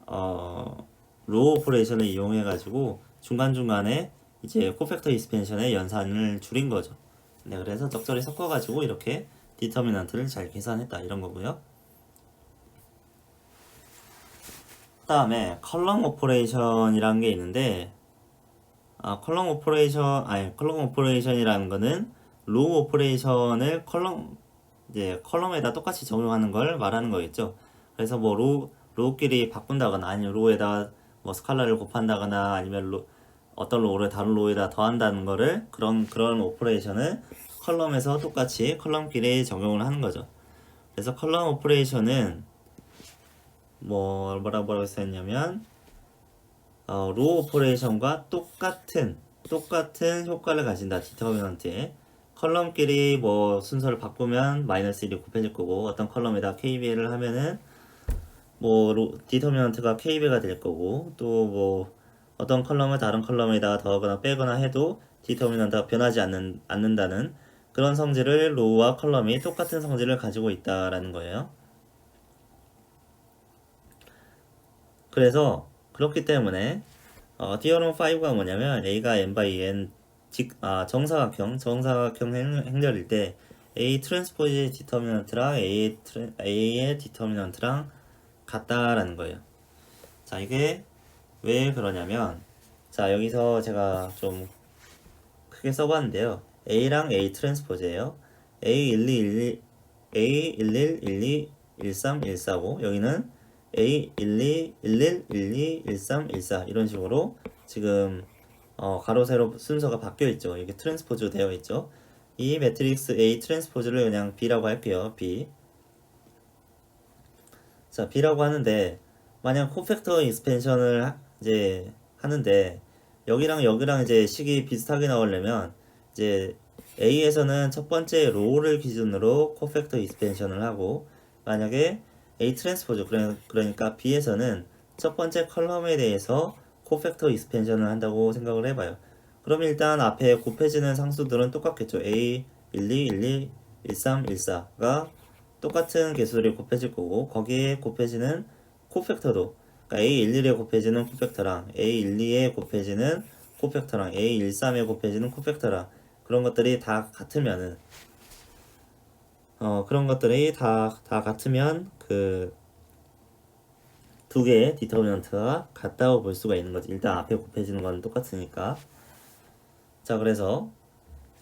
Speaker 1: 로우 오퍼레이션을 이용해 가지고 중간중간에 이제 코팩터 익스펜션의 연산을 줄인 거죠. 네, 그래서 적절히 섞어 가지고 이렇게 디터미넌트를 잘 계산했다 이런 거고요. 그다음에 컬럼 오퍼레이션이라는 게 있는데 컬럼 오퍼레이션이라는 거는 로우 오퍼레이션을 컬럼에다 똑같이 적용하는 걸 말하는 거겠죠. 그래서 뭐 로우끼리 바꾼다거나 아니면 로우에다 뭐 스칼라를 곱한다거나 아니면 어떤 로우를 다른 로우에다 더한다는 거를 그런 오퍼레이션을 컬럼에서 똑같이 컬럼끼리 적용을 하는 거죠. 그래서 컬럼 오퍼레이션은 뭐라고 했었냐면 로우 오퍼레이션과 똑같은 효과를 가진다. 디터미넌트에 컬럼끼리 뭐 순서를 바꾸면 마이너스 1이 곱해질 거고 어떤 컬럼에다 KBL을 하면은 뭐 디터미넌트가 KB가 될 거고 또 뭐 어떤 컬럼을 다른 컬럼에다가 더하거나 빼거나 해도 디터미넌트가 변하지 않는다는 그런 성질을 로우와 컬럼이 똑같은 성질을 가지고 있다라는 거예요. 그래서 그렇기 때문에 디어럼 5가 뭐냐면 A가 n by n 정사각형 행렬일 때 A 트랜스포즈의 디터미넌트랑 A의 디터미넌트랑 같다라는 거예요. 자, 이게 왜 그러냐면 자, 여기서 제가 좀 크게 써봤는데요. A랑 A 트랜스포즈예요. A11, A11, 12, 13, 14고 여기는 A12, 11, 12, 13, 14 이런 식으로 지금 가로 세로 순서가 바뀌어 있죠. 이게 트랜스포즈 되어 있죠. 이 매트릭스 A 트랜스포즈를 그냥 B라고 할게요. B. 자, B라고 하는데 만약 코팩터 익스펜션을 이제 하는데 여기랑 이제 식이 비슷하게 나오려면 이제 A에서는 첫 번째 로우를 기준으로 코팩터 익스펜션을 하고 만약에 A 트랜스포즈 그러니까 B에서는 첫 번째 컬럼에 대해서 코팩터 익스펜션을 한다고 생각을 해봐요. 그럼 일단 앞에 곱해지는 상수들은 똑같겠죠. A 12, 12, 13, 14가 똑같은 개수들이 곱해질 거고 거기에 곱해지는 코팩터도 그러니까 A11에 곱해지는 코팩터랑 A12에 곱해지는 코팩터랑 A13에 곱해지는 코팩터랑 그런 것들이 다 같으면은 그런 것들이 다 같으면 그 두 개의 디터미넌트가 같다고 볼 수가 있는 거지. 일단 앞에 곱해지는 건 똑같으니까. 자, 그래서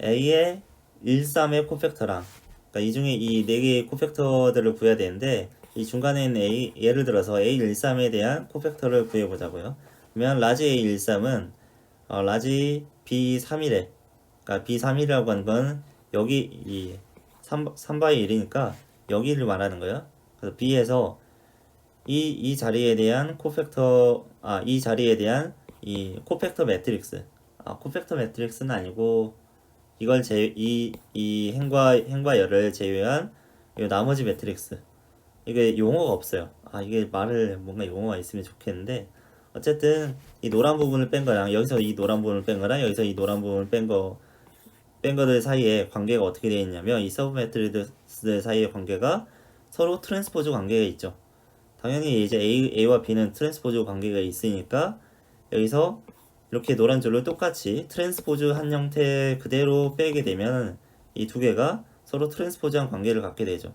Speaker 1: A의 13의 코팩터랑 그러니까 이 중에 이 네 개의 코팩터들을 구해야 되는데 이 중간에 있는 A 예를 들어서 A13에 대한 코팩터를 구해 보자고요. 그러면 라지 A13은 라지 B31에 그러니까 B31이라고 하는 건 여기 이 3바이 1이니까 여기를 말하는 거예요. 그래서 B에서 이 자리에 대한 이 자리에 대한 이 코팩터 매트릭스 코팩터 매트릭스는 아니고 이걸 이 행과 열을 제외한 이 나머지 매트릭스 이게 용어가 없어요. 이게 뭔가 용어가 있으면 좋겠는데 어쨌든 이 노란 부분을 뺀 거랑 여기서 이 노란 부분을 뺀 거랑 여기서 이 노란 부분을 뺀 거들 사이에 관계가 어떻게 되어 있냐면 이 서브 매트리스 사이의 관계가 서로 트랜스포즈 관계가 있죠. 당연히 이제 A와 B는 트랜스포즈 관계가 있으니까 여기서 이렇게 노란 줄을 똑같이 트랜스포즈 한 형태 그대로 빼게 되면 이 두 개가 서로 트랜스포즈한 관계를 갖게 되죠.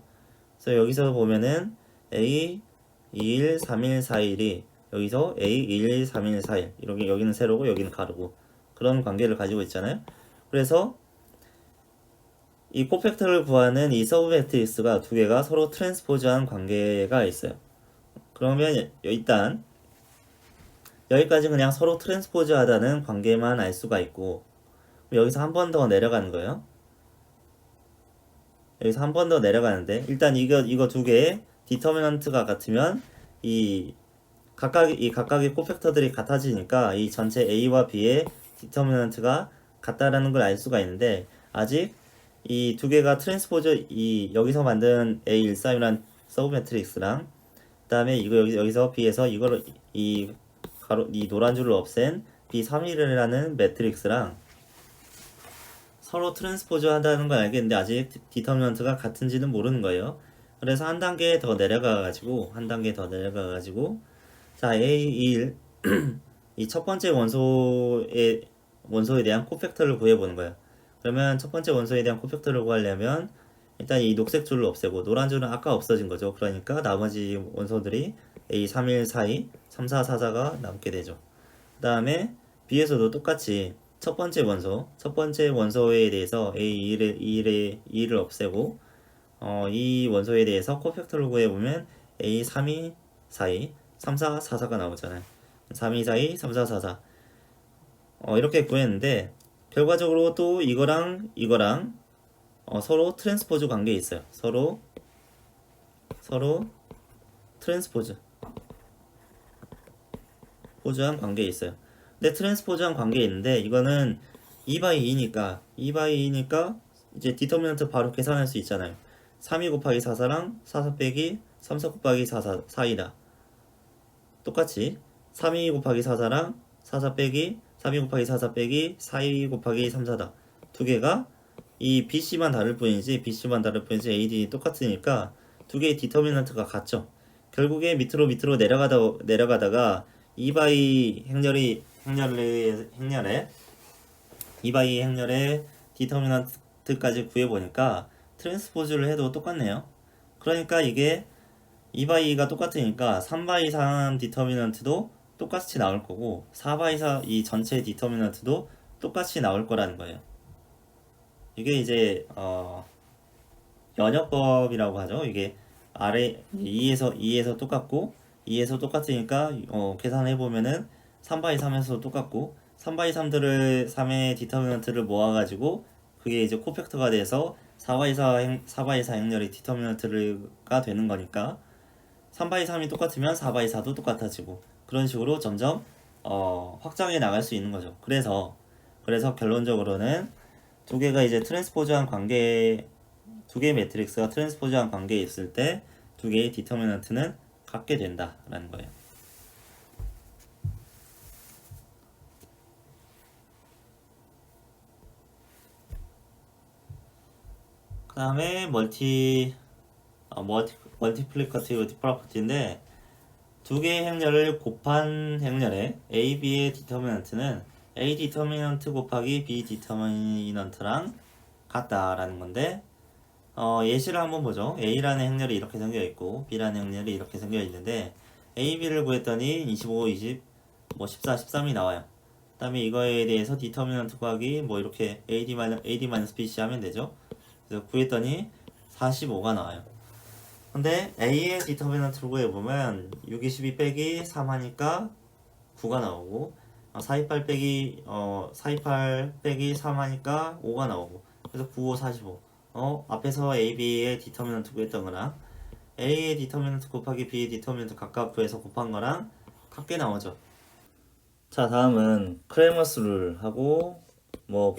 Speaker 1: 그래서 여기서 보면은 A 21, 31, 41이 여기서 A 21, 31, 41 이렇게 여기는 세로고 여기는 가로고 그런 관계를 가지고 있잖아요. 그래서 이 코팩터를 구하는 이 서브 매트릭스가 두 개가 서로 트랜스포즈한 관계가 있어요. 그러면 일단 여기까지 그냥 서로 트랜스포즈 하다는 관계만 알 수가 있고 여기서 한 번 더 내려가는 거예요. 여기서 한 번 더 내려가는데 일단 이거 두 개의 디터미넌트가 같으면 이 각각의 코팩터들이 같아지니까 이 전체 A와 B의 디터미넌트가 같다라는 걸 알 수가 있는데 아직 이 두 개가 트랜스포즈 여기서 만든 A13이란 서브 매트릭스랑 그다음에 여기서 B에서 이거를 이 노란 줄을 없앤 B31이라는 매트릭스랑 서로 트랜스포즈 한다는 걸 알겠는데 아직 디터미넌트가 같은지는 모르는 거예요. 그래서 한 단계 더 내려가가지고 자 A1 이 첫 번째 원소에 대한 코팩터를 구해보는 거예요. 그러면 첫 번째 원소에 대한 코팩터를 구하려면 일단 이 녹색 줄을 없애고 노란 줄은 아까 없어진 거죠. 그러니까 나머지 원소들이 A 3 1 4 2 3 4 4 4가 남게 되죠. 그 다음에 B에서도 똑같이 첫 번째 원소에 대해서 A2를 없애고 이 원소에 대해서 코팩터를 구해보면 A32, 42, 34, 44가 나오잖아요. 32, 42, 34, 44 이렇게 구했는데 결과적으로 또 이거랑 서로 트랜스포즈 관계에 있어요. 서로 트랜스포즈 포즈한 관계에 있어요. 근데 트랜스포즈한 관계에 있는데 이거는 2/2니까 이제 디터미넌트 바로 계산할 수 있잖아요. 32 곱하기 44랑 44 빼기 34 곱하기 4이다. 똑같이 32 곱하기 44랑 44 빼기 32 곱하기 44 빼기 42 곱하기 34다. 두 개가 이 BC만 다를 뿐이지 AD 똑같으니까 두 개의 디터미넌트가 같죠. 결국에 밑으로 내려가다가 2/2 행렬의 디터미넌트까지 구해보니까 트랜스포즈를 해도 똑같네요. 그러니까 이게 2/2가 똑같으니까 3/3 디터미넌트도 똑같이 나올 거고 4/4 이 전체 디터미넌트도 똑같이 나올 거라는 거예요. 이게 이제 연역법이라고 하죠. 이게 아래 2에서 똑같고 2에서 똑같으니까 계산해 보면은 3/3에서도 똑같고 3/3들을 3의 디터미넌트를 모아가지고 그게 이제 코팩터가 돼서 4/4 행렬의 디터미넌트가 되는 거니까 3/3이 똑같으면 4/4도 똑같아지고 그런 식으로 점점 확장해 나갈 수 있는 거죠. 그래서 결론적으로는 두 개가 이제 트랜스포즈한 관계 두 개의 매트릭스가 트랜스포즈한 관계에 있을 때 두 개의 디터미넌트는 같게 된다라는 거예요. 그 다음에 멀티플리커티브 프로퍼티인데 두 개의 행렬을 곱한 행렬의 A, B의 디터미넌트는 A 디터미넌트 곱하기 B 디터미넌트랑 같다라는 건데 예시를 한번 보죠. A라는 행렬이 이렇게 생겨 있고 B라는 행렬이 이렇게 생겨 있는데 A, B를 구했더니 25, 20, 14, 13이 나와요. 그 다음에 이거에 대해서 디터미넌트 구하기 이렇게 AD-BC 하면 되죠. 그래서 구했더니 45가 나와요. 근데 A의 디터미넌트를 구해보면 6, 22 빼기 3 하니까 9가 나오고 428 빼기 3 하니까 5가 나오고 그래서 9, 5, 45 앞에서 A, B의 디터미넌트 구했던 거랑 A의 디터미넌트 곱하기 B의 디터미넌트 각각 구해서 곱한 거랑 같게 나오죠. 자, 다음은 크레머스 룰하고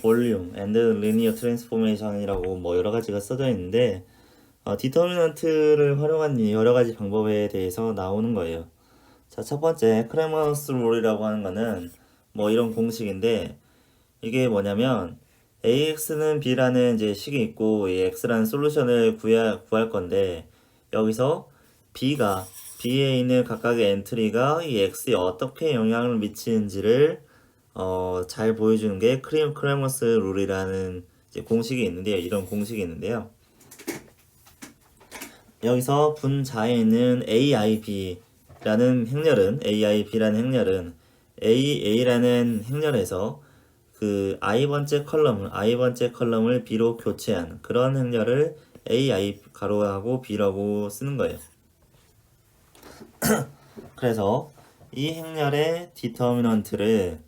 Speaker 1: 볼륨, 앤드 리니어 트랜스포메이션이라고 여러 가지가 써져 있는데 디터미넌트를 활용한 여러 가지 방법에 대해서 나오는 거예요. 자, 첫 번째 크레머스 룰이라고 하는 거는 이런 공식인데 이게 뭐냐면 AX는 B라는 이제 식이 있고 이 X라는 솔루션을 구할 건데 여기서 B에 있는 각각의 엔트리가 이 X에 어떻게 영향을 미치는지를 잘 보여주는 게 크레머스 룰이라는 이제 공식이 있는데요. 이런 공식이 있는데요. 여기서 분자에 있는 AIB라는 행렬은 A라는 행렬에서 그 i번째 컬럼을 B로 교체한 그런 행렬을 AI 가로하고 B라고 쓰는 거예요. 그래서 이 행렬의 디터미넌트를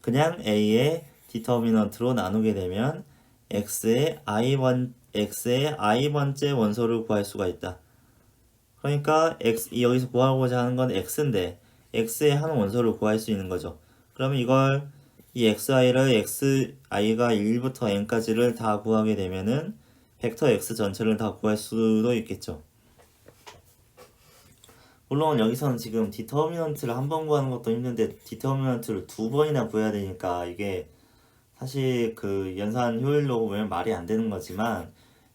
Speaker 1: 그냥 A의 디터미넌트로 나누게 되면 X의 i번째 원소를 구할 수가 있다. 그러니까 여기서 구하고자 하는 건 X인데 X의 한 원소를 구할 수 있는 거죠. 그러면 이 xi가 1부터 n까지를 다 구하게 되면은 벡터 x 전체를 다 구할 수도 있겠죠. 물론 여기서는 지금 디터미넌트를 한 번 구하는 것도 힘든데 디터미넌트를 두 번이나 구해야 되니까 이게 사실 그 연산 효율로 보면 말이 안 되는 거지만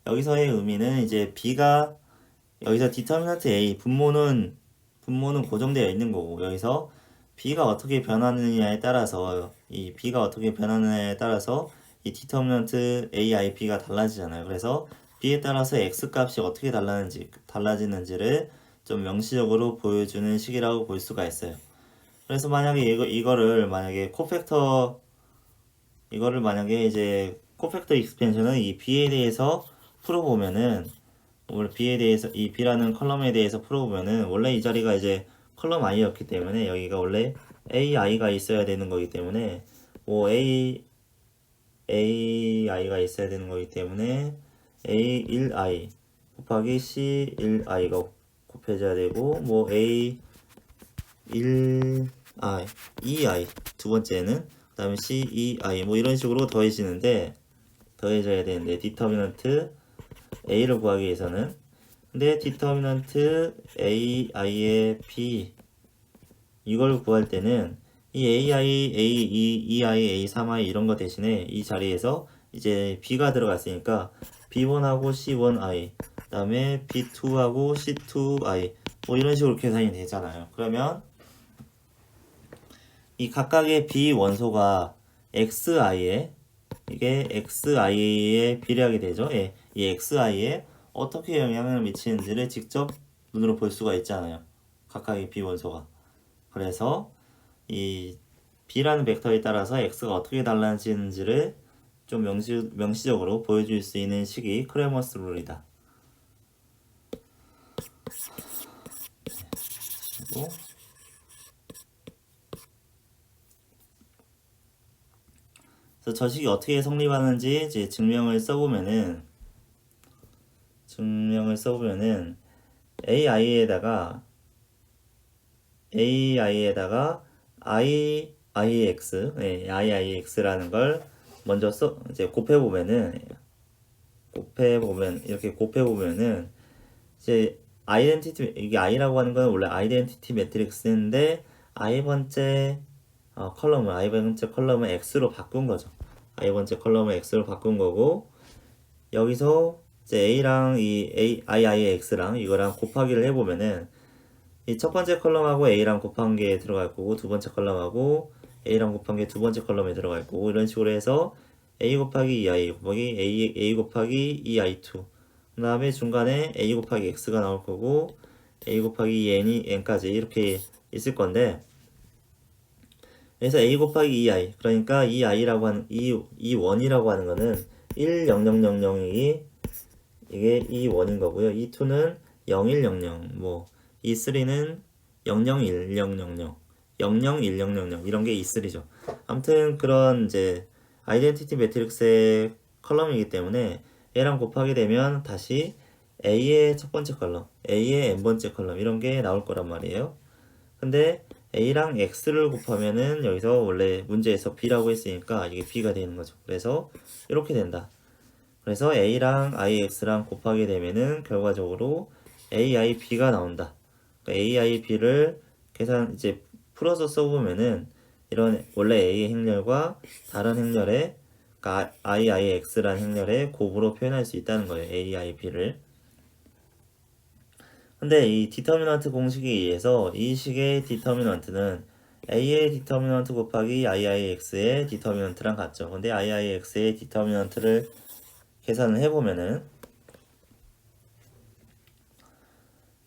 Speaker 1: 여기서의 의미는 이제 B가 여기서 디터미넌트 A 분모는 고정되어 있는 거고 여기서 B가 어떻게 변하느냐에 따라서 이 B가 어떻게 변하느냐에 따라서 이 디터미넌트 A, I, B가 달라지잖아요. 그래서 B에 따라서 X 값이 어떻게 달라지는지를 좀 명시적으로 보여주는 식이라고 볼 수가 있어요. 그래서 만약에 이거를 만약에 이제 코팩터 익스펜션은 이 B에 대해서 풀어보면은 원래 B에 대해서 이 B라는 컬럼에 대해서 풀어보면은 원래 이 자리가 이제 컬럼 I였기 때문에 여기가 원래 AI가 있어야 되는 거기 때문에 뭐 AI가 있어야 되는 거기 때문에 A1I 곱하기 C1I가 곱해져야 되고 뭐 A1I 2I 두 번째는 그 다음에 C2I 뭐 이런 식으로 더해져야 되는데 디터미넌트 A를 구하기 위해서는 근데 디터미넌트 AI의 B 이걸 구할 때는 이 AI, A2, EI, A3I 이런 거 대신에 이 자리에서 이제 B가 들어갔으니까 B1하고 C1I 그 다음에 B2하고 C2I 뭐 이런 식으로 계산이 되잖아요. 그러면 이 각각의 B 원소가 XI에 이게 XI에 비례하게 되죠. 예, 이 XI에 어떻게 영향을 미치는지를 직접 눈으로 볼 수가 있잖아요. 각각의 B 원소가. 그래서 이 B라는 벡터에 따라서 X가 어떻게 달라지는지를 좀 명시적으로 보여줄 수 있는 식이 크레머스 룰이다. 그리고 그래서 저 식이 어떻게 성립하는지 이제 증명을 써보면은 AI에다가 IIX라는 걸 먼저 이제 이렇게 곱해보면은 이제 이게 I라고 하는 건 원래 아이덴티티 매트릭스인데 I번째 컬럼을 X로 바꾼 거죠. I번째 컬럼을 X로 바꾼 거고 여기서 이제 A랑 IIX랑 이거랑 곱하기를 해보면은 이 첫 번째 컬럼하고 A랑 곱한 게 들어갈 거고 두 번째 컬럼하고 A랑 곱한 게 두 번째 컬럼에 들어갈 거고 이런 식으로 해서 A 곱하기 2I 곱하기 A 곱하기 2I2 그 다음에 중간에 A 곱하기 X가 나올 거고 A 곱하기 N까지 이렇게 있을 건데 그래서 A 곱하기 2I 그러니까 이 원이라고 하는 거는 10000이 이게 이 원인 거고요. 이 2는 0100 뭐 이 3는 001000 001000 이런 게 E3죠. 아무튼 그런 이제 아이덴티티 매트릭스의 컬럼이기 때문에 얘랑 곱하게 되면 다시 A의 첫 번째 컬럼, A의 n번째 컬럼 이런 게 나올 거란 말이에요. 근데 A랑 X를 곱하면은 여기서 원래 문제에서 B라고 했으니까 이게 B가 되는 거죠. 그래서 이렇게 된다. 그래서 A랑 IX랑 곱하게 되면은 결과적으로 AIB가 나온다. 그러니까 AIB를 이제 풀어서 써보면은 이런 원래 A의 행렬과 다른 행렬의 그러니까 IIX라는 행렬의 곱으로 표현할 수 있다는 거예요. AIB를. 근데 이 디터미넌트 공식에 의해서 이 식의 디터미넌트는 A의 디터미넌트 곱하기 IIX의 디터미넌트랑 같죠. 근데 IIX의 디터미넌트를 계산을 해보면은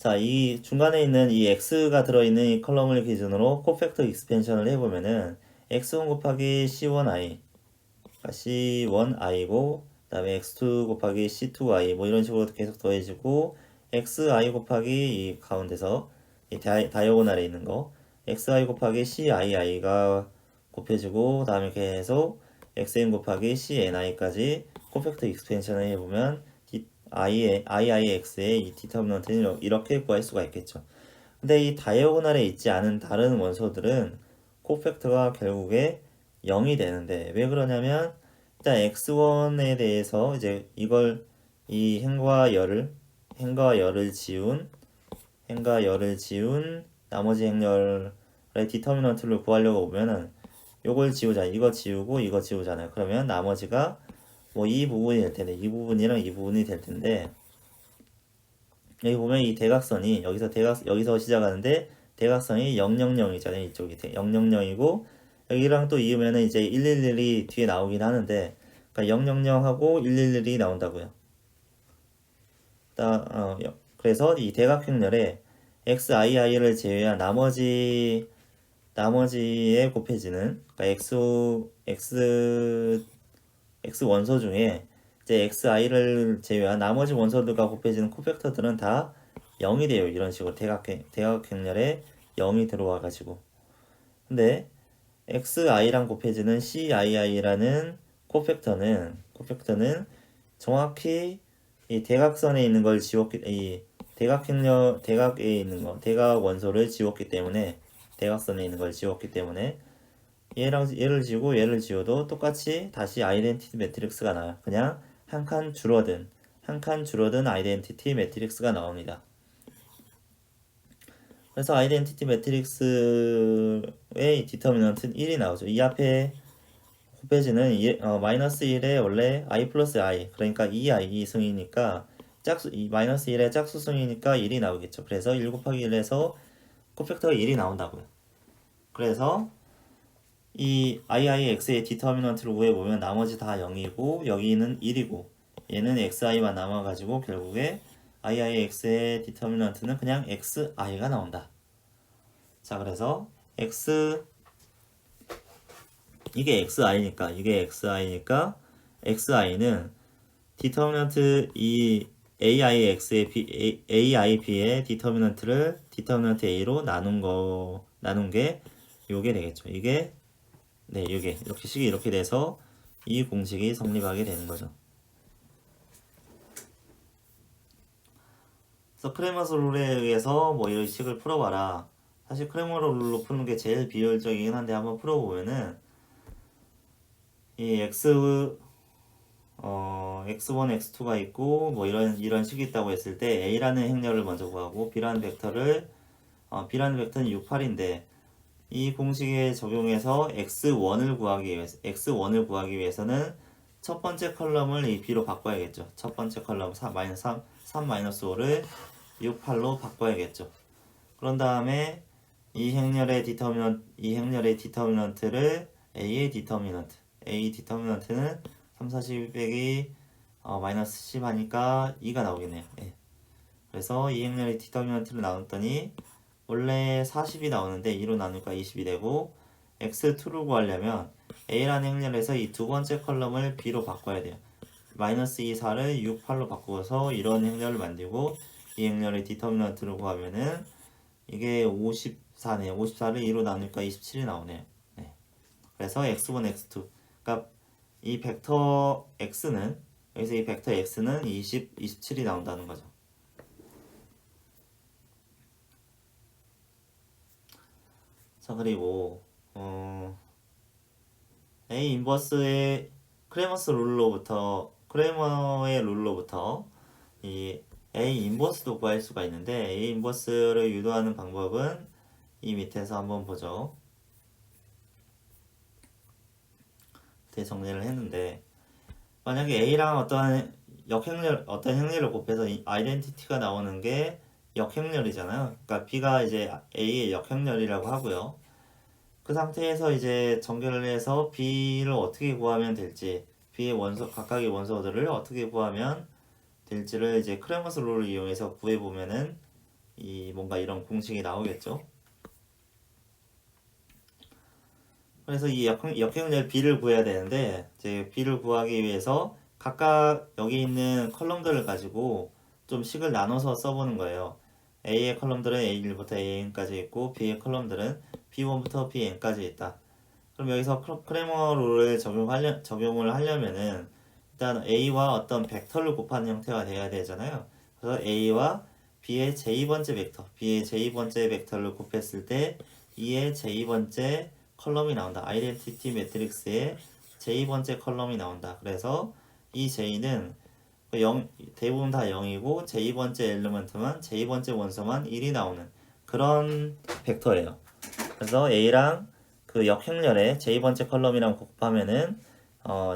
Speaker 1: 자, 이 중간에 있는 이 x가 들어있는 이 컬럼을 기준으로 코팩터 익스펜션을 해보면은 x1 곱하기 c1i C1i고 그 다음에 x2 곱하기 c2i 뭐 이런 식으로 계속 더해지고 xi 곱하기 이 가운데서 이 다이어고널에 있는 거 xi 곱하기 cii가 곱해지고 다음에 계속 xn 곱하기 cni까지 코팩터 익스펜션을 해보면 IIX의 이 디터미넌트는 이렇게 구할 수가 있겠죠. 근데 이 다이어고널에 있지 않은 다른 원소들은 코팩터가 결국에 0이 되는데 왜 그러냐면 일단 x1에 대해서 이제 이걸 이 행과 열을 지운 나머지 행렬의 디터미넌트를 구하려고 보면은 요걸 지우자. 이거 지우고 이거 지우잖아요. 그러면 나머지가 뭐 이 부분이 될 텐데 이 부분이랑 이 부분이 될 텐데 여기 보면 이 대각선이 여기서 시작하는데 대각선이 000이잖아요. 이쪽이 000이고 여기랑 또 이으면은 이제 111이 뒤에 나오긴 하는데 그러니까 000하고 111이 나온다고요. 그래서 이 대각행렬에 xii를 제외한 나머지에 곱해지는 그러니까 x 원소 중에 이제 xi를 제외한 나머지 원소들과 곱해지는 코팩터들은 다 0이 돼요. 이런 식으로 대각행렬에 0이 들어와 가지고. 근데 xi랑 곱해지는 cii라는 코팩터는 정확히 이 대각선에 있는 걸 이 대각에 있는 대각 원소를 지웠기 때문에 대각선에 있는 걸 지웠기 때문에 얘를 지우고 얘를 지워도 똑같이 다시 아이덴티티 매트릭스가 나와요. 그냥 한 칸 줄어든 아이덴티티 매트릭스가 나옵니다. 그래서 아이덴티티 매트릭스의 디터미넌트는 1이 나오죠. 이 앞에 곱해지는 마이너스 1에 원래 i 플러스 i 그러니까 2i 승이니까 이 마이너스 1의 짝수승이니까 1이 나오겠죠. 그래서 1 곱하기 1에서 코팩터가 1이 나온다고요. 그래서 이 iix의 디터미넌트를 구해보면 나머지 다 0이고 여기는 1이고 얘는 xi만 남아가지고 결국에 iix의 디터미넌트는 그냥 xi가 나온다. 자, 그래서 이게 xi니까 xi는 디터미넌트 이 aib의 디터미넌트 a로 나눈 게 요게 되겠죠. 이게 이렇게 식이 이렇게 돼서 이 공식이 성립하게 되는 거죠. 그래서 크레머스 룰에 의해서 뭐 이런 식을 풀어봐라. 사실 크레머 룰로 푸는 게 제일 비효율적이긴 한데 한번 풀어보면은 이 x1, x2가 있고 뭐 이런 식이 있다고 했을 때 a라는 행렬을 먼저 구하고 b라는 벡터는 6, 8인데 이 공식에 적용해서 x1을 구하기 위해서는 첫 번째 컬럼을 이 b로 바꿔야겠죠. 첫 번째 컬럼 3, 5를 6, 8로 바꿔야겠죠. 그런 다음에 이 행렬의 디터미넌트를 a 디터미넌트는 3, 4, 12 빼기 마이너스 10 하니까 2가 나오겠네요. 예. 그래서 이 행렬의 디터미넌트를 나눴더니 원래 40이 나오는데 2로 나누니까 20이 되고 x2를 구하려면 a라는 행렬에서 이 두 번째 컬럼을 b로 바꿔야 돼요. 마이너스 2, 4를 6, 8로 바꾸어서 이런 행렬을 만들고 이 행렬의 디터미넌트를 구하면은 이게 54네요. 54를 2로 나누니까 27이 나오네요. 네. 그래서 x1, x2 그러니까 이 벡터 x는 여기서 이 벡터 x는 27이 나온다는 거죠. 자, 그리고 A 인버스의 크레머의 룰로부터 이 A 인버스도 구할 수가 있는데 A 인버스를 유도하는 방법은 이 밑에서 한번 보죠. 이렇게 정리를 했는데 만약에 A랑 어떤 행렬을 곱해서 아이덴티티가 나오는 게 역행렬이잖아요. 그러니까 B가 이제 A의 역행렬이라고 하고요. 그 상태에서 이제 전개를 해서 B를 어떻게 구하면 될지, B의 각각의 원소들을 어떻게 구하면 될지를 이제 크레머스 룰을 이용해서 구해보면은 뭔가 이런 공식이 나오겠죠. 그래서 이 역행렬 B를 구해야 되는데, 이제 B를 구하기 위해서 각각 여기 있는 컬럼들을 가지고 좀 식을 나눠서 써보는 거예요. A의 컬럼들은 A1부터 AN까지 있고 B의 컬럼들은 B1부터 BN까지 있다. 그럼 여기서 크레머 룰을 적용을 하려면은 일단 A와 어떤 벡터를 곱하는 형태가 돼야 되잖아요. 그래서 A와 B의 제2번째 벡터를 곱했을 때 2의 제2번째 컬럼이 나온다. 아이덴티티 매트릭스의 제2번째 컬럼이 나온다. 그래서 이 J는 대부분 다 0이고 제2번째 원소만 1이 나오는 그런 벡터예요. 그래서 A랑 그 역행렬에 j-번째 컬럼이랑 곱하면은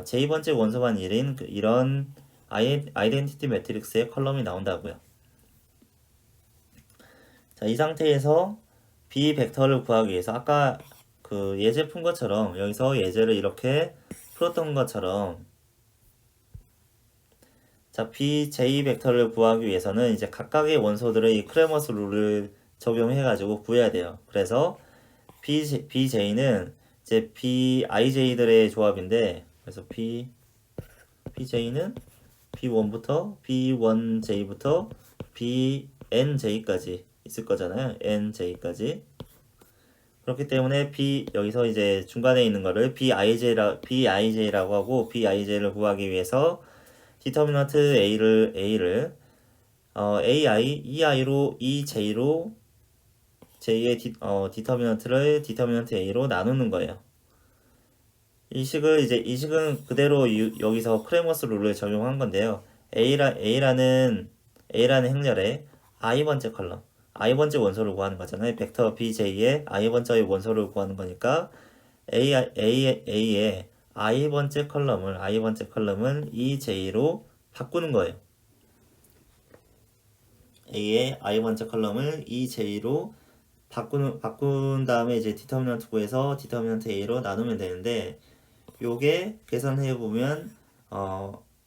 Speaker 1: j-번째 원소만 1인 이런 아이덴티티 매트릭스의 컬럼이 나온다고요. 자, 이 상태에서 b 벡터를 구하기 위해서 아까 그 예제 푼 것처럼 여기서 예제를 이렇게 풀었던 것처럼 자, bj 벡터를 구하기 위해서는 이제 각각의 원소들의 이 크레머스 룰을 적용해 가지고 구해야 돼요. 그래서 bj는 이제 bij들의 조합인데 그래서 bj는 b1부터 b1j부터 bnj까지 있을 거잖아요. nj까지. 그렇기 때문에 여기서 이제 중간에 있는 거를 bij라고 하고 bij를 구하기 위해서 디터미넌트 a를 ai, ei로 ej로 j의 디터미넌트를 디터미넌트 a로 나누는 거예요. 이 식은 그대로 여기서 크레머스 룰을 적용한 건데요. A라는 행렬에 i번째 컬럼, i번째 원소를 구하는 거잖아요. 벡터 bj의 i번째의 원소를 구하는 거니까 A의 i번째 컬럼을 ej로 바꾸는 거예요. A의 i번째 컬럼을 ej로 바꾼 다음에 이제 디터미넌트 구해서 디터미넌트 a로 나누면 되는데 요게 계산해 보면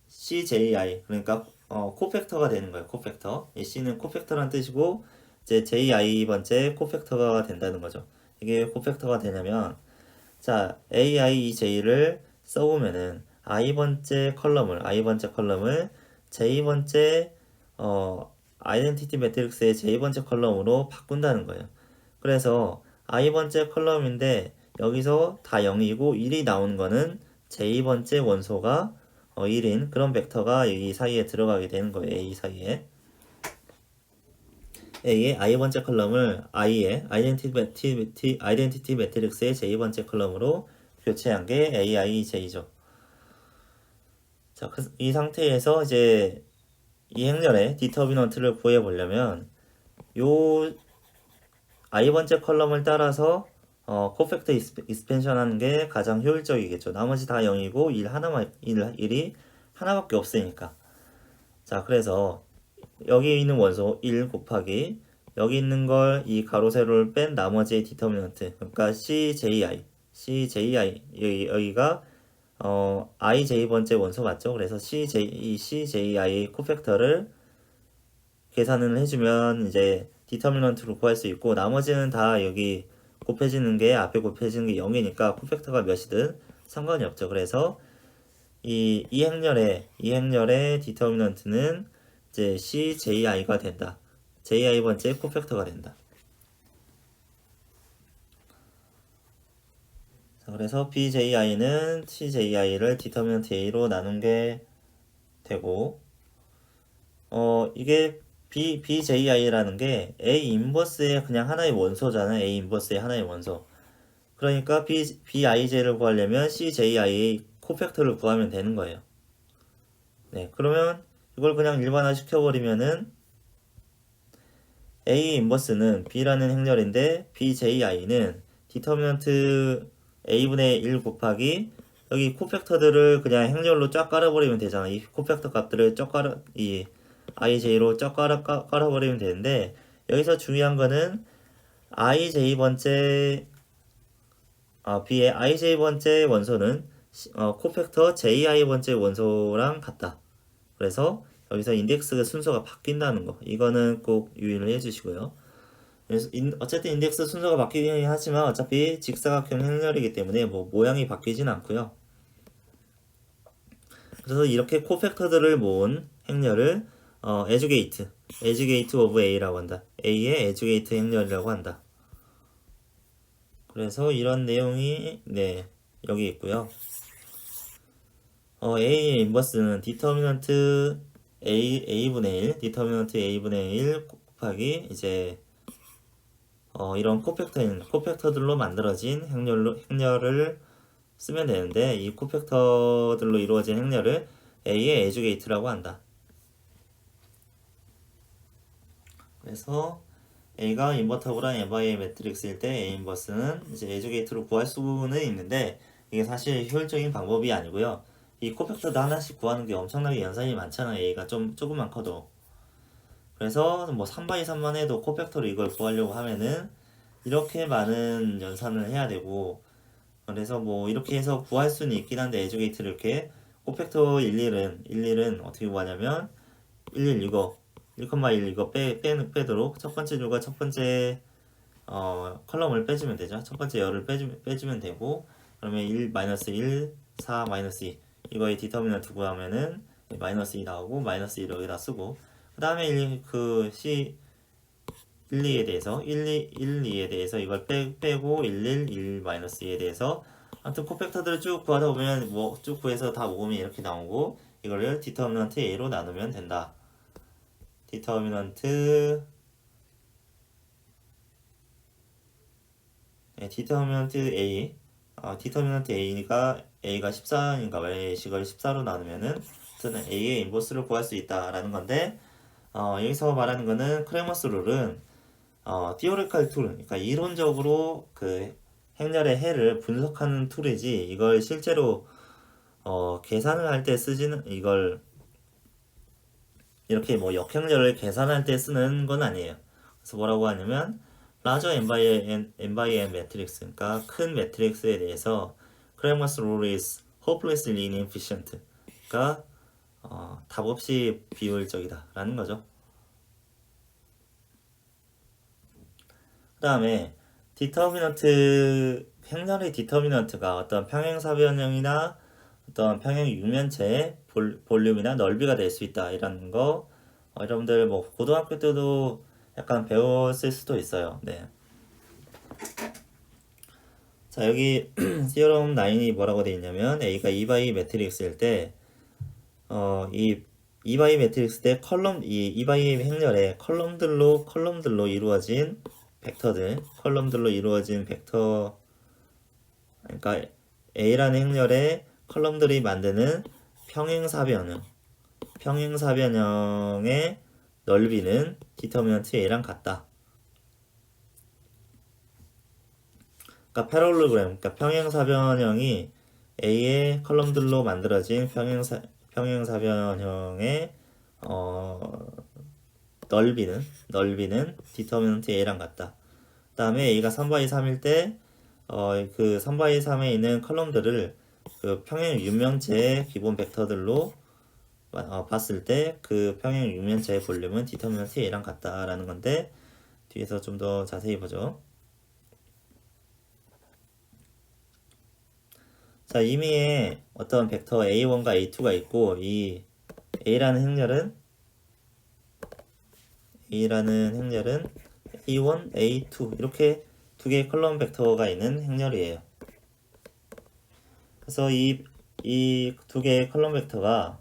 Speaker 1: CJI 그러니까 코팩터가 되는 거예요. 코팩터. 이 C는 코팩터란 뜻이고 이제 JI 번째 코팩터가 된다는 거죠. 이게 코팩터가 되냐면 자 AIEJ를 써보면은 I번째 컬럼을 J번째 아이덴티티 매트릭스의 J번째 컬럼으로 바꾼다는 거예요. 그래서 i번째 컬럼인데 여기서 다 0이고 1이 나오는 거는 j번째 원소가 1인 그런 벡터가 이 사이에 들어가게 되는 거예요. A 사이에. A의 i번째 컬럼을 i의 아이덴티티 매트릭스의 j번째 컬럼으로 교체한 게 AIJ죠. 자, 이 상태에서 이제 이 행렬의 디터미넌트를 구해보려면 요 i번째 컬럼을 따라서 코팩터 익스펜션 하는 게 가장 효율적이겠죠. 나머지 다 0이고 1이 하나밖에 없으니까. 자, 그래서 여기 있는 원소 1 곱하기 여기 있는 걸 이 가로 세로를 뺀 나머지의 디터미넌트 그러니까 CJI 여기가 IJ번째 원소 맞죠? 그래서 CJI 코팩터를 계산을 해주면 이제 디터미넌트로 구할 수 있고 나머지는 다 여기 곱해지는 게 앞에 곱해지는 게 0이니까 코팩터가 몇이든 상관이 없죠. 그래서 이 행렬의 디터미넌트는 이제 CJI가 된다. JI 번째 코팩터가 된다. 자, 그래서 BJI는 CJI를 디터미넌트 A로 나눈 게 되고 이게 BJI라는 게 A 인버스의 그냥 하나의 원소잖아요. A 인버스의 하나의 원소. 그러니까 BIJ를 구하려면 CJI의 코팩터를 구하면 되는 거예요. 네, 그러면 이걸 그냥 일반화 시켜버리면은 A 인버스는 B라는 행렬인데 BJI는 디터미넌트 A분의 1 곱하기 여기 코팩터들을 그냥 행렬로 쫙 깔아버리면 되잖아. 이 코팩터 값들을 이 IJ로 쫙 깔아버리면 되는데 여기서 중요한 거는 IJ번째 B의 IJ번째 원소는 코팩터 JI번째 원소랑 같다. 그래서 여기서 인덱스 순서가 바뀐다는 거 이거는 꼭 유의를 해주시고요. 어쨌든 인덱스 순서가 바뀌긴 하지만 어차피 직사각형 행렬이기 때문에 뭐 모양이 바뀌진 않고요. 그래서 이렇게 코팩터들을 모은 행렬을 에듀게이트 오브 A라고 한다. A의 에듀게이트 행렬이라고 한다. 그래서 이런 내용이 여기 있고요. A의 인버스는 디터미넌트 A분의 1 곱하기 이제 이런 코팩터들로 만들어진 행렬을 쓰면 되는데 이 코팩터들로 이루어진 행렬을 A의 에듀게이트라고 한다. 그래서 A가 인버터블한 MIA 매트릭스일 때 A 인버스는 이제 에듀게이트로 구할 수는 있는데 이게 사실 효율적인 방법이 아니고요. 이 코팩터도 하나씩 구하는 게 엄청나게 연산이 많잖아요. A가 좀 조금만 커도. 그래서 뭐 3x 3만 해도 코팩터로 이걸 구하려고 하면은 이렇게 많은 연산을 해야 되고, 그래서 뭐 이렇게 해서 구할 수는 있긴 한데 에듀게이트를 이렇게 코팩터 11은 어떻게 구하냐면 11 이거 1,1 이거 빼도록 첫 번째 줄과 첫 번째 컬럼을 빼주면 되죠. 첫 번째 열을 빼주면 되고, 그러면 1, 마이너스 1, 4, 마이너스 2 이거의 디터미넌트 구하면은 마이너스 2 나오고 마이너스 1 여기다 쓰고, 그 다음에 그 C 1, 2에 대해서 1, 2에 대해서 이걸 빼고 1 마이너스 2에 대해서 아무튼 코팩터들을 쭉 구하다 보면 뭐 쭉 구해서 다 모으면 이렇게 나오고, 이거를 디터미넌트 A로 나누면 된다. 디터미넌트 디터미넌트 A 디터미넌트 A가 14인가 봐요. 이걸 14로 나누면은 저는 A의 인버스를 구할 수 있다라는 건데, 여기서 말하는 거는 크레머스 룰은 theoretical 툴, 그러니까 이론적으로 그 행렬의 해를 분석하는 툴이지 이걸 실제로 계산을 할 때 쓰지는, 이걸 이렇게 뭐 역행렬을 계산할 때 쓰는 건 아니에요. 그래서 뭐라고 하냐면 larger n by n 매트릭스, 그러니까 큰 매트릭스에 대해서 Cramer's rule is hopelessly inefficient, 그러니까 답 없이 비효율적이다 라는 거죠. 그 다음에 디터미넌트, 행렬의 디터미넌트가 어떤 평행사변형이나 어떤 평행 육면체의 볼륨이나 넓이가 될 수 있다 이라는 거, 여러분들 뭐 고등학교 때도 약간 배웠을 수도 있어요. 네. 자, 여기 theorem 9이 뭐라고 되어 있냐면 A가 2x2 매트릭스일 때 이 2x2 매트릭스 때 이 2x2 행렬에 컬럼들로 이루어진 컬럼들로 이루어진 벡터, 그러니까 A라는 행렬에 컬럼들이 만드는 평행사변형의 넓이는 디터미넌트 A랑 같다. 그러니까 패럴로그램, 그러니까 평행사변형이 A의 컬럼들로 만들어진 평행사변형의 넓이는 디터미넌트 A랑 같다. 그 다음에 A가 3x 3일 때 그 3x 3에 있는 컬럼들을 그 평행 유면체의 기본 벡터들로 봤을 때 그 평행 육면체의 볼륨은 디터미넌트 A랑 같다라는 건데, 뒤에서 좀 더 자세히 보죠. 자, 임의의 어떤 벡터 A1과 A2가 있고, 이 A라는 행렬은 A1, A2 이렇게 두 개의 컬럼 벡터가 있는 행렬이에요. 그래서 이 두 개의 컬럼 벡터가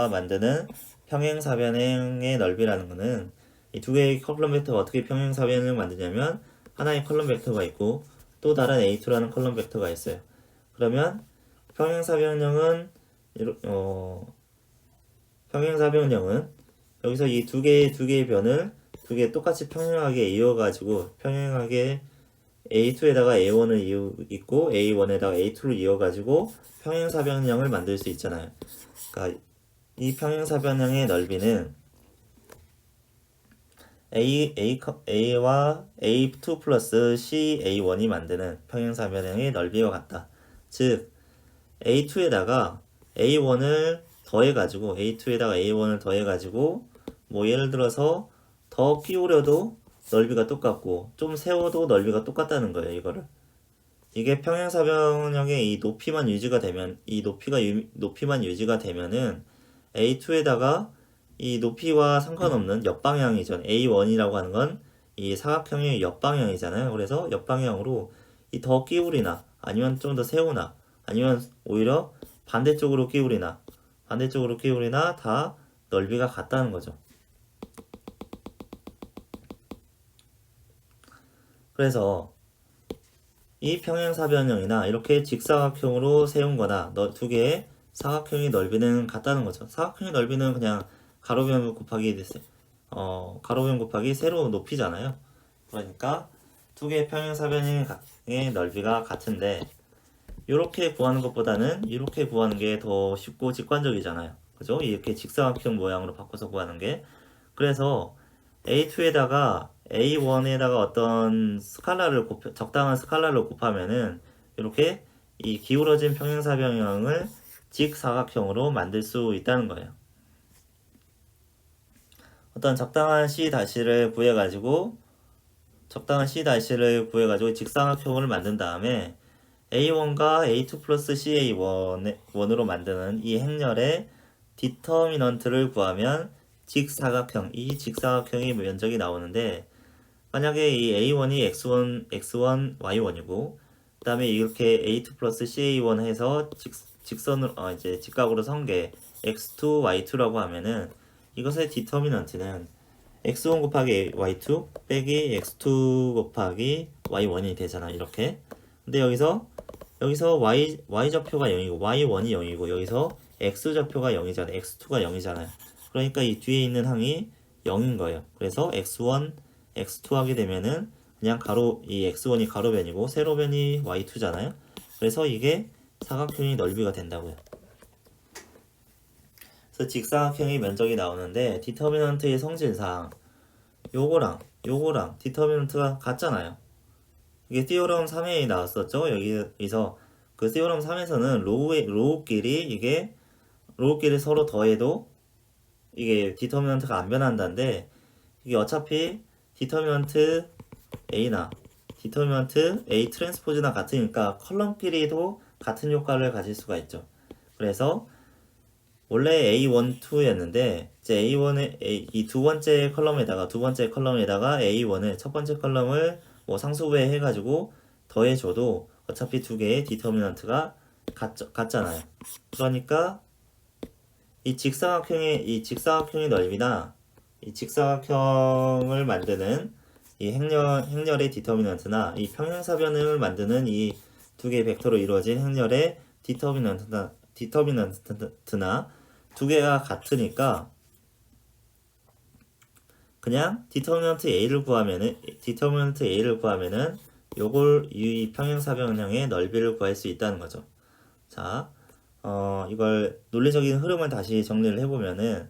Speaker 1: 만드는 평행사변형의 넓이라는 것은, 이 두 개의 컬럼 벡터가 어떻게 평행사변형을 만드냐면 하나의 컬럼 벡터가 있고 또 다른 A2라는 컬럼 벡터가 있어요. 그러면 평행사변형은 여기서 이 두 개의 변을 똑같이 평행하게 이어가지고 평행하게 A2에다가 A1을 있고 A1에다가 A2를 이어가지고 평행사변형을 만들 수 있잖아요. 그러니까 이 평행사변형의 넓이는 A와 A2 플러스 C A1이 만드는 평행사변형의 넓이와 같다. 즉 A2에다가 A1을 더해가지고 뭐 예를 들어서 더 끼우려도 넓이가 똑같고 좀 세워도 넓이가 똑같다는 거예요. 이게 평행사변형의 이 높이만 유지가 되면은 A2에다가 이 높이와 상관없는 옆방향이죠. A1이라고 하는 건 이 사각형의 옆방향이잖아요. 그래서 옆방향으로 이 더 끼우리나 아니면 좀 더 세우나 아니면 오히려 반대쪽으로 끼우리나 다 넓이가 같다는 거죠. 그래서 이 평행사변형이나 이렇게 직사각형으로 세운 거나 두 개의 사각형의 넓이는 같다는 거죠. 사각형의 넓이는 그냥 가로변 곱하기 가로변 곱하기 세로 높이잖아요. 그러니까 두 개의 평행사변의 넓이가 같은데 이렇게 구하는 것보다는 이렇게 구하는 게 더 쉽고 직관적이잖아요. 그죠? 이렇게 직사각형 모양으로 바꿔서 구하는 게. 그래서 A2에다가 A1에다가 어떤 적당한 스칼라를 곱하면은 이렇게 이 기울어진 평행사변형을 직사각형으로 만들 수 있다는 거예요. 어떤 적당한 C-를 구해가지고 직사각형을 만든 다음에 A1과 A2 플러스 CA1으로 만드는 이 행렬의 디터미넌트를 구하면 이 직사각형의 면적이 나오는데 만약에 이 A1이 X1, Y1이고 그 다음에 이렇게 A2 플러스 CA1 해서 직선으로 이제 직각으로 선 게 X2, Y2라고 하면은 이것의 디터미넌트는 X1 곱하기 Y2 빼기 X2 곱하기 Y1이 되잖아 이렇게. 근데 여기서 Y 좌표가 0이고 Y1이 0이고 여기서 X 좌표가 0이잖아. X2가 0이잖아요. 그러니까 이 뒤에 있는 항이 0인 거예요. 그래서 X1, X2 하게 되면은 그냥 이 X1이 가로변이고 세로변이 Y2잖아요. 그래서 이게 사각형의 넓이가 된다고요. 그래서 직사각형의 면적이 나오는데 디터미넌트의 성질상 요거랑 디터미넌트가 같잖아요. 이게 티오럼 3에 나왔었죠. 여기서 그 티오럼 3에서는 로우끼리 서로 더해도 이게 디터미넌트가 안 변한다는데 이게 어차피 디터미넌트 A 트랜스포즈나 같으니까 컬럼끼리도 같은 효과를 가질 수가 있죠. 그래서 원래 A1, 2였는데 이제 이 두 번째 컬럼에다가 A1을 첫 번째 컬럼을 뭐 상수부에 해가지고 더해줘도 어차피 두 개의 디터미넌트가 같잖아요. 그러니까 이 직사각형의 넓이나 이 직사각형을 만드는 이 행렬의 디터미넌트나 이 평행사변을 만드는 이 두 개의 벡터로 이루어진 행렬의 디터미넌트나 두 개가 같으니까 그냥 디터미넌트 A를 구하면은 요걸 이 평행사변형의 넓이를 구할 수 있다는 거죠. 자, 이걸 논리적인 흐름을 다시 정리를 해보면은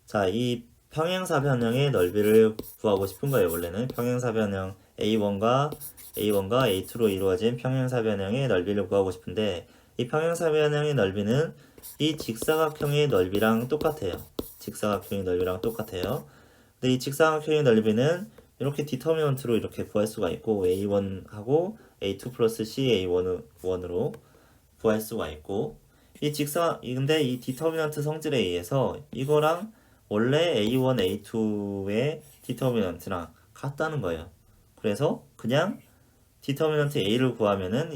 Speaker 1: 자, 이 평행사변형의 넓이를 구하고 싶은 거예요. 원래는 평행사변형 A1과 A2로 이루어진 평행사변형의 넓이를 구하고 싶은데 이 평행사변형의 넓이는 이 직사각형의 넓이랑 똑같아요. 근데 이 직사각형의 넓이는 이렇게 디터미넌트로 이렇게 구할 수가 있고 A1하고 A2 플러스 CA1으로 구할 수가 있고 근데 이 디터미넌트 성질에 의해서 이거랑 원래 A1, A2의 디터미넌트랑 같다는 거예요. 그래서 그냥 디터미넌트 A를 구하면은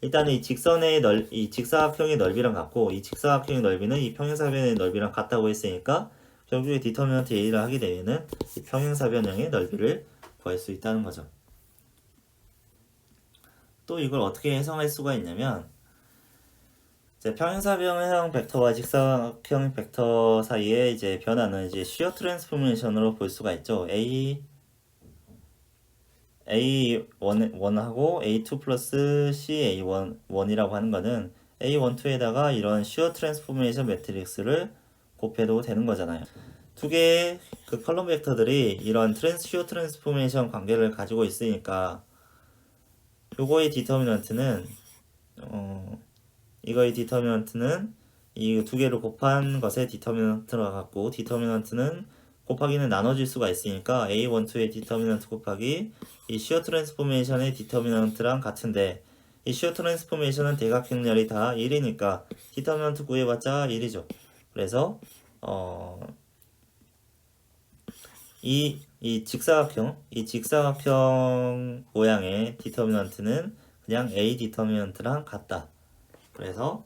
Speaker 1: 일단 이 직사각형의 넓이랑 같고 이 직사각형의 넓이는 이 평행사변의 넓이랑 같다고 했으니까 결국에 디터미넌트 A를 하게 되면은 이 평행사변형의 넓이를 구할 수 있다는 거죠. 또 이걸 어떻게 해석할 수가 있냐면 이제 평행사변형 벡터와 직사각형 벡터 사이에 이제 변화는 이제 슈어 트랜스포메이션으로 볼 수가 있죠. A1하고 A2 플러스 CA1이라고 하는 거는 A1, 2에다가 이런 슈어 트랜스포메이션 매트릭스를 곱해도 되는 거잖아요. 두 개의 그 컬럼 벡터들이 이런 슈어 트랜스포메이션 관계를 가지고 있으니까 이거의 디터미넌트는 이 두 개를 곱한 것의 디터미넌트가 같고 디터미넌트는 곱하기는 나눠질 수가 있으니까 A1, 2의 디터미넌트 곱하기 이 슈어 트랜스포메이션의 디터미넌트랑 같은데 이 슈어 트랜스포메이션은 대각행렬이 다 1이니까 디터미넌트 구해봤자 1이죠. 그래서 이 직사각형 모양의 디터미넌트는 그냥 A 디터미넌트랑 같다. 그래서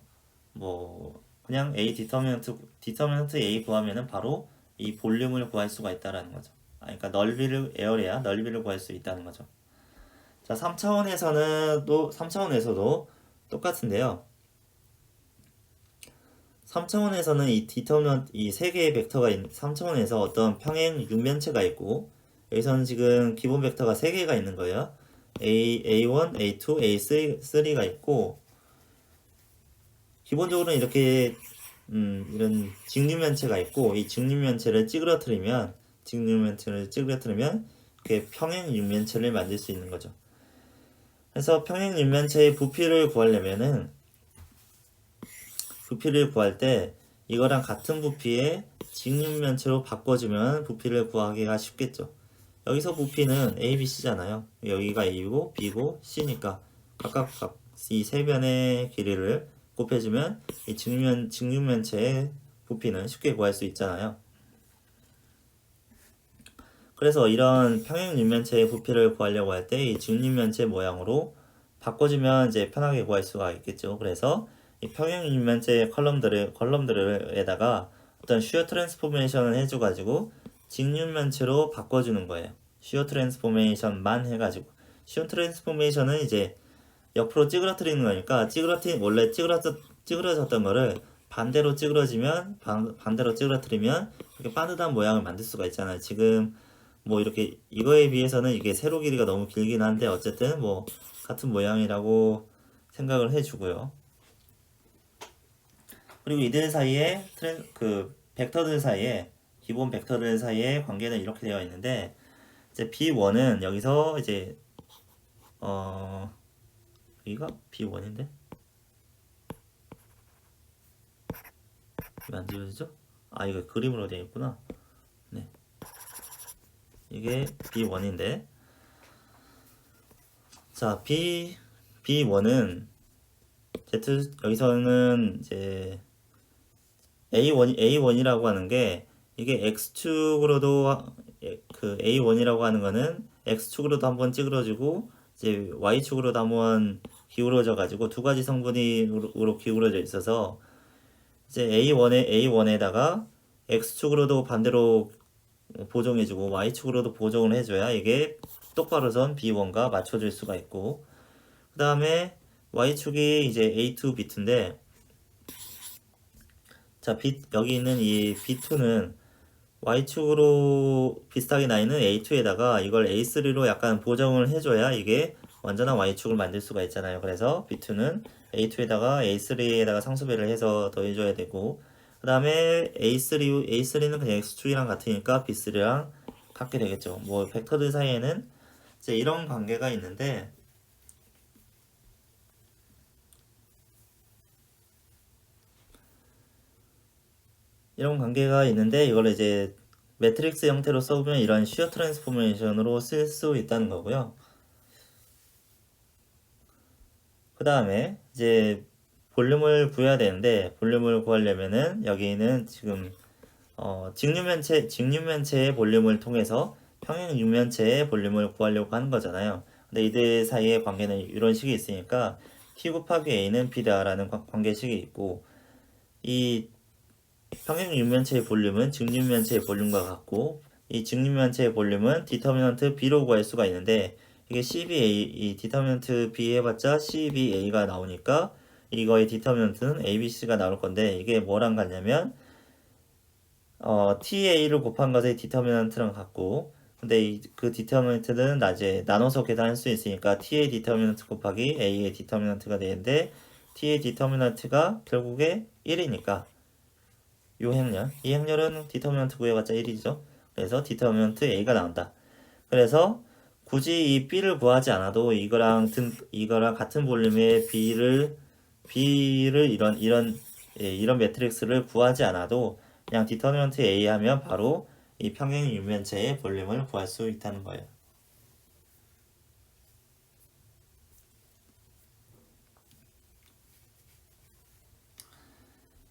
Speaker 1: 뭐 그냥 A 디터미넌트 A 구하면은 바로 이 볼륨을 구할 수가 있다라는 거죠. 그러니까 에어리아 넓이를 구할 수 있다는 거죠. 자, 3차원에서도 똑같은데요. 3차원에서는 이 디터미넌트 이 세 개의 벡터가 있는 3차원에서 어떤 평행 육면체가 있고 여기서는 지금 기본 벡터가 세 개가 있는 거예요. A1, A2, A3가 있고 기본적으로는 이렇게 이런 직육면체가 있고 이 직육면체를 찌그러뜨리면 이렇게 평행 육면체를 만들 수 있는 거죠. 그래서 평행 육면체의 부피를 구하려면은 부피를 구할 때 이거랑 같은 부피의 직육면체로 바꿔주면 부피를 구하기가 쉽겠죠. 여기서 부피는 A, B, C잖아요. 여기가 A고 B고 C니까 각각 이 세 변의 길이를 곱해주면 이 직육면체의 부피는 쉽게 구할 수 있잖아요. 그래서 이런 평행 육면체의 부피를 구하려고 할 때 이 직육면체 모양으로 바꿔주면 이제 편하게 구할 수가 있겠죠. 그래서 이 평행 육면체 컬럼들에다가 어떤 슈어 트랜스포메이션을 해줘가지고 직육면체로 바꿔주는 거예요. 슈어 트랜스포메이션만 해가지고 슈어 트랜스포메이션은 이제 옆으로 찌그러뜨리는 거니까 원래 찌그러졌던 거를 반대로 찌그러지면 반대로 찌그러뜨리면 이렇게 반듯한 모양을 만들 수가 있잖아요. 지금 뭐 이렇게 이거에 비해서는 이게 세로 길이가 너무 길긴 한데 어쨌든 뭐 같은 모양이라고 생각을 해주고요. 그리고 이들 사이에 벡터들 사이에 기본 벡터들 사이의 관계는 이렇게 되어 있는데 이제 B1은 여기서 이제 여기가 B1인데 왜 안 지워지죠? 아 이거 그림으로 되어 있구나. 네, 이게 B1인데 자 B1은 여기서는 이제 A1이라고 하는 게 이게 X축으로도 그 A1이라고 하는 거는 X축으로도 한번 찌그러지고 이제 Y축으로도 한번 기울어져 가지고 두 가지 성분으로 기울어져 있어서 이제 A1에다가 X축으로도 반대로 보정해주고 Y축으로도 보정을 해줘야 이게 똑바로 선 B1과 맞춰질 수가 있고 그 다음에 Y축이 이제 A2 비트인데 자, 여기 있는 이 B2는 Y축으로 비슷하게 나 있는 A2에다가 이걸 A3로 약간 보정을 해줘야 이게 완전한 Y축을 만들 수가 있잖아요. 그래서 B2는 A2에다가 A3에다가 상수배를 해서 더해줘야 되고 그 다음에 A3는 그냥 X축이랑 같으니까 B3랑 같게 되겠죠. 뭐 벡터들 사이에는 이제 이런 관계가 있는데 이걸 이제 매트릭스 형태로 써보면 이런 슈어 트랜스포메이션으로 쓸 수 있다는 거고요. 그 다음에 이제 볼륨을 구해야 되는데 볼륨을 구하려면은 여기는 지금 직육면체의 볼륨을 통해서 평행 육면체의 볼륨을 구하려고 하는 거잖아요. 근데 이들 사이의 관계는 이런 식이 있으니까 T 곱하기 A는 B다라는 관계식이 있고 이 평행 육면체의 볼륨은 직육면체의 볼륨과 같고 이 직육면체의 볼륨은 디터미넌트 B로 구할 수가 있는데 이게 CBA 이 디터미넌트 B 해봤자 CBA가 나오니까 이거의 디터미넌트는 ABC가 나올 건데 이게 뭐랑 같냐면 TA를 곱한 것의 디터미넌트랑 같고 근데 그 디터미넌트는 나눠서 계산할 수 있으니까 TA 디터미넌트 곱하기 A의 디터미넌트가 되는데 TA 디터미넌트가 결국에 1이니까 이 행렬은 디터미넌트 구해봤자 1이죠. 그래서 디터미넌트 A가 나온다. 그래서 굳이 이 B를 구하지 않아도 이거랑 같은 볼륨의 B를 이런 매트릭스를 구하지 않아도 그냥 디터미넌트 A 하면 바로 이 평행 육면체의 볼륨을 구할 수 있다는 거예요.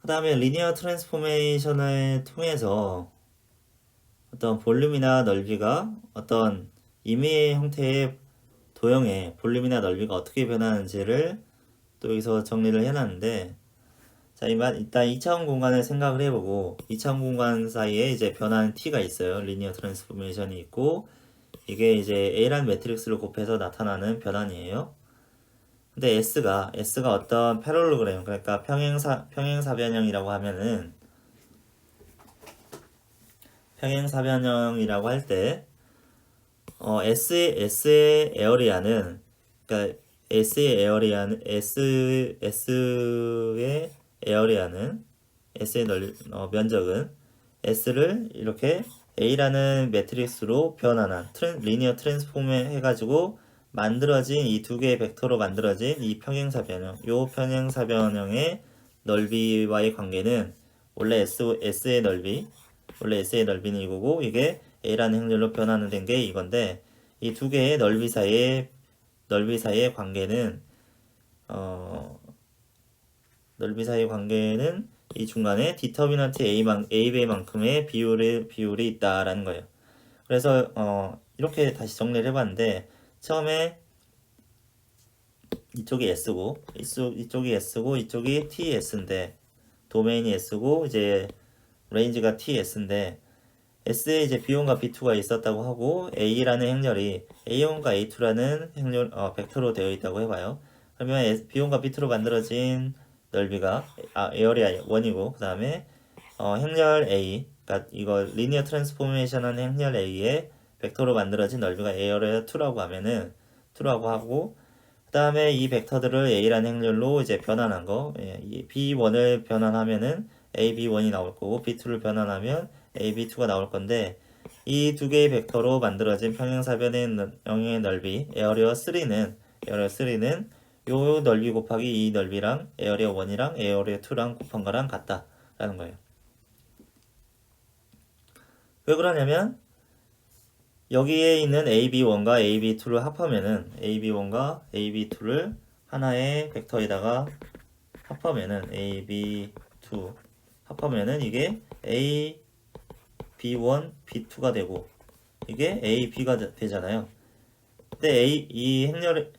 Speaker 1: 그 다음에 리니어 트랜스포메이션을 통해서 어떤 볼륨이나 넓이가 어떤 임의의 형태의 도형의 볼륨이나 넓이가 어떻게 변하는지를 또 여기서 정리를 해놨는데 자, 일단 2차원 공간을 생각을 해보고 2차원 공간 사이에 이제 변하는 t가 있어요. 리니어 트랜스포메이션이 있고 이게 이제 A라는 매트릭스를 곱해서 나타나는 변환이에요. 근데 S가 어떤 패럴로그램, 그러니까 평행사변형이라고 하면은, 평행사변형이라고 할 때, S의 에어리아는, 그러니까 S의 에어리아는, 면적은, S를 이렇게 A라는 매트릭스로 변환한, 리니어 트랜스폼을 해가지고, 만들어진 이 두 개의 벡터로 만들어진 이 평행사변형, 요 평행사변형의 넓이와의 관계는 원래 S의 넓이는 이거고 이게 A라는 행렬로 변환된 게 이건데 이 두 개의 넓이 사이의 관계는 어, 넓이 사이의 관계는 이 중간에 디터미넌트 AB만큼의 비율이 있다라는 거예요. 그래서 이렇게 다시 정리를 해봤는데 처음에 이쪽이 S고 이쪽이 S고 이쪽이 TS인데 도메인이 S고 이제 레인지가 TS인데 S에 이제 B1과 B2가 있었다고 하고 A라는 행렬이 A1과 A2라는 벡터로 되어 있다고 해봐요. 그러면 B1과 B2로 만들어진 넓이가 에어리아 1이고 그 다음에 행렬 A, 그러니까 이거 리니어 트랜스포메이션 하는 행렬 A의 벡터로 만들어진 넓이가 에어리아 2라고 하면은 2라고 하고 그 다음에 이 벡터들을 A라는 행렬로 이제 변환한 거, 이 B1을 변환하면은 AB1이 나올 거고 B2를 변환하면 AB2가 나올 건데 이 두 개의 벡터로 만들어진 평행사변의 넓이 에어리어 3는 요 넓이 곱하기 이 넓이랑 에어리어 1이랑 에어리어 2랑 곱한 거랑 같다라는 거예요. 왜 그러냐면 여기에 있는 AB1과 AB2를 합하면은 AB1과 AB2를 하나의 벡터에다가 합하면은 AB2 합하면은 이게 A, B1, B2가 되고 이게 A, B가 되잖아요. 근데 이 행렬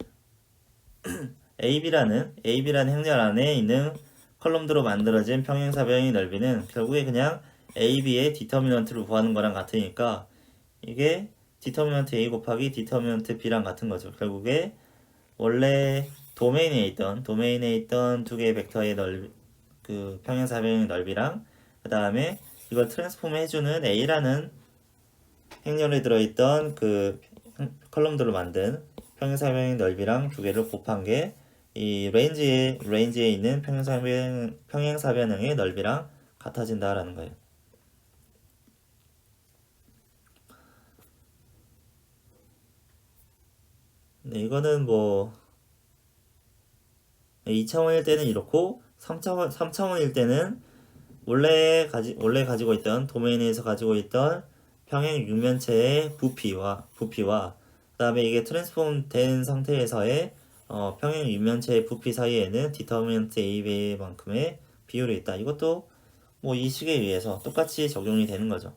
Speaker 1: AB라는 행렬 안에 있는 컬럼들로 만들어진 평행사변의 넓이는 결국에 그냥 AB의 디터미넌트를 구하는 거랑 같으니까 이게 디터미넌트 A 곱하기 디터미넌트 B랑 같은 거죠. 결국에 원래 도메인에 있던 두 개의 벡터의 그 평행사변의 넓이랑 그 다음에 이걸 트랜스폼 해주는 A라는 행렬에 들어있던 그 컬럼들로 만든 평행사변의 넓이랑 두 개를 곱한 게 이 레인지에 있는 평행사변형의 넓이랑 같아진다라는 거예요. 네, 이거는 뭐 2차원일 때는 이렇고 3차원일 때는 원래 가지고 있던 도메인에서 가지고 있던 평행 육면체의 부피와 그다음에 이게 트랜스폼 된 상태에서의 평행 육면체의 부피 사이에는 디터미넌트 AB만큼의 비율이 있다. 이것도 뭐 이 식에 의해서 똑같이 적용이 되는 거죠.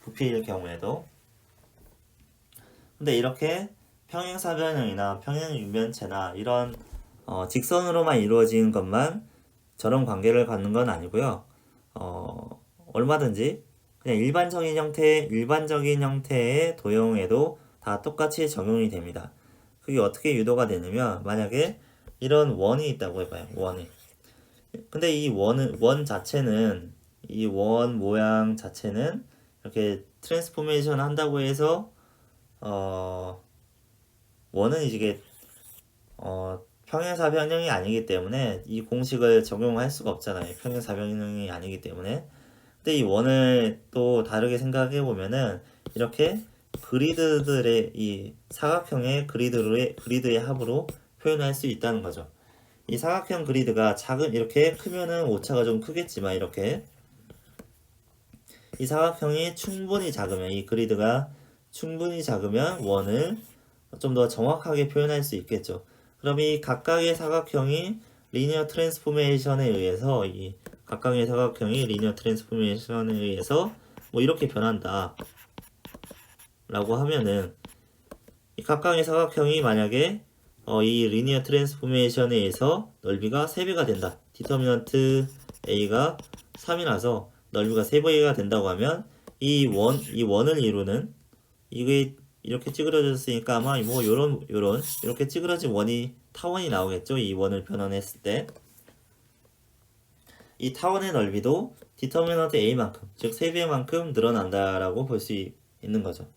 Speaker 1: 부피일 경우에도. 근데 이렇게 평행사변형이나 평행육면체나 이런 직선으로만 이루어진 것만 저런 관계를 갖는 건 아니고요. 얼마든지 그냥 일반적인 형태의 도형에도 다 똑같이 적용이 됩니다. 그게 어떻게 유도가 되냐면 만약에 이런 원이 있다고 해봐요. 원이. 근데 원 자체는 이 원 모양 자체는 이렇게 트랜스포메이션 한다고 해서 원은 이게 평행사변형이 아니기 때문에 이 공식을 적용할 수가 없잖아요. 평행사변형이 아니기 때문에. 근데 이 원을 또 다르게 생각해 보면은 이렇게 그리드들의 이 사각형의 그리드의 합으로 표현할 수 있다는 거죠. 이 사각형 그리드가 이렇게 크면은 오차가 좀 크겠지만 이렇게 이 사각형이 충분히 작으면 이 그리드가 충분히 작으면 원을 좀 더 정확하게 표현할 수 있겠죠. 그럼 이 각각의 사각형이 리니어 트랜스포메이션에 의해서 뭐 이렇게 변한다 라고 하면은 이 각각의 사각형이 만약에 이 리니어 트랜스포메이션에 의해서 넓이가 3배가 된다. 디터미넌트 A가 3이라서 넓이가 3배가 된다고 하면 이 원을 이루는 이렇게 찌그러졌으니까 아마 뭐 요런 이렇게 찌그러진 원이 타원이 나오겠죠. 이 원을 변환했을 때 이 타원의 넓이도 디터미넌트 A만큼, 즉 3배만큼 늘어난다라고 볼 수 있는 거죠.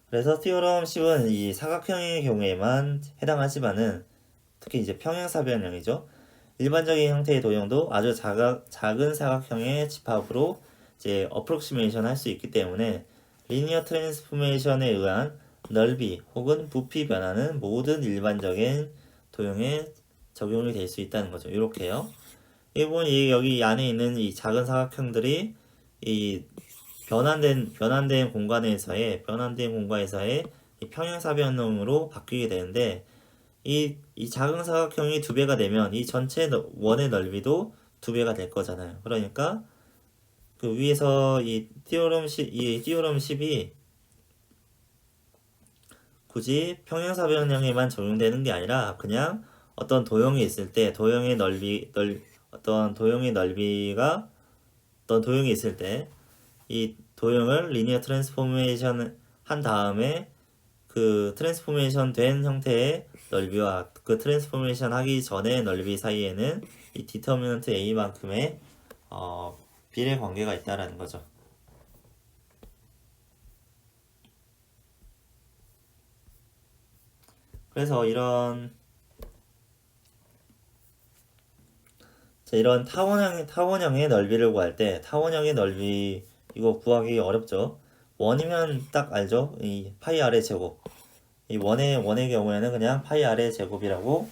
Speaker 1: 그래서 티오럼 10은 이 사각형의 경우에만 해당하지만은 특히 이제 평행사변형이죠. 일반적인 형태의 도형도 아주 작은 사각형의 집합으로 이제 어프록시메이션 할 수 있기 때문에 리니어 트랜스포메이션에 의한 넓이 혹은 부피 변화는 모든 일반적인 도형에 적용이 될 수 있다는 거죠. 이렇게요. 일본 여기 안에 있는 이 작은 사각형들이 이 변환된 공간에서의 이 평행사변형으로 바뀌게 되는데 이 작은 사각형이 2배가 되면 이 전체 원의 넓이도 2배가 될 거잖아요. 그러니까 그 위에서 이 띠오럼 10이 굳이 평행사변형에만 적용되는 게 아니라 그냥 어떤 도형이 있을 때 어떤 도형이 있을 때 이 도형을 리니어 트랜스포메이션 한 다음에 그 트랜스포메이션 된 형태의 넓이와 그 트랜스포메이션 하기 전의 넓이 사이에는 이 디터미넌트 A만큼의 비례 관계가 있다라는 거죠. 그래서 이런 타원형의 넓이를 구할 때 타원형의 넓이 이거 구하기 어렵죠. 원이면 딱 알죠. 이 파이 r의 제곱. 이 원의 경우에는 그냥 파이 r의 제곱이라고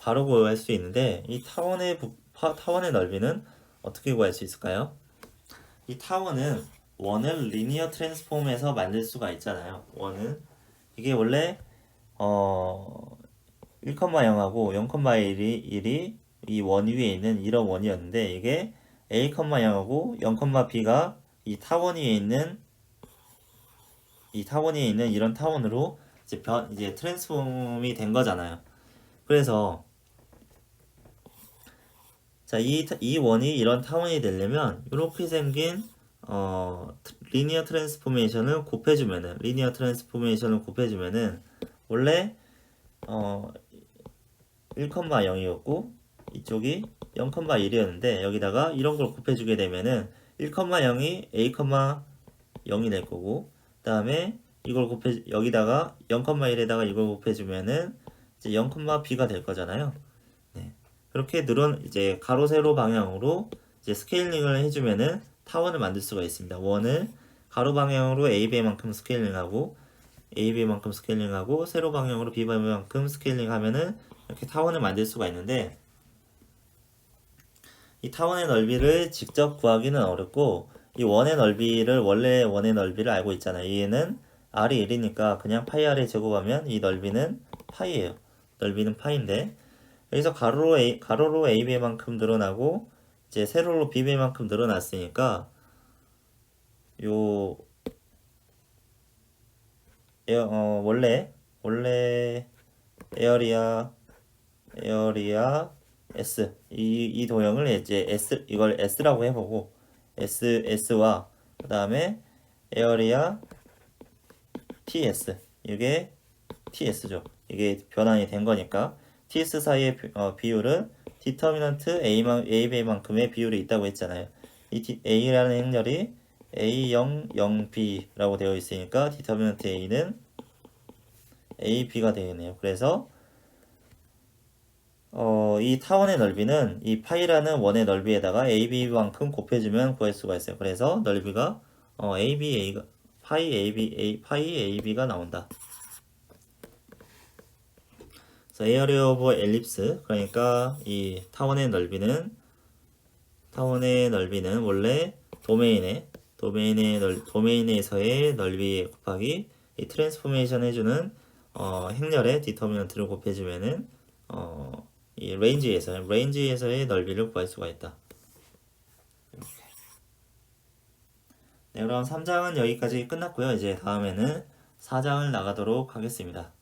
Speaker 1: 바로 구할 수 있는데 이 타원의 넓이는 어떻게 구할 수 있을까요? 이 타원은 원을 리니어 트랜스폼에서 만들 수가 있잖아요. 원은 이게 원래 1,0하고 0,1이 이 원 위에 있는 이런 원이었는데 이게 A,0하고 0,b가 이 타원 위에 있는 이런 타원으로 이제 트랜스폼이 된 거잖아요. 그래서 자, 이 원이 이런 타원이 되려면 이렇게 생긴 리니어 트랜스포메이션을 곱해주면은 원래 1,0이었고 이쪽이 0,1이었는데 여기다가 이런 걸 곱해주게 되면은 1,0이 A,0이 될 거고 그 다음에 이걸 여기다가 0,1에다가 이걸 곱해주면은 이제 0,b가 될 거잖아요. 네. 그렇게 이제 가로 세로 방향으로 이제 스케일링을 해주면은 타원을 만들 수가 있습니다. 원을 가로 방향으로 AB만큼 스케일링하고 세로 방향으로 B만큼 스케일링하면은 이렇게 타원을 만들 수가 있는데 이 타원의 넓이를 직접 구하기는 어렵고 이 원래 원의 넓이를 알고 있잖아요. 얘는 r이 1이니까 그냥 파이 r에 제곱하면 이 넓이는 파이예요. 넓이는 파인데 여기서 가로로 AB만큼 늘어나고 이제 세로로 BB만큼 늘어났으니까 요 원래 에어리아 S 이 도형을 이제 이걸 S라고 해보고 S와 그 다음에 에어리아 TS 이게 TS죠. 이게 변환이 된 거니까 TS 사이의 비율은 디터미넌트 AB만큼의 비율이 있다고 했잖아요. 이 A라는 행렬이 A0, 0B라고 되어 있으니까 디터미넌트 A는 AB가 되겠네요. 그래서 이 타원의 넓이는 이 파이라는 원의 넓이에다가 AB만큼 곱해주면 구할 수가 있어요. 그래서 넓이가 파이 AB가 나온다. 그래서 에어리어 오브 엘립스 그러니까 이 타원의 넓이는 원래 도메인에서의 넓이 곱하기 이 트랜스포메이션 해주는 행렬의 디터미넌트를 곱해주면은 이 레인지에서의 넓이를 구할 수가 있다. 이렇게. 네, 그럼 3장은 여기까지 끝났고요. 이제 다음에는 4장을 나가도록 하겠습니다.